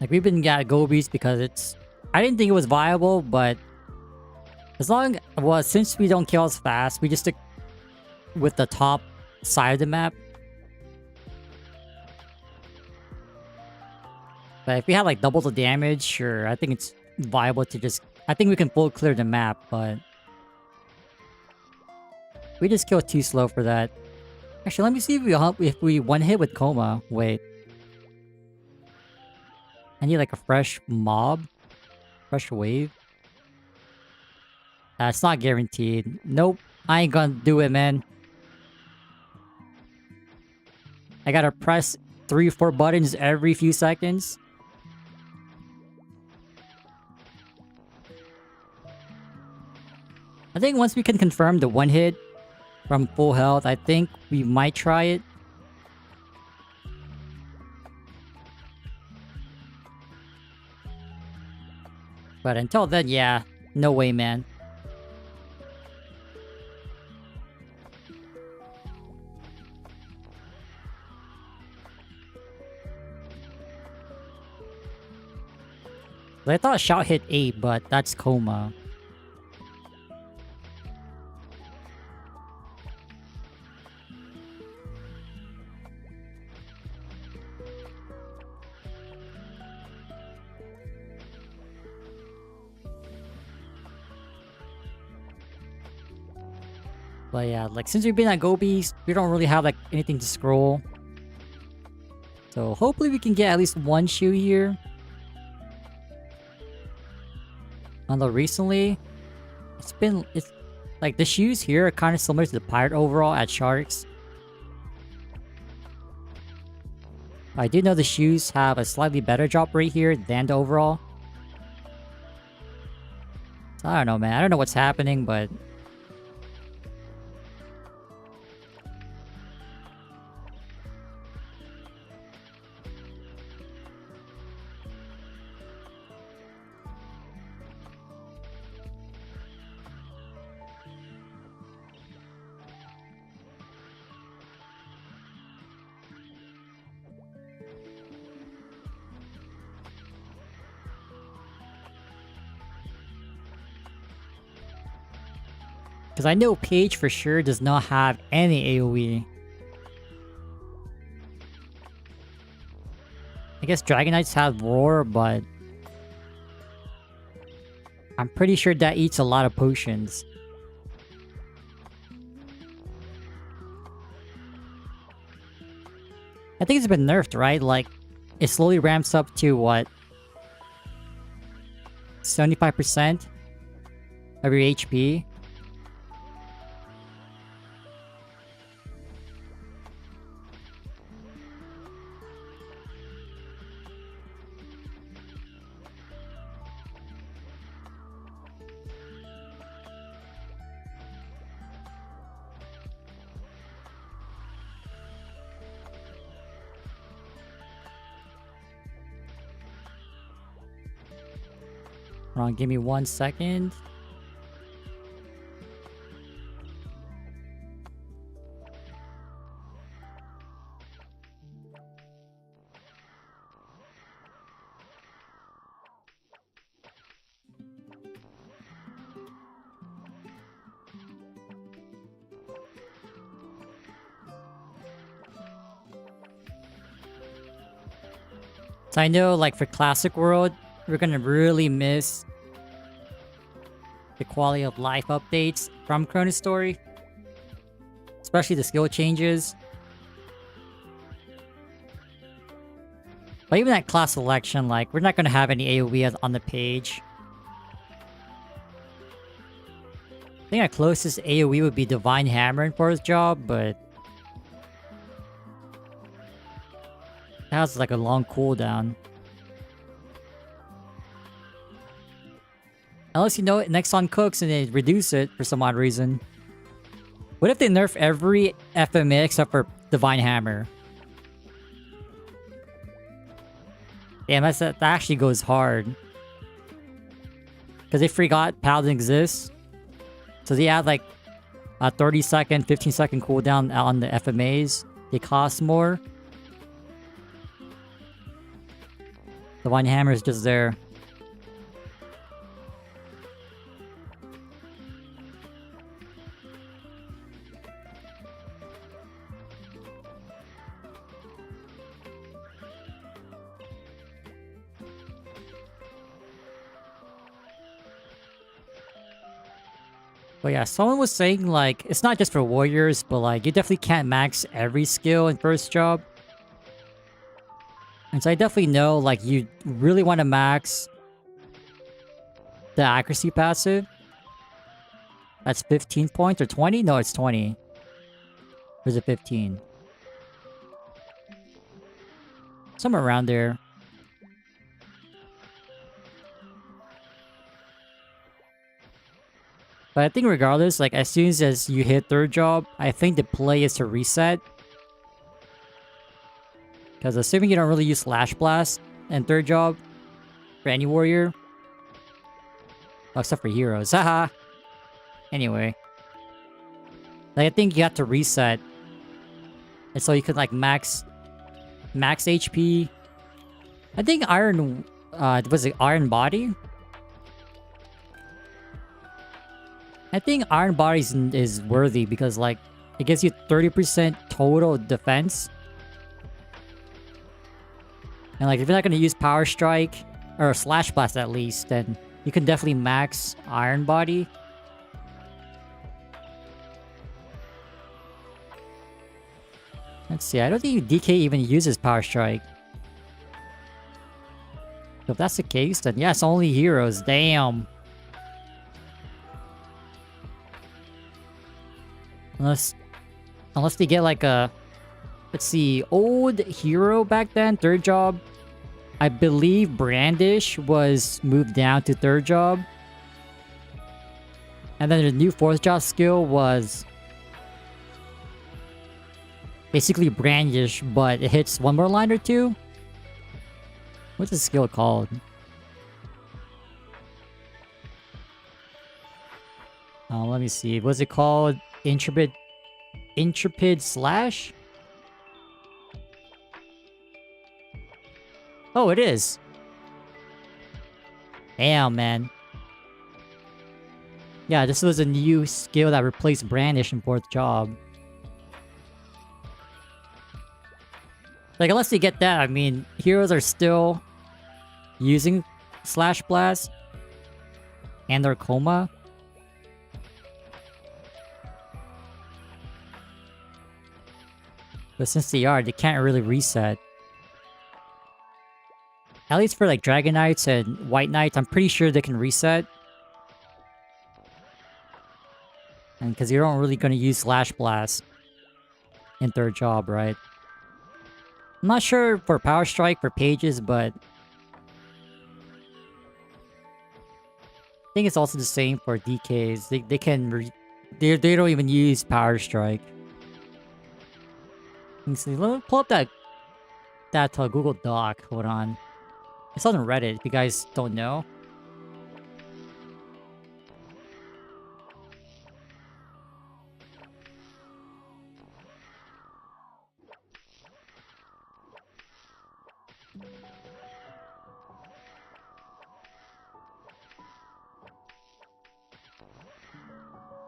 Like, we've been at Gobies because it's... I didn't think it was viable, but... since we don't kill as fast, we just stick with the top side of the map. But if we had like double the damage, sure, I think it's viable to just... I think we can full clear the map, but... we just killed too slow for that. Actually, let me see if we one hit with Coma. Wait. I need like a fresh mob. Fresh wave. That's not guaranteed. Nope. I ain't gonna do it, man. I gotta press 3 or 4 buttons every few seconds. I think once we can confirm the one hit from full health, I think we might try it. But until then, yeah, no way, man. I thought Shout hit 8, but that's Coma. But yeah, like since we've been at Gobies, we don't really have like anything to scroll. So hopefully we can get at least one shoe here. Although recently, it's like the shoes here are kind of similar to the pirate overall at Sharks. I do know the shoes have a slightly better drop rate here than the overall. So I don't know, man. I don't know what's happening, but... because I know Page for sure does not have any AoE. I guess Dragon Knights have Roar, but... I'm pretty sure that eats a lot of potions. I think it's been nerfed, right? Like, it slowly ramps up to what? 75% of your HP? Hold on, give me 1 second. So I know, like, for Classic World, we're gonna really miss the quality of life updates from ChronoStory. Especially the skill changes. But even at class selection, like, we're not gonna have any AoE on the page. I think our closest AoE would be Divine Hammer in Forest Job, but that has like a long cooldown. Unless you know Nexon cooks and they reduce it for some odd reason. What if they nerf every FMA except for Divine Hammer? Damn, that actually goes hard. Because they forgot Paladin exists. So they add like a 30-second, 15-second cooldown on the FMAs. They cost more. Divine Hammer is just there. But yeah, someone was saying like, it's not just for warriors, but like, you definitely can't max every skill in first job. And so I definitely know, like, you really want to max the accuracy passive. That's 15 points or 20? No, it's 20. Or is it 15? Somewhere around there. But I think regardless, like, as soon as you hit third job, I think the play is to reset. Because assuming you don't really use Slash Blast in third job for any warrior. Oh, except for heroes. Haha! Anyway. Like, I think you have to reset. And so you could, like, max HP. I think Iron... was it Iron Body? I think Iron Body is worthy because, like, it gives you 30% total defense. And, like, if you're not going to use Power Strike, or Slash Blast at least, then you can definitely max Iron Body. Let's see, I don't think DK even uses Power Strike. So if that's the case, then yes, only heroes. Damn. Unless they get like a... Let's see, old hero back then, third job. I believe Brandish was moved down to third job. And then the new fourth job skill was... basically Brandish, but it hits one more line or two. What's the skill called? Let me see. Was it called Intrepid Slash? Oh, it is. Damn, man. Yeah, this was a new skill that replaced Brandish in fourth job. Like, unless you get that, I mean, heroes are still using Slash Blast and their Coma. But since they are, they can't really reset. At least for like Dragon Knights and White Knights, I'm pretty sure they can reset. And because you're not really going to use Slash Blast in third job, right? I'm not sure for Power Strike for pages, but I think it's also the same for DKs. They don't even use Power Strike. Let me see. Let me pull up that Google Doc. Hold on. It's on Reddit. If you guys don't know.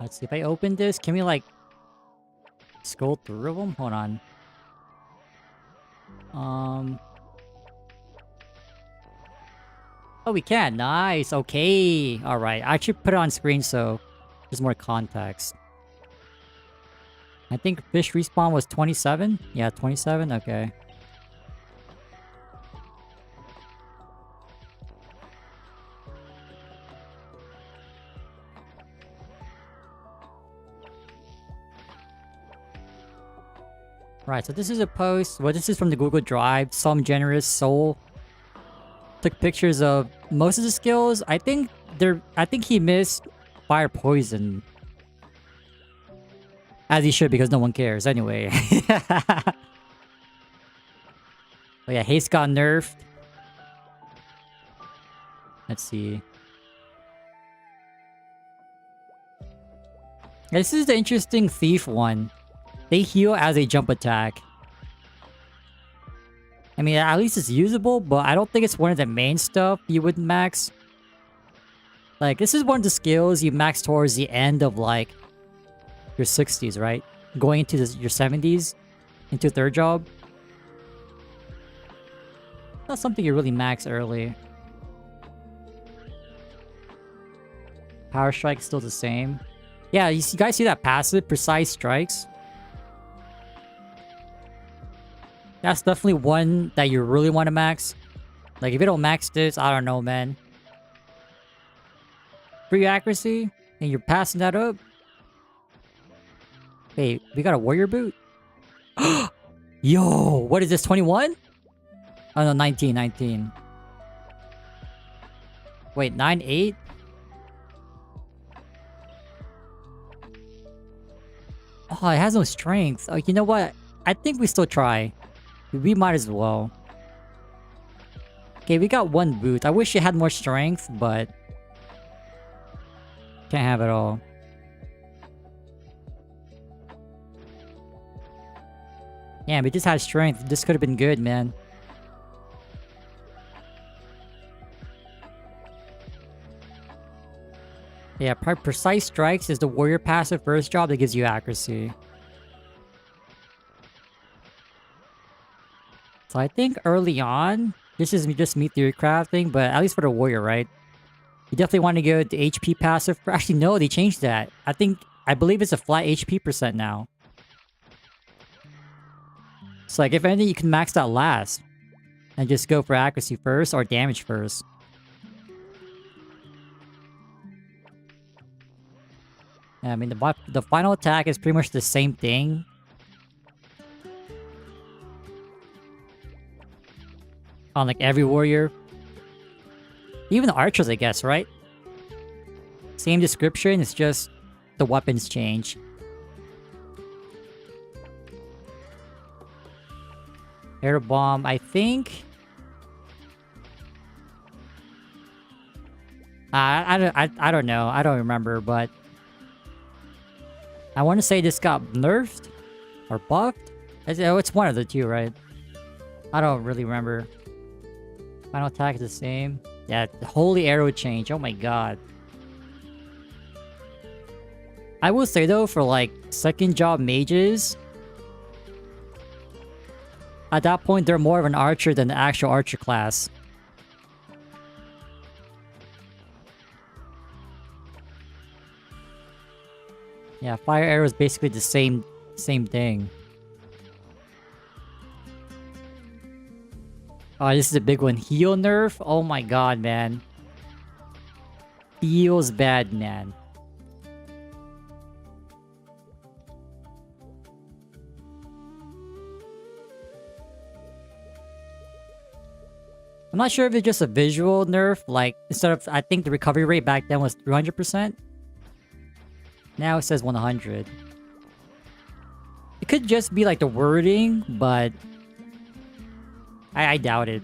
Let's see, if I open this, can we like scroll through them? Hold on. Oh, we can. Nice. Okay. Alright. I should put it on screen so there's more context. I think fish respawn was 27? Yeah, 27? Okay. Right, so this is a post. Well, this is from the Google Drive. Some generous soul took pictures of most of the skills. I think he missed fire poison. As he should, because no one cares anyway. But yeah, haste got nerfed. Let's see. This is the interesting thief one. They heal as a jump attack. I mean, at least it's usable, but I don't think it's one of the main stuff you would max. Like, this is one of the skills you max towards the end of, like, your 60s, right? Going into your 70s, into third job. Not something you really max early. Power strike is still the same. Yeah, you guys see that passive? Precise strikes? That's definitely one that you really want to max. Like, if you don't max this, I don't know, man. Free accuracy? And you're passing that up? Hey, we got a warrior boot? Yo, what is this, 21? Oh no, 19, 19. Wait, 9, 8? Oh, it has no strength. Oh, you know what? I think we still try. We might as well. Okay, we got one boot. I wish it had more strength, but can't have it all. Yeah, we just had strength. This could have been good, man. Yeah, precise strikes is the warrior passive first job that gives you accuracy. So I think early on, this is just me theory crafting, but at least for the warrior, right? You definitely want to go to HP passive. Actually, no, they changed that. I believe it's a flat HP percent now. So like, if anything, you can max that last. And just go for accuracy first or damage first. Yeah, I mean, the final attack is pretty much the same thing. On like every warrior. Even the archers, I guess, right? Same description, it's just the weapons change. Air bomb, I think. I don't know. I don't remember, but I want to say this got nerfed or buffed. It's one of the two, right? I don't really remember. Final attack is the same. Yeah, the holy arrow change. Oh my god. I will say though, for like second job mages, at that point they're more of an archer than the actual archer class. Yeah, fire arrow is basically the same thing. Oh, this is a big one. Heal nerf? Oh my god, man. Feels bad, man. I'm not sure if it's just a visual nerf. Like, instead of, I think the recovery rate back then was 300%. Now it says 100. It could just be like the wording, but I doubt it.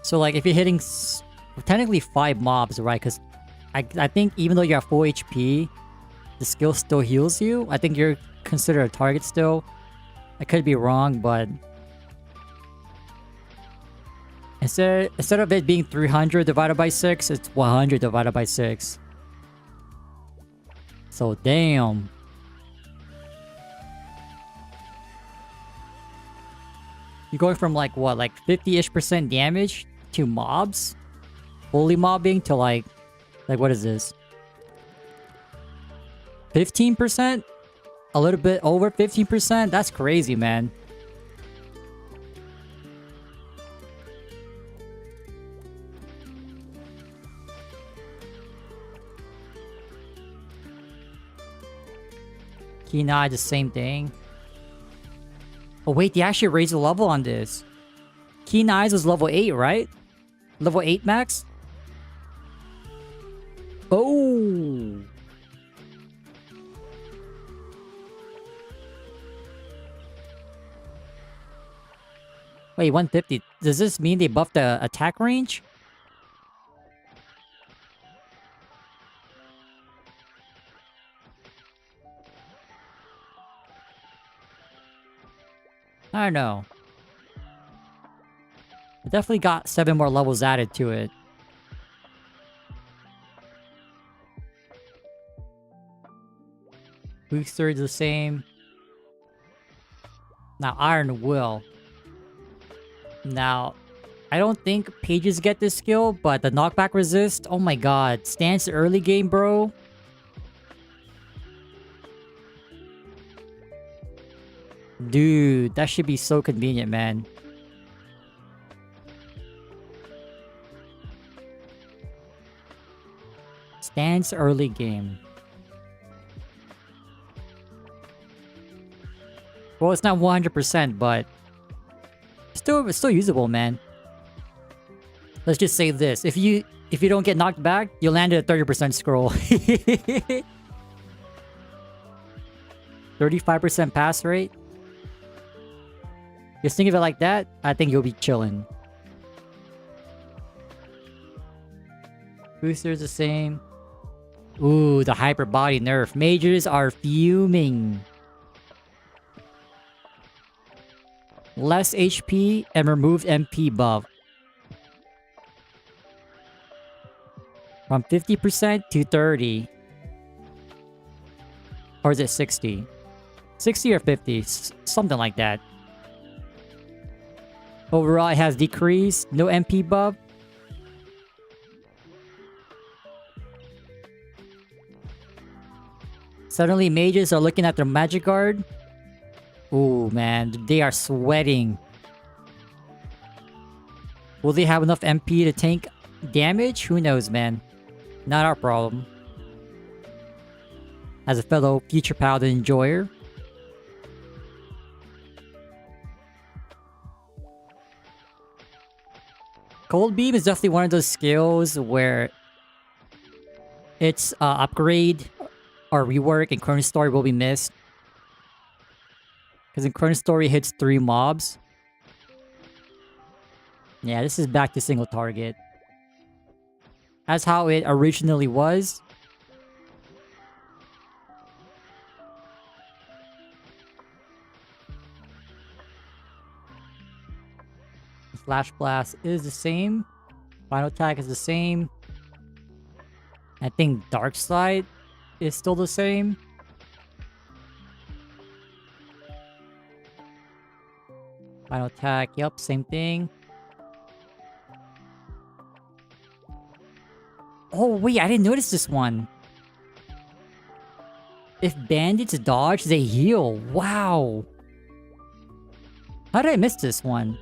So like, if you're hitting technically 5 mobs, right? Because I think even though you're at full HP, the skill still heals you. I think you're considered a target still. I could be wrong, but instead of it being 300 divided by 6, it's 100 divided by 6. So damn. You're going from like what, like 50-ish% damage to mobs? Fully mobbing to like what is this? 15%? A little bit over 15%? That's crazy, man. Kenai, the same thing. Oh wait, they actually raised the level on this. Kenai's was level 8, right? Level 8 max? Oh! Wait, 150. Does this mean they buffed the attack range? I don't know. It definitely got 7 more levels added to it. Booster is the same. Now, Iron Will. Now, I don't think pages get this skill, but the knockback resist, oh my god. Stance early game, bro. Dude, that should be so convenient, man. Stance early game. Well, it's not 100%, but it's still usable, man. Let's just say this. If you don't get knocked back, you'll land at a 30% scroll. 35% pass rate. Just think of it like that, I think you'll be chilling. Booster's the same. Ooh, the hyper body nerf. Mages are fuming. Less HP and removed MP buff. From 50% to 30. Or is it 60? 60 or 50? Something like that. Overall, it has decreased. No MP buff. Suddenly, mages are looking at their magic guard. Ooh, man. They are sweating. Will they have enough MP to tank damage? Who knows, man. Not our problem. As a fellow future paladin enjoyer. Cold Beam is definitely one of those skills where its upgrade or rework in ChronoStory will be missed. Because in ChronoStory hits 3 mobs. Yeah, this is back to single target. That's how it originally was. Flash Blast is the same. Final Attack is the same. I think Dark Side is still the same. Final Attack, yep, same thing. Oh wait, I didn't notice this one. If bandits dodge, they heal. Wow. How did I miss this one?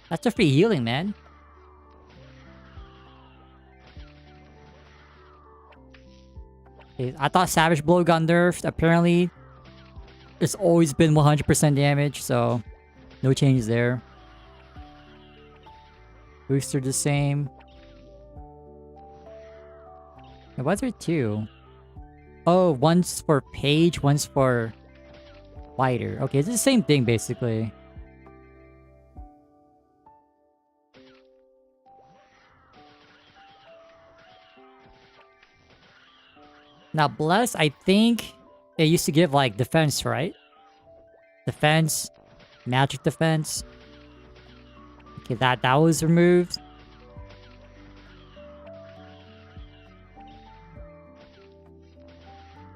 That's a free healing, man. Okay, I thought Savage Blow got nerfed. Apparently, it's always been 100% damage, so no changes there. Booster the same. Now, why is there 2? Oh, one's for page, one's for fighter. Okay, it's the same thing, basically. Now, Bless, I think it used to give, like, defense, right? Defense. Magic defense. Okay, that was removed.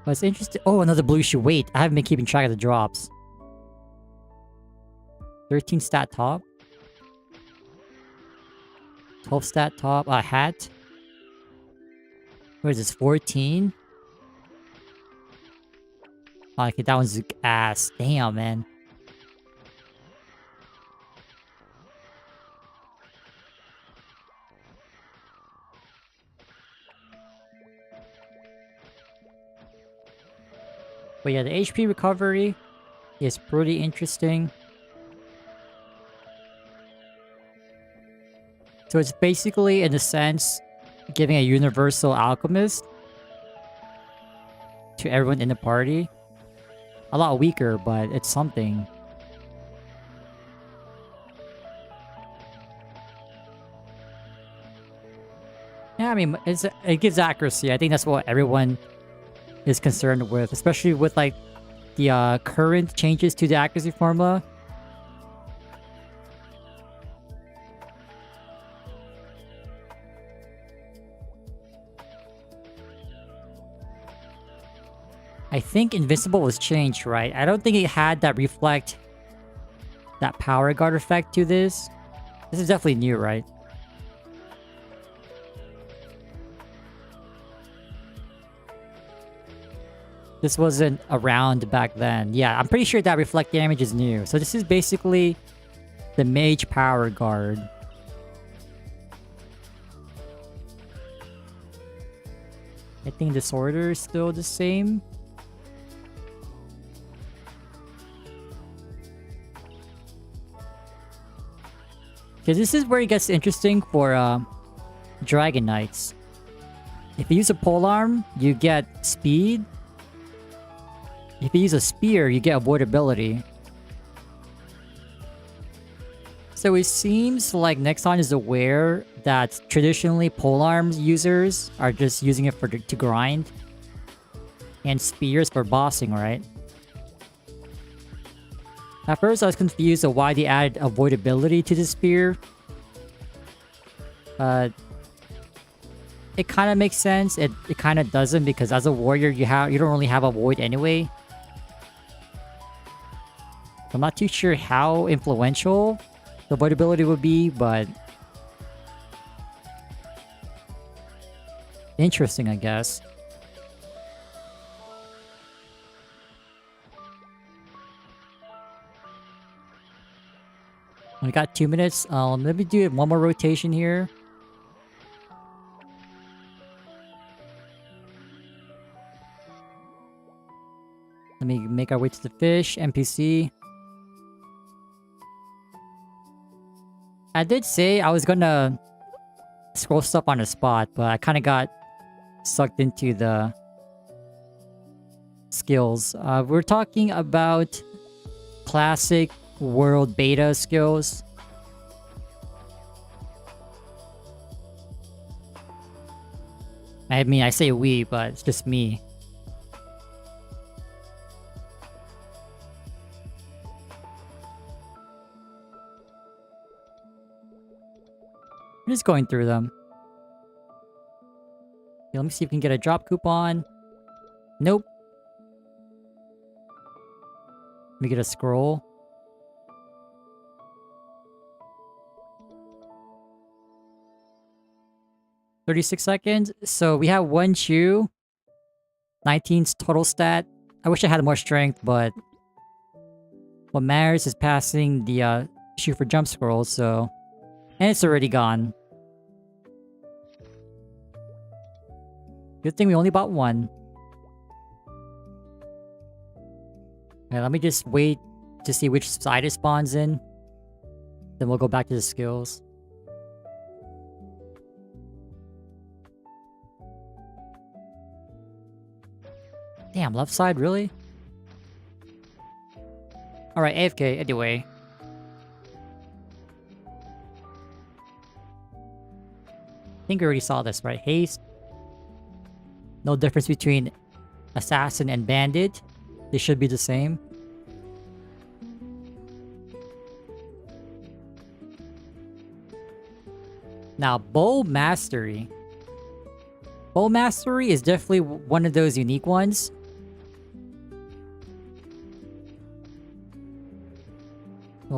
But it's interesting. Oh, another blue shoe. Wait, I haven't been keeping track of the drops. 13 stat top. 12 stat top. Hat. What is this? 14? Oh, okay, that one's ass. Damn, man. But yeah, the HP recovery is pretty interesting. So it's basically, in a sense, giving a universal alchemist to everyone in the party. A lot weaker, but it's something. Yeah, I mean, it gives accuracy. I think that's what everyone is concerned with, especially with like the current changes to the accuracy formula. I think Invincible was changed, right? I don't think it had that reflect that power guard effect to this. This is definitely new, right? This wasn't around back then. Yeah, I'm pretty sure that reflect damage is new. So this is basically the mage power guard. I think disorder is still the same. Because this is where it gets interesting for Dragon Knights. If you use a polearm, you get speed. If you use a spear, you get avoidability. So it seems like Nexon is aware that traditionally polearm users are just using it to grind. And spears for bossing, right? At first, I was confused on why they added avoidability to the spear. It kind of makes sense. It kind of doesn't, because as a warrior, you don't really have a void anyway. I'm not too sure how influential the avoidability would be, but interesting, I guess. We got 2 minutes. Let me do one more rotation here. Let me make our way to the fish, NPC. I did say I was gonna scroll stuff on the spot, but I kind of got sucked into the skills. We're talking about classic world beta skills. I mean, I say we, but it's just me. I'm just going through them. Okay, let me see if we can get a drop coupon. Nope. Let me get a scroll. $36 seconds. So we have one shoe. 19's total stat. I wish I had more strength, but what matters is passing the shoe for jump scroll, so... And it's already gone. Good thing we only bought one. Okay, let me just wait to see which side it spawns in. Then we'll go back to the skills. Damn, left side, really? Alright, AFK, anyway. I think we already saw this, right? Haste. No difference between assassin and bandit. They should be the same. Now, bow mastery. Bow mastery is definitely one of those unique ones.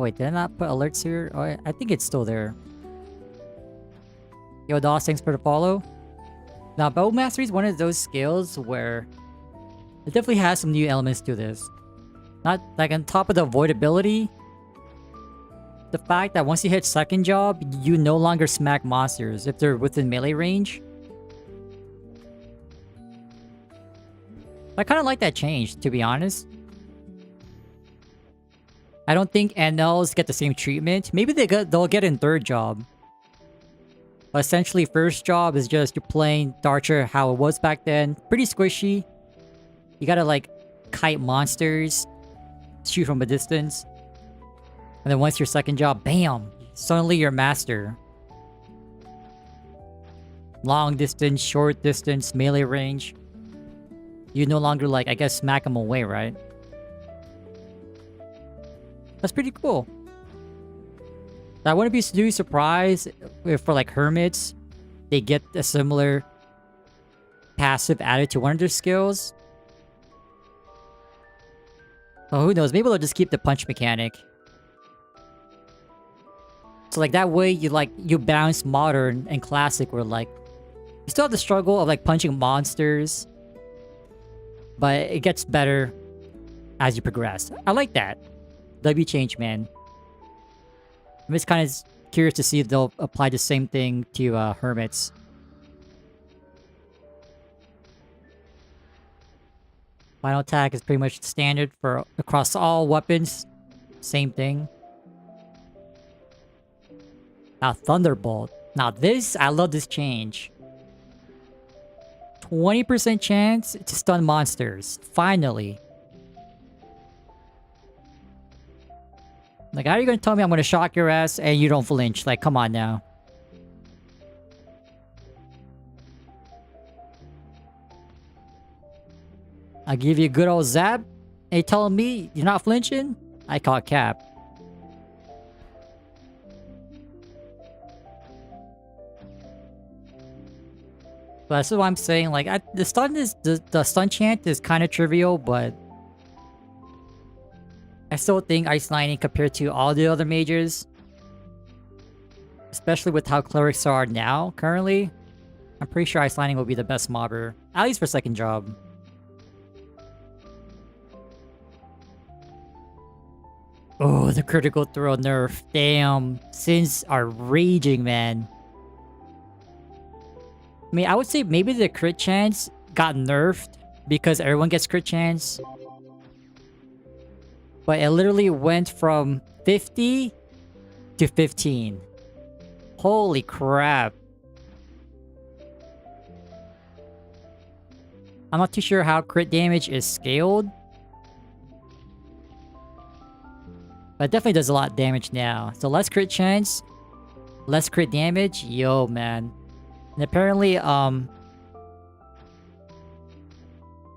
Oh wait, did I not put alerts here? Oh, I think it's still there. Yo, DOS, thanks for the follow. Now, Bow Mastery is one of those skills where it definitely has some new elements to this. Not like on top of the avoidability, the fact that once you hit second job, you no longer smack monsters if they're within melee range. I kind of like that change, to be honest. I don't think NLs get the same treatment. Maybe they'll get in third job. But essentially, first job is just you're playing the Archer how it was back then. Pretty squishy. You gotta like kite monsters, shoot from a distance. And then once your second job, bam! Suddenly you're master. Long distance, short distance, melee range. You no longer like, I guess, smack them away, right? That's pretty cool. I wouldn't be too surprised if for like hermits, they get a similar passive added to one of their skills. Oh, who knows? Maybe they'll just keep the punch mechanic. So like that way you balance modern and classic where like you still have the struggle of like punching monsters, but it gets better as you progress. I like that. W change, man. I'm just kind of curious to see if they'll apply the same thing to hermits. Final attack is pretty much standard for across all weapons. Same thing. Now Thunderbolt. Now this, I love this change. 20% chance to stun monsters. Finally. Like, how are you gonna tell me I'm gonna shock your ass and you don't flinch? Like, come on now. I'll give you a good old zap. And you telling me you're not flinching? I call it cap. But that's what I'm saying. Like, the stun chant is kind of trivial, but I still think Ice Lightning compared to all the other majors, especially with how clerics are now, currently, I'm pretty sure Ice Lightning will be the best mobber, at least for second job. Oh, the critical throw nerf. Damn. Sins are raging, man. I mean, I would say maybe the crit chance got nerfed because everyone gets crit chance. But it literally went from 50 to 15. Holy crap. I'm not too sure how crit damage is scaled. But it definitely does a lot of damage now. So less crit chance, less crit damage. Yo, man. And apparently, NL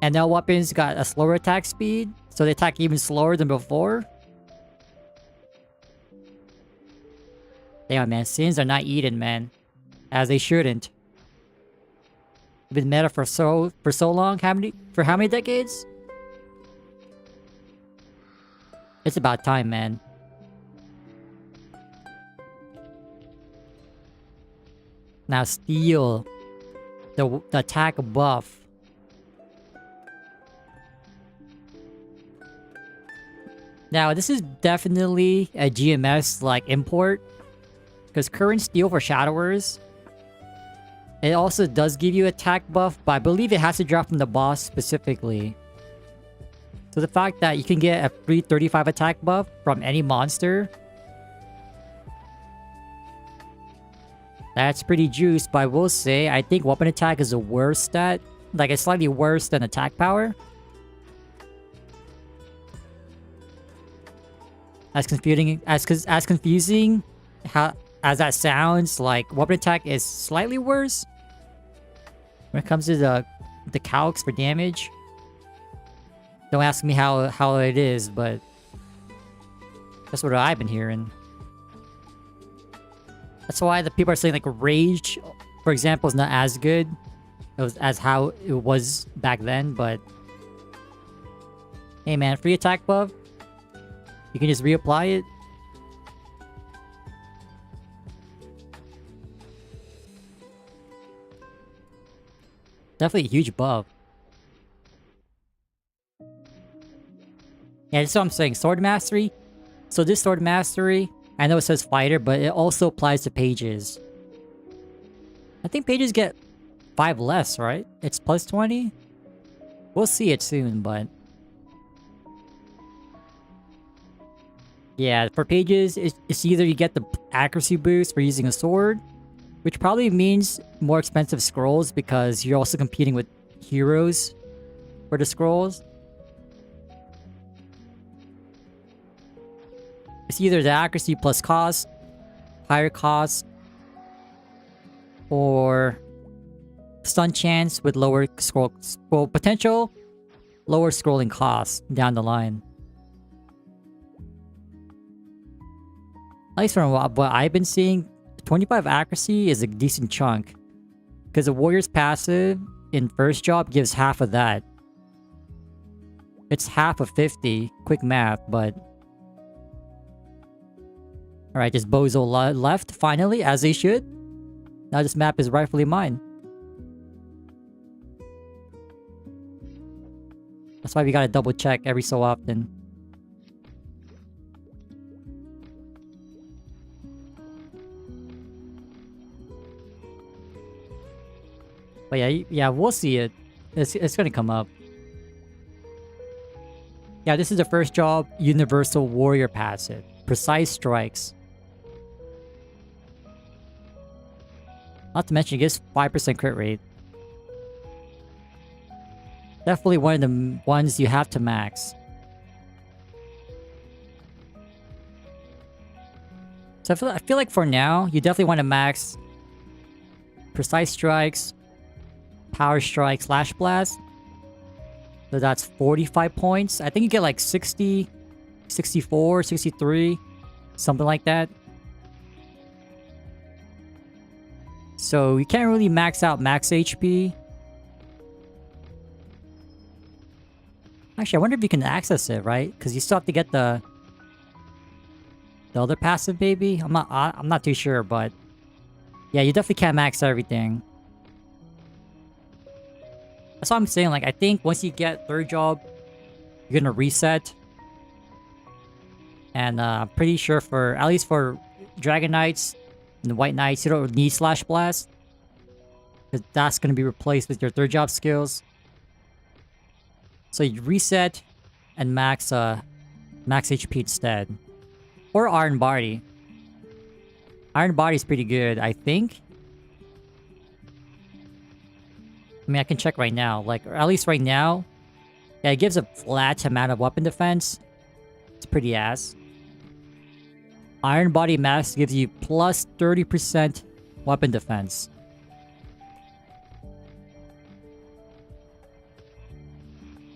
weapons got a slower attack speed. So they attack even slower than before. Damn, man. Sins are not eaten, man. As they shouldn't. Been meta for so long. For how many decades? It's about time, man. Now steal the attack buff. Now this is definitely a GMS like import, because current steal for Shadowers, it also does give you attack buff, but I believe it has to drop from the boss specifically. So the fact that you can get a free 35 attack buff from any monster, that's pretty juiced. But I will say, I think weapon attack is a worse stat. Like, it's slightly worse than attack power. As confusing as that sounds, like weapon attack is slightly worse when it comes to the calcs for damage. Don't ask me how it is, but that's what I've been hearing. That's why the people are saying like Rage, for example, is not as good as how it was back then. But hey, man, free attack buff, you can just reapply it. Definitely a huge buff. Yeah, that's what I'm saying. Sword Mastery. So this Sword Mastery, I know it says Fighter, but it also applies to Pages. I think Pages get 5 less, right? It's plus 20? We'll see it soon, but... yeah, for Pages, it's either you get the accuracy boost for using a sword, which probably means more expensive scrolls because you're also competing with heroes for the scrolls. It's either the accuracy plus cost, higher cost, or stun chance with lower scroll potential, lower scrolling costs down the line. At least from what I've been seeing, 25 accuracy is a decent chunk. Because the warrior's passive in first job gives half of that. It's half of 50, quick math, but... alright, this bozo left, finally, as they should. Now this map is rightfully mine. That's why we gotta double check every so often. But yeah, we'll see it. It's gonna come up. Yeah, this is the first job, Universal Warrior passive. Precise strikes. Not to mention, it gives 5% crit rate. Definitely one of the ones you have to max. So I feel like for now, you definitely want to max Precise Strikes, Power Strike, Slash Blast. So that's 45 points. I think you get like 60, 64, 63, something like that. So you can't really max out max HP. Actually, I wonder if you can access it, right? Because you still have to get the other passive, maybe. I'm not too sure, but yeah, you definitely can't max everything. That's what I'm saying. Like, I think once you get third job, you're gonna reset. And I'm pretty sure for at least for Dragon Knights and White Knights, you don't need Slash Blast, because that's gonna be replaced with your third job skills. So you reset and max HP instead. Or Iron Body. Iron Body is pretty good, I think. I mean, I can check right now. Like, or at least right now, yeah, it gives a flat amount of weapon defense. It's pretty ass. Iron Body Max gives you plus 30% weapon defense.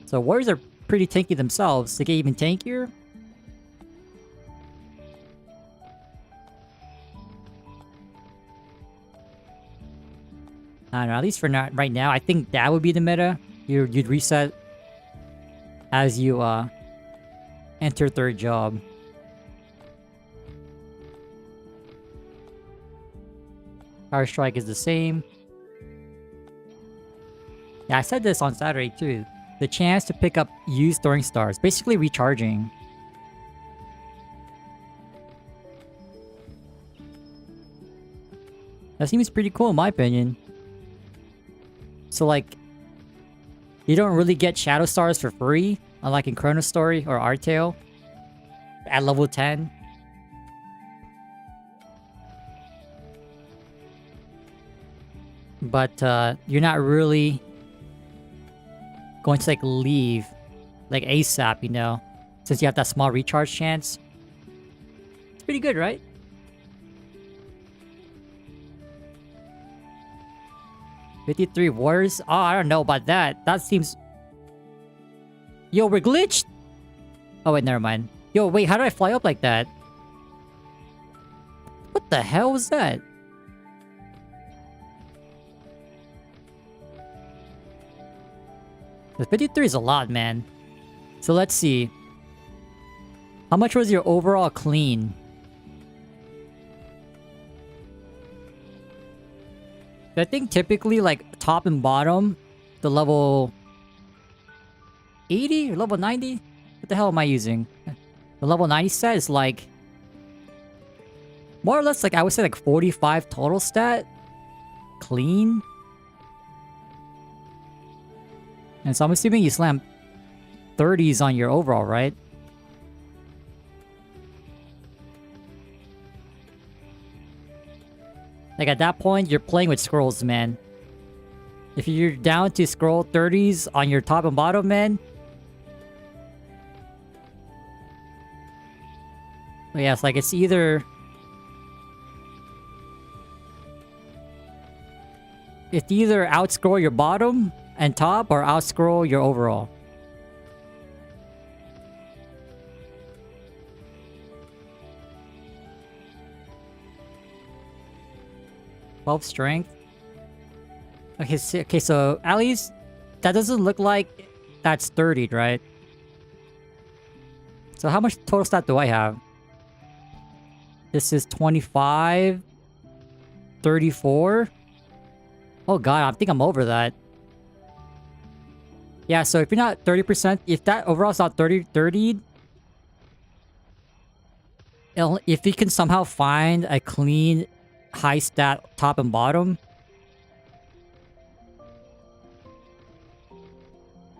So warriors are pretty tanky themselves. They get even tankier. I don't know, at least for right now, I think that would be the meta. You'd reset as you enter third job. Power Strike is the same. Yeah, I said this on Saturday too. The chance to pick up used throwing stars, basically recharging. That seems pretty cool in my opinion. So like, you don't really get Shadow Stars for free, unlike in ChronoStory or Artale at level 10. But you're not really going to like leave like ASAP, you know, since you have that small recharge chance. It's pretty good, right? $53 warriors? Oh, I don't know about that. That seems... Yo, we're glitched! Oh, wait, never mind. Yo, wait, how did I fly up like that? What the hell was that? The 53 is a lot, man. So let's see. How much was your overall clean? I think typically, like, top and bottom, the level 80 or level 90? What the hell am I using? The level 90 stat is like more or less like I would say like 45 total stat. Clean. And so I'm assuming you slam 30s on your overall, right? Like at that point, you're playing with scrolls, man. If you're down to scroll 30s on your top and bottom, man. But yeah, it's like it's either... It's either outscroll your bottom and top or outscroll your overall. Strength. Okay, so at least that doesn't look like that's 30, right? So how much total stat do I have? This is 25, 34. Oh god, I think I'm over that. Yeah, so if you're not 30%, if that overall's not 30, if you can somehow find a clean high stat top and bottom.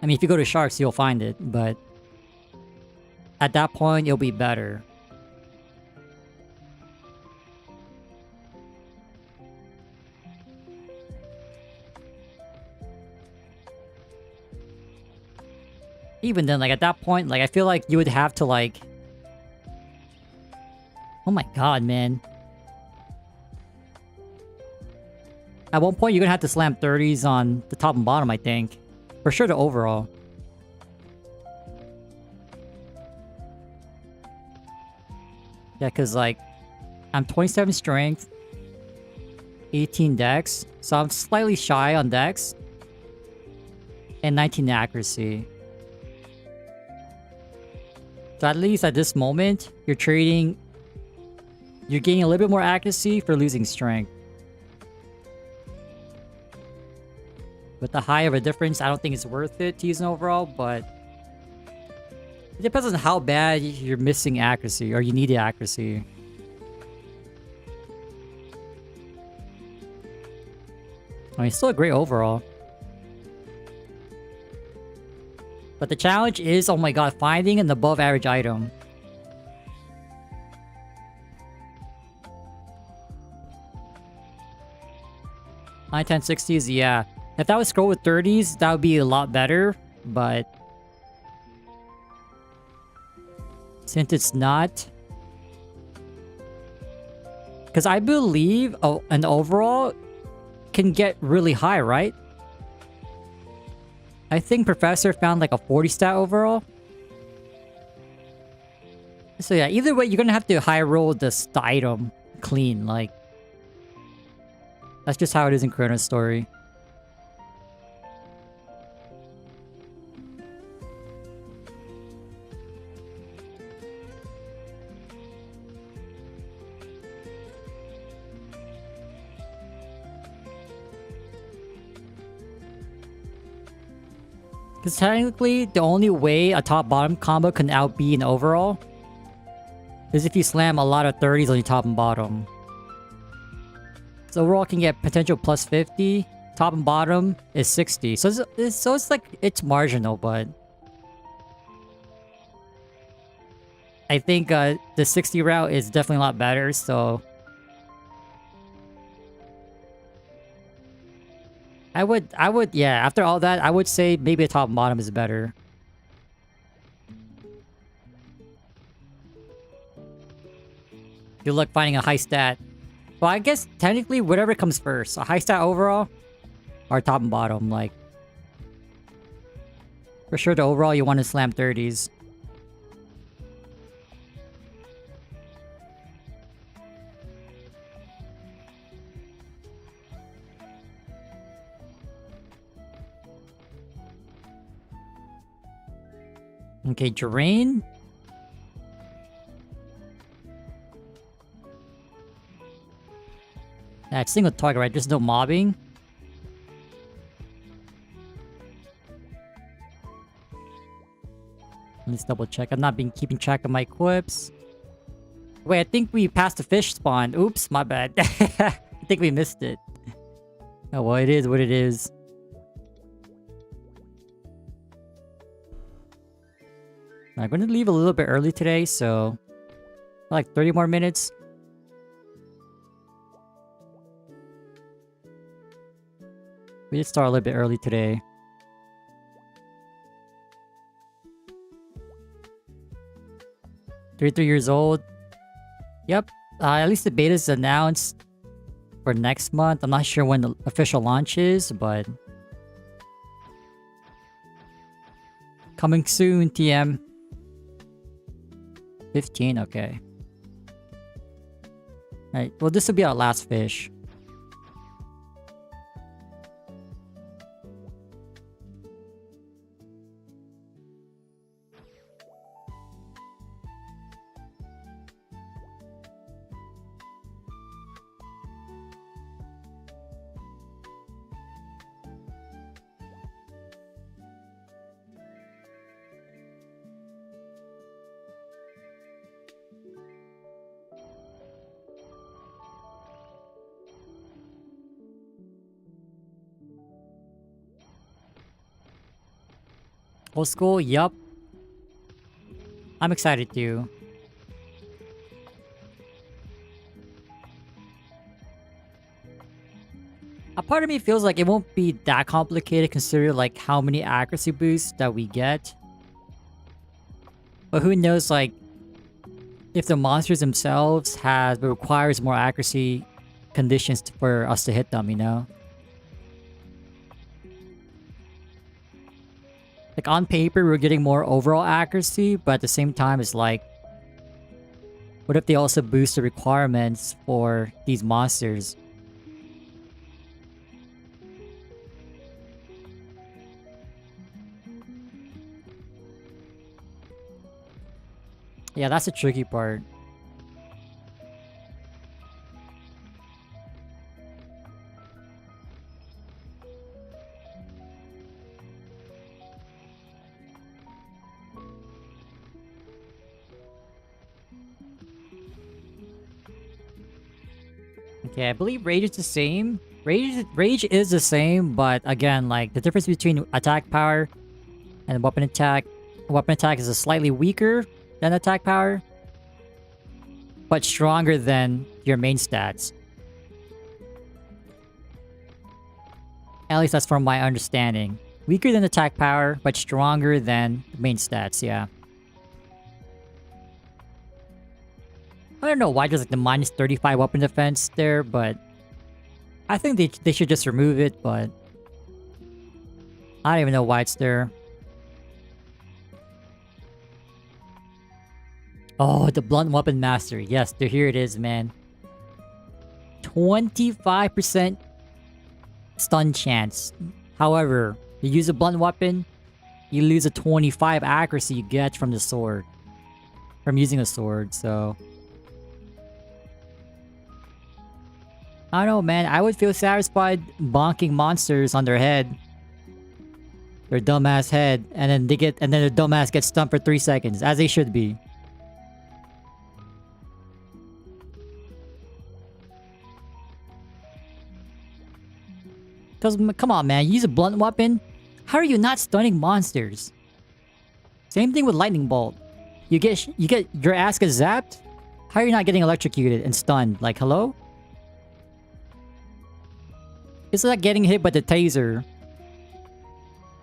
I mean, if you go to Sharks, you'll find it, but at that point, it'll be better. Even then, like at that point, like I feel like you would have to like... Oh my god, man. At one point, you're gonna have to slam 30s on the top and bottom, I think. For sure, the overall. Yeah, because, like, I'm 27 strength, 18 dex, so I'm slightly shy on dex, and 19 accuracy. So at least at this moment, you're trading... You're gaining a little bit more accuracy for losing strength. With the high of a difference, I don't think it's worth it to use an overall, but... It depends on how bad you're missing accuracy, or you need the accuracy. I mean, it's still a great overall. But the challenge is, oh my god, finding an above average item. Nine 1060s, yeah. If that was scroll with 30s, that would be a lot better, but... Since it's not... Because I believe an overall can get really high, right? I think Professor found like a 40 stat overall. So yeah, either way, you're gonna have to high roll the item clean, like... That's just how it is in ChronoStory. Because technically, the only way a top-bottom combo can outbe an overall is if you slam a lot of 30s on your top and bottom. So overall can get potential plus 50, top and bottom is 60. So it's like, it's marginal, but... I think the 60 route is definitely a lot better, so... I would, yeah, after all that, I would say maybe a top and bottom is better. Good luck finding a high stat. Well, I guess technically whatever comes first. A high stat overall or top and bottom, like. For sure the overall you want to slam 30s. Okay, Drain. That's single target, right? There's no mobbing. Let's double check. I've not been keeping track of my equips. Wait, I think we passed the fish spawn. Oops, my bad. I think we missed it. Oh, well, it is what it is. I'm going to leave a little bit early today, so... like 30 more minutes. We did start a little bit early today. $33 years old. Yep. At least the beta is announced for next month. I'm not sure when the official launch is, but... coming soon, TM. 15, okay. Alright, well this will be our last fish. Old school, yup. I'm excited too. A part of me feels like it won't be that complicated considering like how many accuracy boosts that we get. But who knows like if the monsters themselves requires more accuracy conditions for us to hit them, you know? Like on paper, we're getting more overall accuracy, but at the same time, it's like, what if they also boost the requirements for these monsters? Yeah, that's the tricky part. Okay, I believe Rage is the same. Rage is the same, but again, like the difference between attack power and weapon attack is a slightly weaker than attack power, but stronger than your main stats. At least that's from my understanding. Weaker than attack power, but stronger than main stats, yeah. I don't know why there's like the minus 35 weapon defense there, but I think they should just remove it, but I don't even know why it's there. Oh, the blunt weapon mastery. Yes, here it is, man. 25% stun chance. However, you use a blunt weapon, you lose a 25 accuracy you get from the sword. From using a sword, so... I don't know, man. I would feel satisfied bonking monsters on their head. Their dumbass head. And then their dumbass gets stunned for 3 seconds. As they should be. Because, come on, man. You use a blunt weapon? How are you not stunning monsters? Same thing with lightning bolt. You get your ass gets zapped? How are you not getting electrocuted and stunned? Like, hello? It's like getting hit by the taser.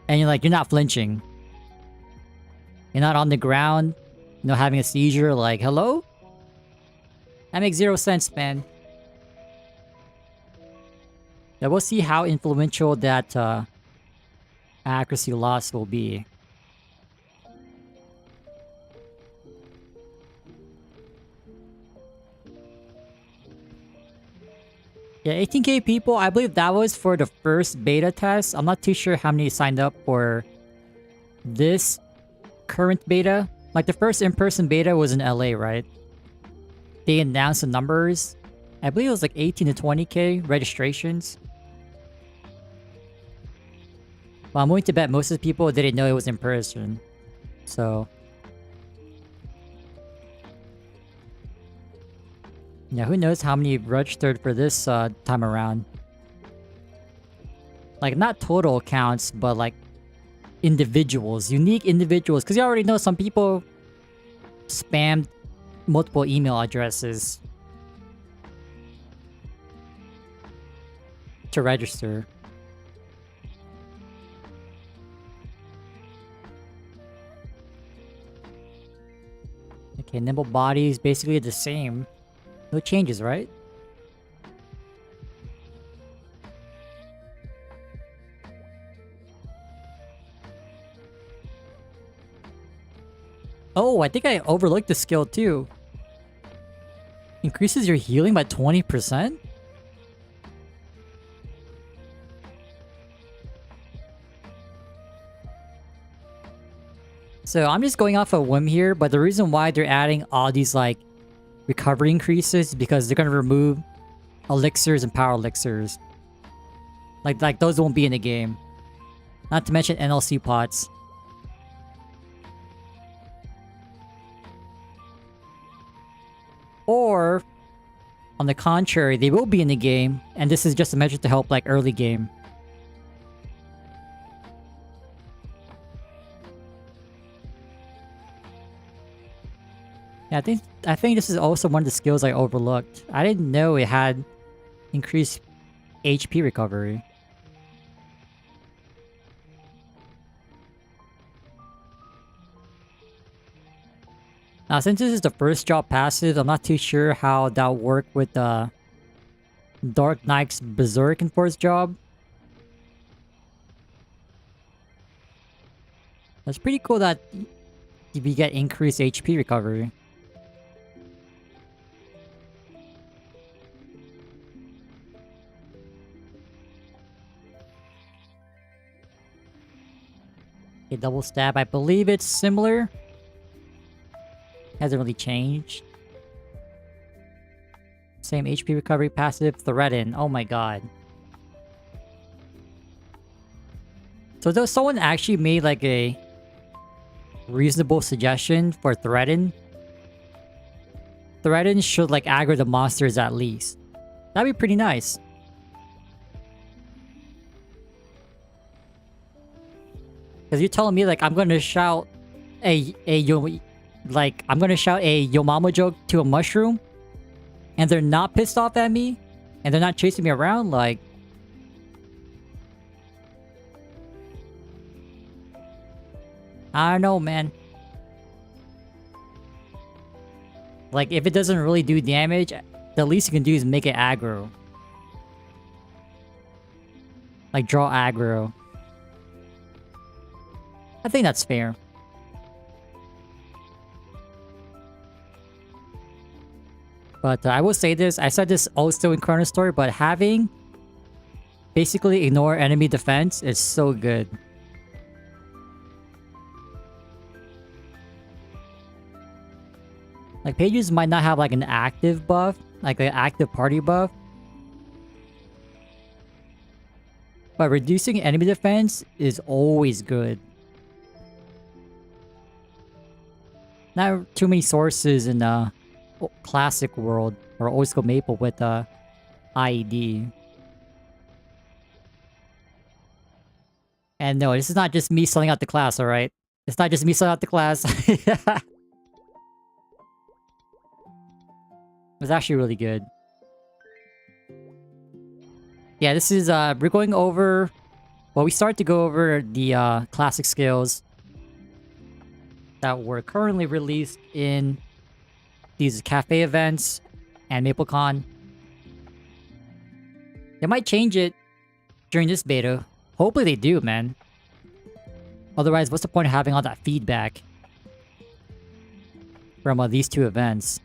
And you're not flinching. You're not on the ground, having a seizure, like, hello? That makes 0 sense, man. Yeah, we'll see how influential that accuracy loss will be. Yeah, 18k people, I believe that was for the first beta test. I'm not too sure how many signed up for this current beta. Like the first in-person beta was in LA, right? They announced the numbers. I believe it was like 18 to 20k registrations. But I'm willing to bet most of the people didn't know it was in person. So, Yeah, who knows how many registered for this time around. Like, not total counts, but like individuals, unique individuals. Because you already know some people spammed multiple email addresses to register. Okay, nimble body is basically the same. No changes, right? Oh, I think I overlooked the skill too. Increases your healing by 20%? So I'm just going off a whim here, but the reason why they're adding all these like recovery increases is because they're gonna remove elixirs and power elixirs. Like those won't be in the game. Not to mention NLC pots. Or, on the contrary, they will be in the game, and this is just a measure to help like early game. Yeah, I think this is also one of the skills I overlooked. I didn't know it had increased HP recovery. Now, since this is the first job passive, I'm not too sure how that'll work with Dark Knight's Berserk Enforced job. That's pretty cool that you get increased HP recovery. Okay, double stab. I believe it's similar. Hasn't really changed. Same HP recovery passive, Threaten. Oh my god. So though someone actually made like a reasonable suggestion for Threaten. Threaten should like aggro the monsters at least. That'd be pretty nice. Cause you're telling me like I'm gonna shout I'm gonna shout a yo mama joke to a mushroom and they're not pissed off at me and they're not chasing me around, like I don't know, man. Like if it doesn't really do damage, the least you can do is make it aggro. Like draw aggro. I think that's fair. But I will say this, I said this also in ChronoStory, but having basically ignore enemy defense is so good. Like pages might not have like an active buff, like an active party buff. But reducing enemy defense is always good. Not too many sources in classic world or old school Maple with IED. And no, this is not just me selling out the class, alright? It's not just me selling out the class. It was actually really good. Yeah, this is we're going over, well, we start to go over the classic skills that were currently released in these cafe events and MapleCon. They might change it during this beta. Hopefully they do, man. Otherwise, what's the point of having all that feedback from these two events?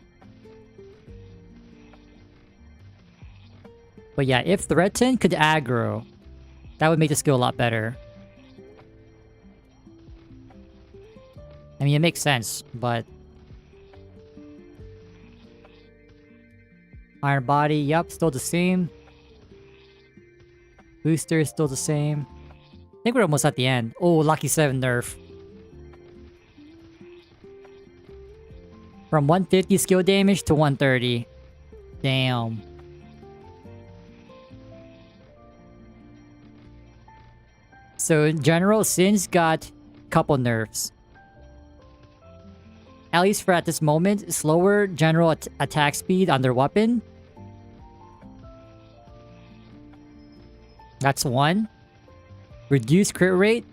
But yeah, if Threaten could aggro, that would make the skill a lot better. I mean, it makes sense, but Iron Body, yep, still the same. Booster is still the same. I think we're almost at the end. Oh, Lucky 7 nerf. From 150 skill damage to 130. Damn. So in general, Sin's got a couple nerfs. At least for at this moment, slower general attack speed on their weapon. That's one. Reduced crit rate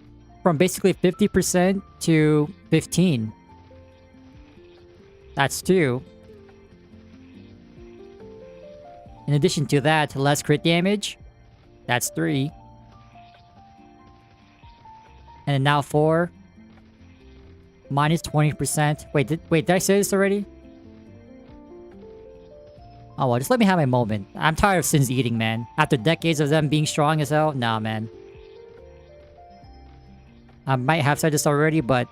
from basically 50% to 15. That's two. In addition to that, less crit damage. That's three. And then now four. Minus 20%. Wait, did I say this already? Oh well, just let me have my moment. I'm tired of Sin's eating, man. After decades of them being strong as hell, nah, man. I might have said this already, but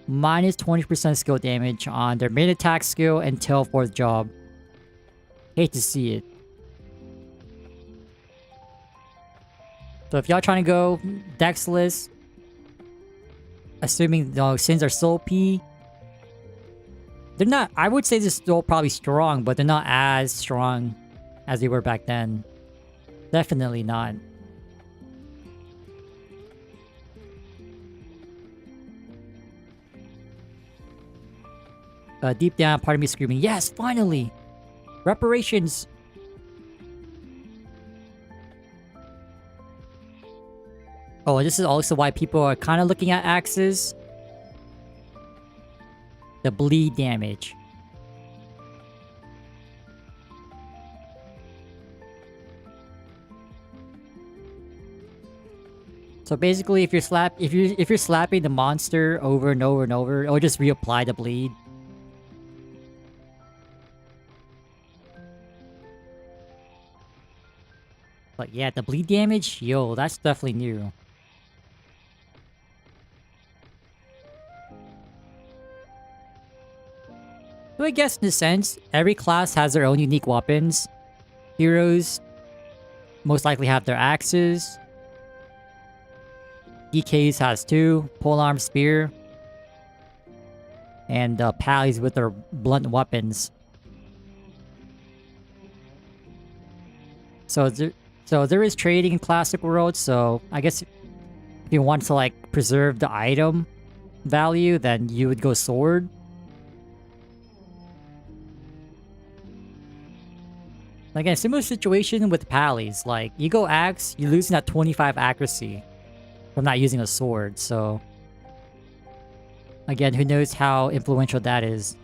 minus 20% skill damage on their main attack skill until 4th job. Hate to see it. So if y'all trying to go dexless, assuming the Sins are still P, they're not. I would say they're still probably strong, but they're not as strong as they were back then. Definitely not. Deep down, part of me screaming, yes, finally! Reparations! Oh, this is also why people are kind of looking at axes. The bleed damage. So basically, if you're slapping the monster over and over and over, it'll just reapply the bleed. But yeah, the bleed damage, yo, that's definitely new. So I guess in a sense, every class has their own unique weapons. Heroes most likely have their axes. EKs has two, polearm spear. And Pallies with their blunt weapons. So there is trading in Classic Worlds, so I guess if you want to like preserve the item value, then you would go sword. Again, similar situation with Pallies. Like, you go axe, you're losing that 25 accuracy from not using a sword, so... Again, who knows how influential that is.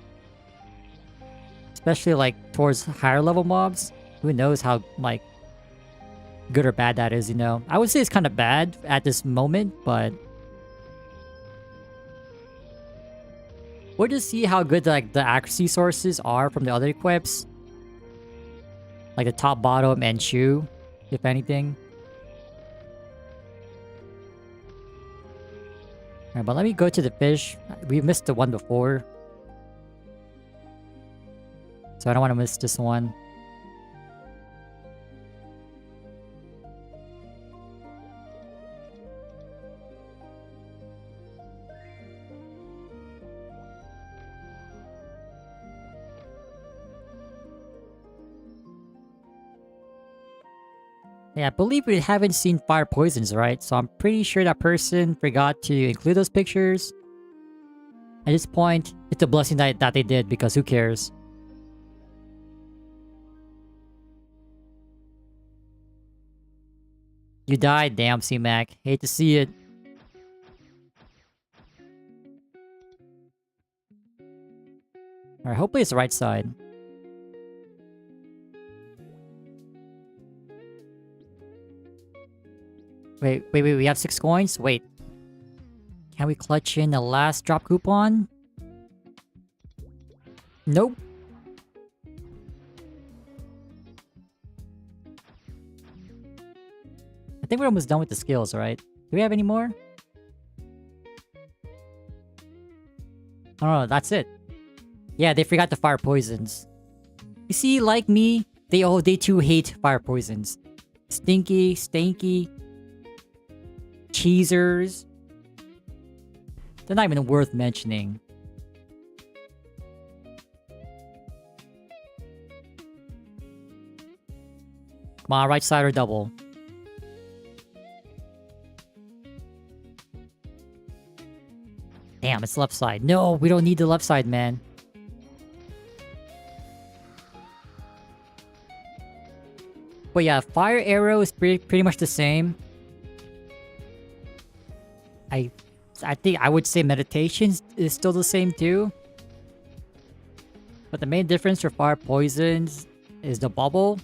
Especially, like, towards higher level mobs. Who knows how, like, good or bad that is, you know? I would say it's kind of bad at this moment, but... We'll just see how good, like, the accuracy sources are from the other equips. Like the top, bottom, and shoe, if anything. Alright, but let me go to the fish. We missed the one before. So I don't want to miss this one. Yeah, I believe we haven't seen fire poisons, right? So I'm pretty sure that person forgot to include those pictures. At this point, it's a blessing that they did, because who cares? You died, damn C-Mac. Hate to see it. Alright, hopefully it's the right side. Wait, we have 6 coins? Wait. Can we clutch in the last drop coupon? Nope. I think we're almost done with the skills, right? Do we have any more? Oh no, that's it. Yeah, they forgot the fire poisons. You see, like me, they too hate fire poisons. Stinky, stanky. Cheesers. They're not even worth mentioning. Come on, right side or double. Damn, it's left side. No, we don't need the left side, man. But yeah, fire arrow is pretty much the same. I think I would say meditation is still the same too. But the main difference for fire poisons is the bubble.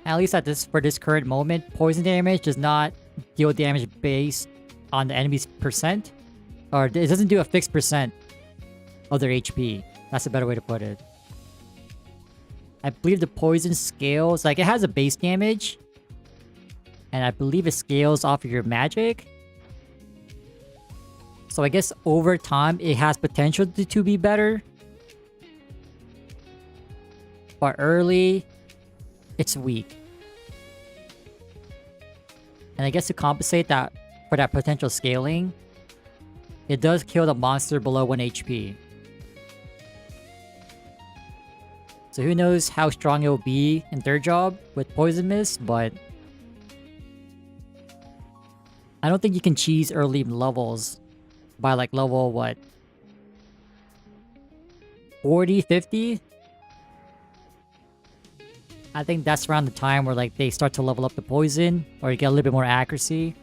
At least for this current moment, poison damage does not deal damage based on the enemy's percent. Or it doesn't do a fixed percent of their HP. That's a better way to put it. I believe the poison scales, like it has a base damage. And I believe it scales off of your magic. So I guess over time, it has potential to be better. But early, it's weak. And I guess to compensate that for that potential scaling, it does kill the monster below 1 HP. So who knows how strong it will be in third job with Poison Mist, but I don't think you can cheese early levels by like level, what? 40, 50? I think that's around the time where like they start to level up the poison or you get a little bit more accuracy.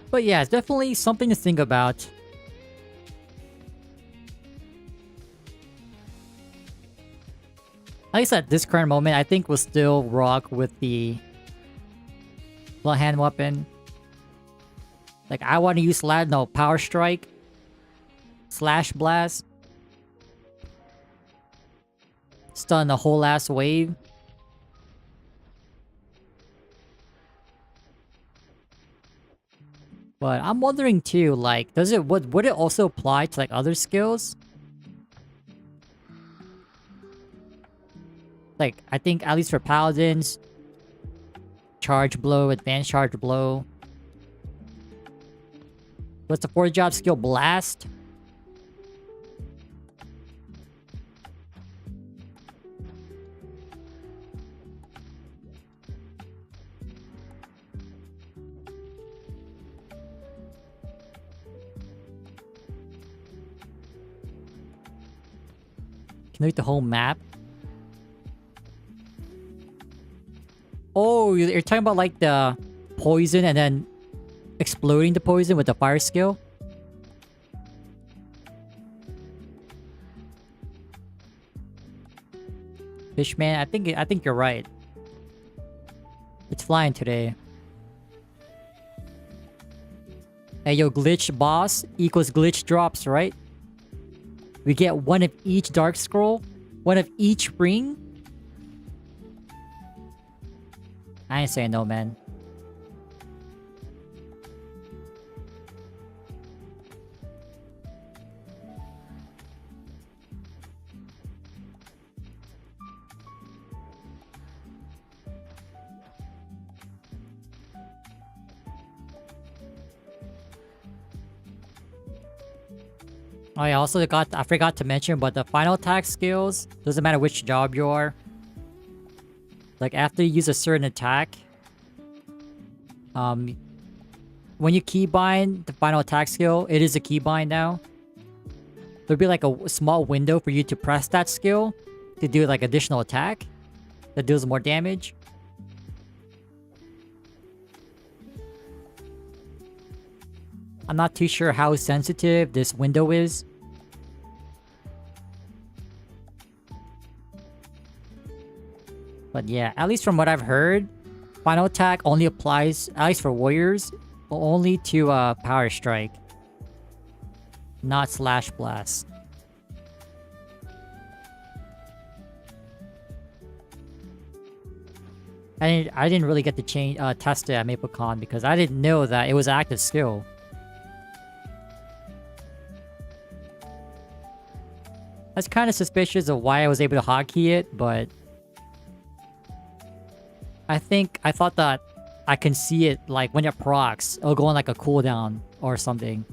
But yeah, it's definitely something to think about. At least at this current moment, I think we'll still rock with the blunt hand weapon. Like, I want to use Power Strike, Slash Blast, stun the whole last wave. But I'm wondering too, like, would it also apply to like other skills? Like, I think at least for paladins, charge blow, advanced charge blow. What's the fourth job skill? Blast? Can you the whole map? Oh, you're talking about like the poison and then exploding the poison with the fire skill? Fishman, I think you're right. It's flying today. Hey yo, glitch boss equals glitch drops, right? We get one of each dark scroll, one of each ring. I ain't saying no, man. Oh yeah, also I forgot to mention, but the final attack skills, doesn't matter which job you are. Like after you use a certain attack, when you keybind the final attack skill, it is a keybind now. There'll be like a small window for you to press that skill to do like additional attack that deals more damage. I'm not too sure how sensitive this window is. But yeah, at least from what I've heard, final attack only applies, at least for warriors, only to Power Strike. Not Slash Blast. I didn't really get to test it at MapleCon because I didn't know that it was an active skill. That's kind of suspicious of why I was able to hotkey it, but I thought that I can see it like when it procs, it'll go on like a cooldown or something.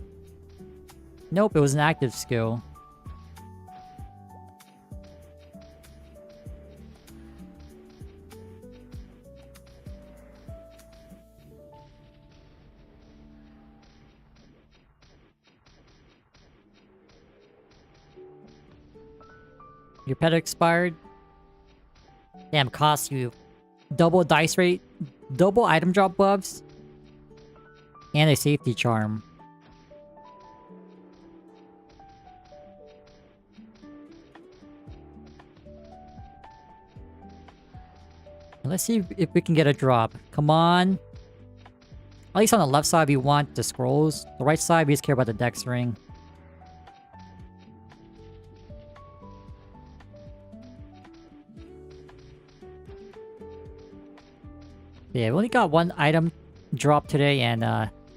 Nope, it was an active skill. Your pet expired. Damn, cost you double dice rate, double item drop buffs, and a safety charm. Let's see if we can get a drop. Come on. At least on the left side we want the scrolls. The right side we just care about the dex ring. Yeah, we only got one item drop today and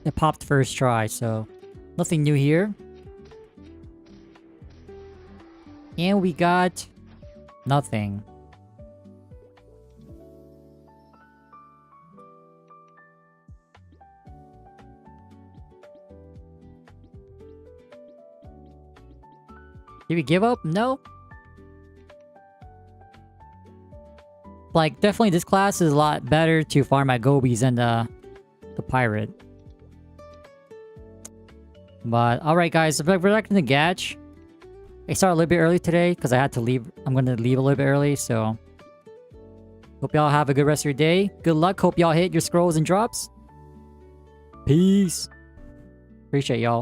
it popped first try, so nothing new here. And we got nothing. Did we give up? No. Like, definitely this class is a lot better to farm at Gobies than the pirate. But, alright guys, we're back in the Gatch. I started a little bit early today because I had to leave. I'm gonna leave a little bit early, so... Hope y'all have a good rest of your day. Good luck. Hope y'all hit your scrolls and drops. Peace. Appreciate y'all.